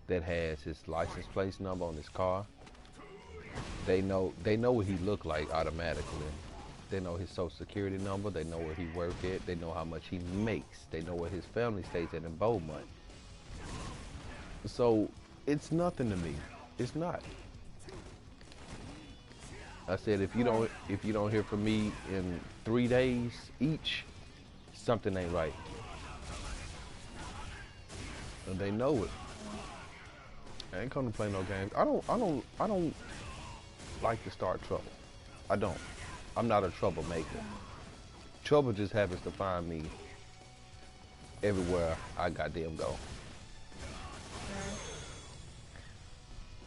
that has his license plate number on his car. They know what he look like automatically. They know his social security number. They know where he work at. They know how much he makes. They know where his family stays at in Beaumont. So it's nothing to me. It's not. I said if you don't hear from me in 3 days each, something ain't right. And they know it. I ain't come to play no games. I don't like to start trouble. I don't. I'm not a troublemaker. Trouble just happens to find me everywhere I goddamn go.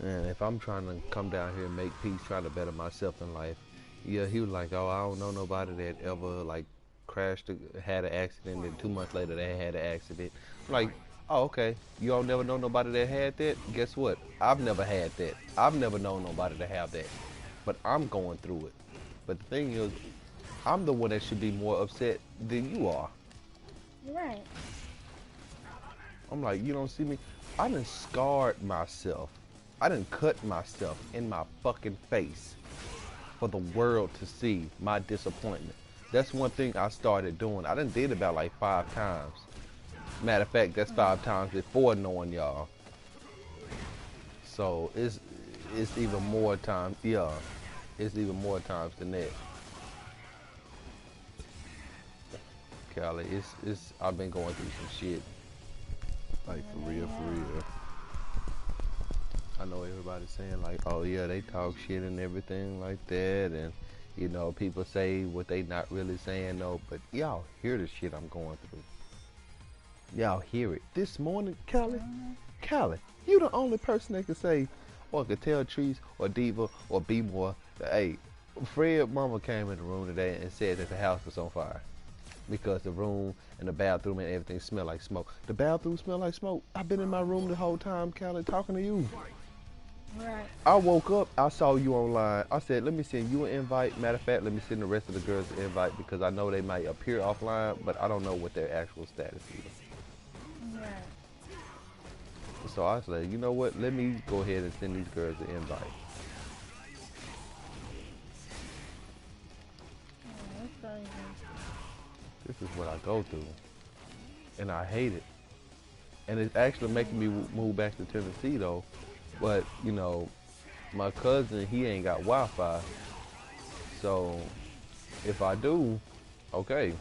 And if I'm trying to come down here and make peace, try to better myself in life, yeah, he was like, oh, I don't know nobody that ever like crashed, had an accident, and 2 months later they had an accident. I'm like, oh, okay. You all never know nobody that had that? Guess what? I've never had that. I've never known nobody to have that. But I'm going through it. But the thing is, I'm the one that should be more upset than you are. Right. I'm like, you don't see me? I done scarred myself. I done cut myself in my fucking face for the world to see my disappointment. That's one thing I started doing. I done did about like 5 times. Matter of fact, that's 5 times before knowing y'all. So it's even more times, yeah. It's even more times than that. Callie, it's I've been going through some shit. Like for real, for real. I know everybody's saying like, oh yeah, they talk shit and everything like that, and you know, people say what they not really saying though, but y'all hear the shit I'm going through. Y'all hear it. This morning, Callie, you the only person that can say, or could tell Trees or Diva or B More that, hey, Fred mama came in the room today and said that the house was on fire. because the room and the bathroom and everything smell like smoke. The bathroom smell like smoke. I've been in my room the whole time, Callie, talking to you. Right. I woke up, I saw you online. I said, let me send you an invite. Matter of fact, let me send the rest of the girls an invite because I know they might appear offline, but I don't know what their actual status is. Right. So I said, you know what? Let me go ahead and send these girls an invite. Oh, that's crazy. This is what I go through, and I hate it. And it's actually making me move back to Tennessee though. But you know, my cousin, he ain't got Wi-Fi, so if I do, okay,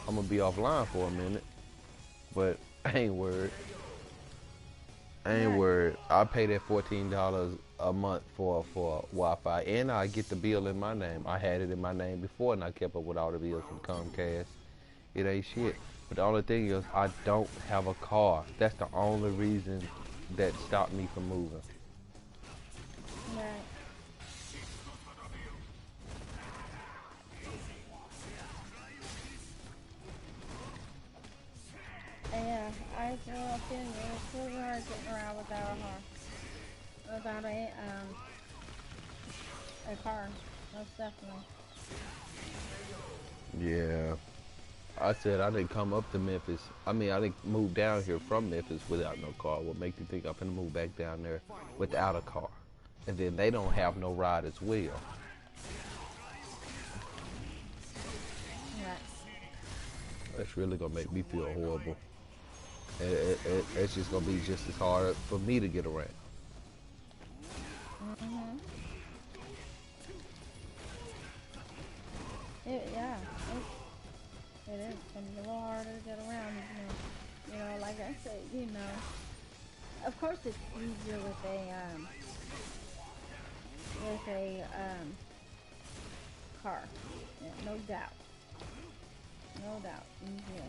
I'm gonna be offline for a minute. But I ain't worried. I ain't worried. I pay that $14 a month for Wi-Fi, and I get the bill in my name. I had it in my name before, and I kept up with all the bills from Comcast. It ain't shit. But the only thing is, I don't have a car. That's the only reason that stopped me from moving. Right. Yeah, I grew up in it's really hard getting around without a car. Most definitely. Yeah. I said I didn't come up to Memphis. I mean, I didn't move down here from Memphis without no car. What make you think I'm gonna move back down there without a car? And then they don't have no ride as well. Right. That's really gonna make me feel horrible. It's just gonna be just as hard for me to get around. Mhm. It is. It's gonna be a little harder to get around. You know, like I said, you know. Of course, it's easier with a car. Yeah, no doubt. No doubt. Easier.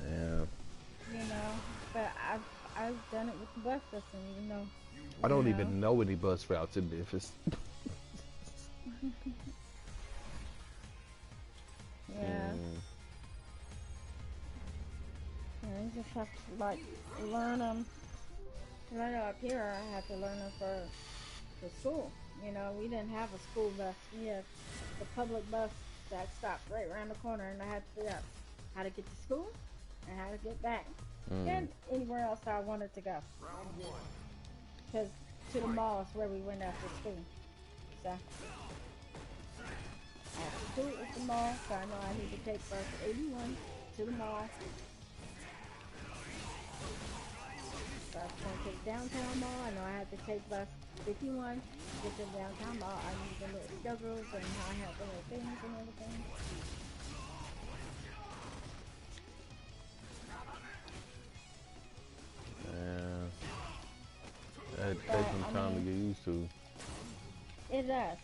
Yeah. You know, but I've done it with the bus system, even though. I don't even know any bus routes in Memphis. Yeah. Yeah, you just have to like learn them. Right up here, I had to learn them for school. You know, we didn't have a school bus. We had the public bus that stopped right around the corner, and I had to figure out how to get to school and how to get back, and anywhere else I wanted to go. Because to the mall is where we went after school. So after school at the mall, so I know I need to take bus 81 to the mall. So I was going to the downtown mall. I know I had to take bus 51 to get to the downtown mall. I need the little schedules and how I have the little things and everything. Yeah. It takes some time to get used to. It does.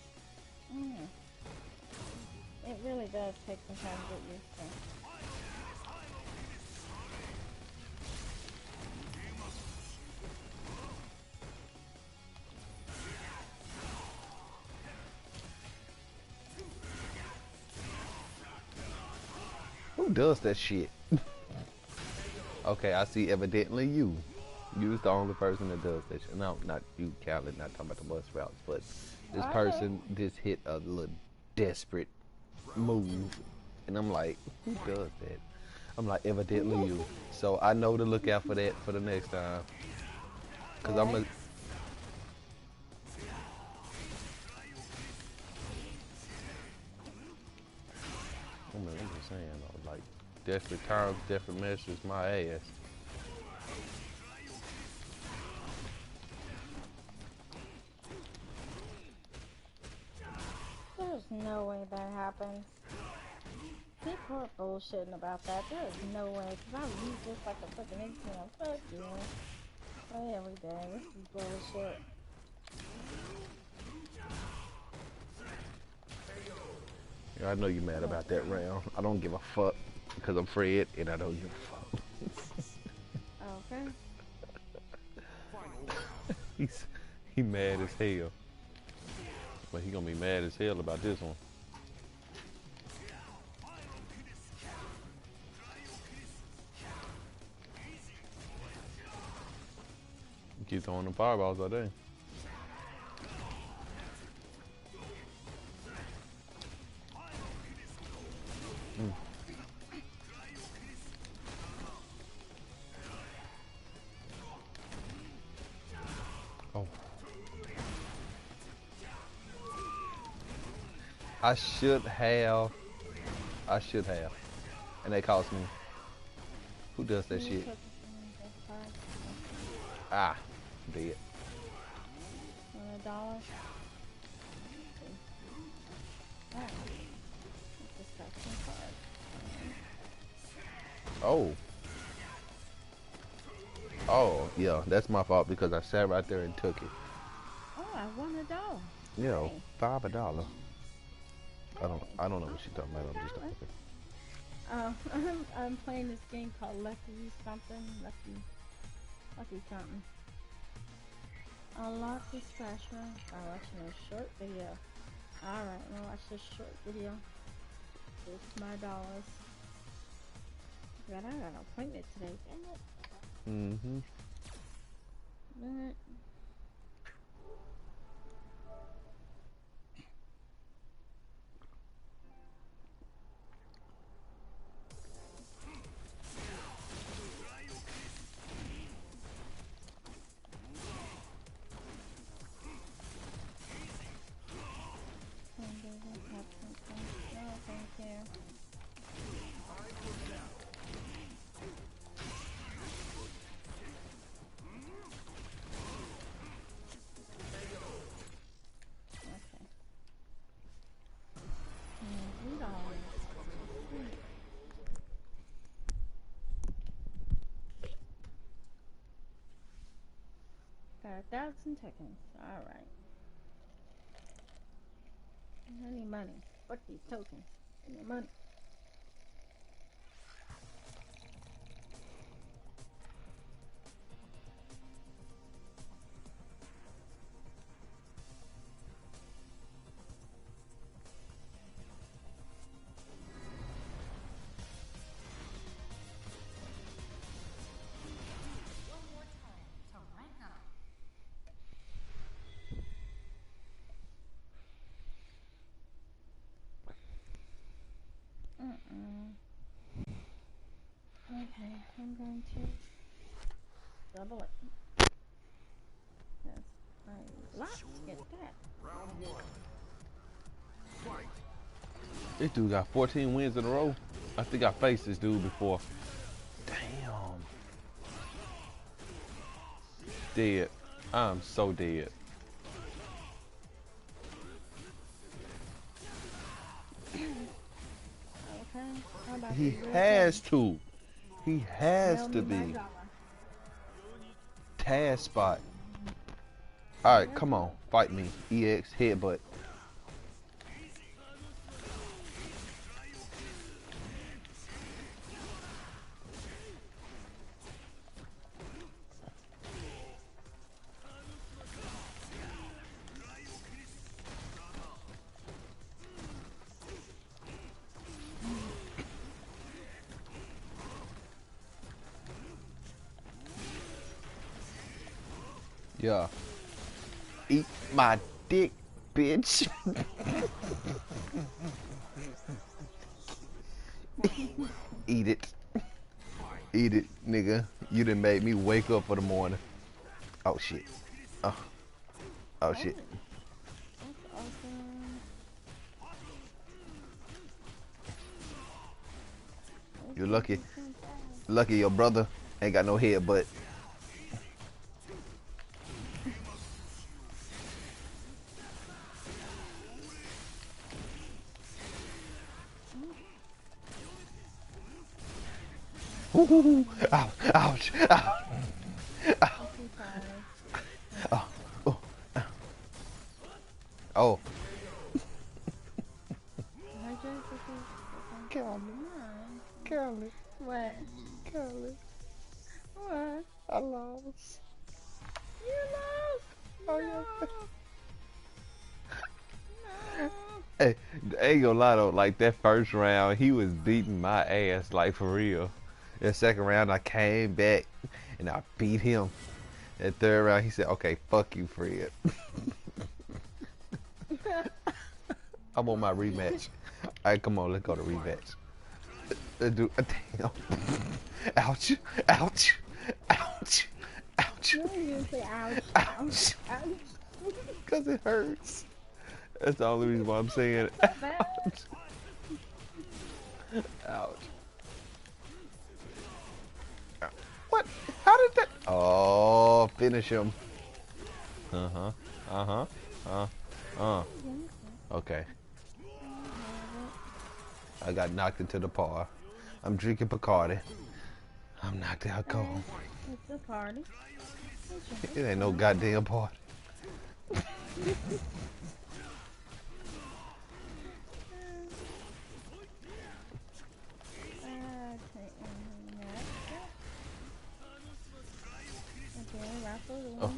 It really does take some time to get used to. Who does that shit? Okay, I see evidently you. You're the only person that does that shit. No, not you, Callie, not talking about the bus routes, but this person just hit a little desperate move. And I'm like, who does that? I'm like, evidently you. So I know to look out for that for the next time. Cause I'm a... I'm just saying, though, like, desperate times, desperate measures, my ass. There's no way that happens. People are bullshitting about that. There's no way. Because I use this like a fucking 18. Fuck you. Play every day. This is bullshit. Yeah, I know you're mad about that round. I don't give a fuck because I'm Fred and I don't give a fuck. Okay. He mad as hell. But he gonna be mad as hell about this one. Keep throwing them fireballs all day. Oh. I should have. And they cost me. Who does that shit? Ah, dead. $1. Alright. Just got some cards. Oh. Oh, yeah, that's my fault because I sat right there and took it. Oh, I won $1. Yeah, Hey. $5. I don't know what she's talking about. I'm just I'm playing this game called Lucky something. Lucky something. Unlock the splash room by watching a short video. Alright, I'm gonna watch this short video. It's my dollars. God, I got an appointment today, dang it. Mm-hmm. Dang it. No, thank you. Okay. $2. Got 1,000 tokens. Alright. I need money. Fuck these tokens. Give me money. One more time to rank up. Okay, I'm going to double it. Yes, I lots get that. Round one. Fight. This dude got 14 wins in a row. I think I faced this dude before. Damn. Dead. I'm so dead. Okay, how about He you? has to. He has Mail to me my be. dollar. Task spot. Alright, come on. Fight me. EX headbutt. Yeah. Eat my dick, bitch. Eat it. Eat it, nigga. You done made me wake up for the morning. Oh, shit. Oh shit. That's awesome. You're lucky. Lucky your brother ain't got no head, but ooh, ouch, ouch, ouch. Oh, oh, oh. Kelly, Kelly, What? Kelly, What? I lost. You lost? Oh, No. yeah. Hey, I ain't gonna lie though, like that first round, he was beating my ass, like for real. That second round, I came back and I beat him. That third round, he said, "Okay, fuck you, Fred." I want my rematch. All right, come on, let's go to rematch. Let's do. Damn. Ouch! Ouch! Ouch! Ouch! No, you say ouch, Ouch! ouch. Because it hurts. That's the only reason why I'm saying it. So bad. Ouch. What? How did that? Oh, finish him. Uh-huh. Uh-huh. Okay. I got knocked into the par. I'm drinking Bacardi. I'm knocked out cold. It's a party. It ain't no goddamn party. Oh.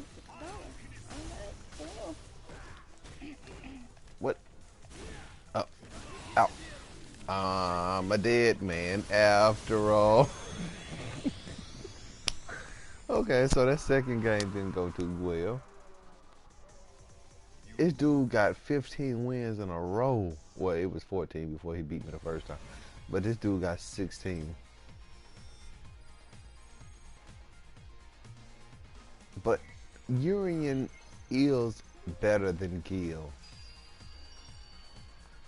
What? Oh. Ow. I'm a dead man after all. Okay, so that second game didn't go too well. This dude got 15 wins in a row. Well, it was 14 before he beat me the first time. But this dude got 16. But Urian is better than Gil.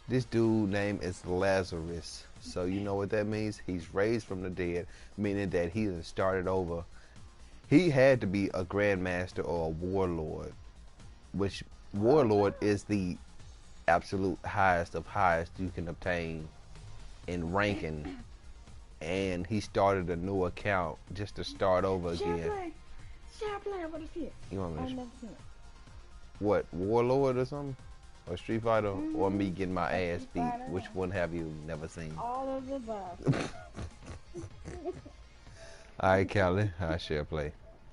This dude's name is Lazarus. So you know what that means? He's raised from the dead, meaning that he has started over. He had to be a grandmaster or a warlord, which warlord is the absolute highest of highest you can obtain in ranking. And he started a new account just to start over again. Share play, what is it? You want me I've to never seen it. what, warlord or something? Or Street Fighter? Or me getting my ass Street beat? Fighter. Which one have you never seen? All of the above. Alright, Callie, I share play.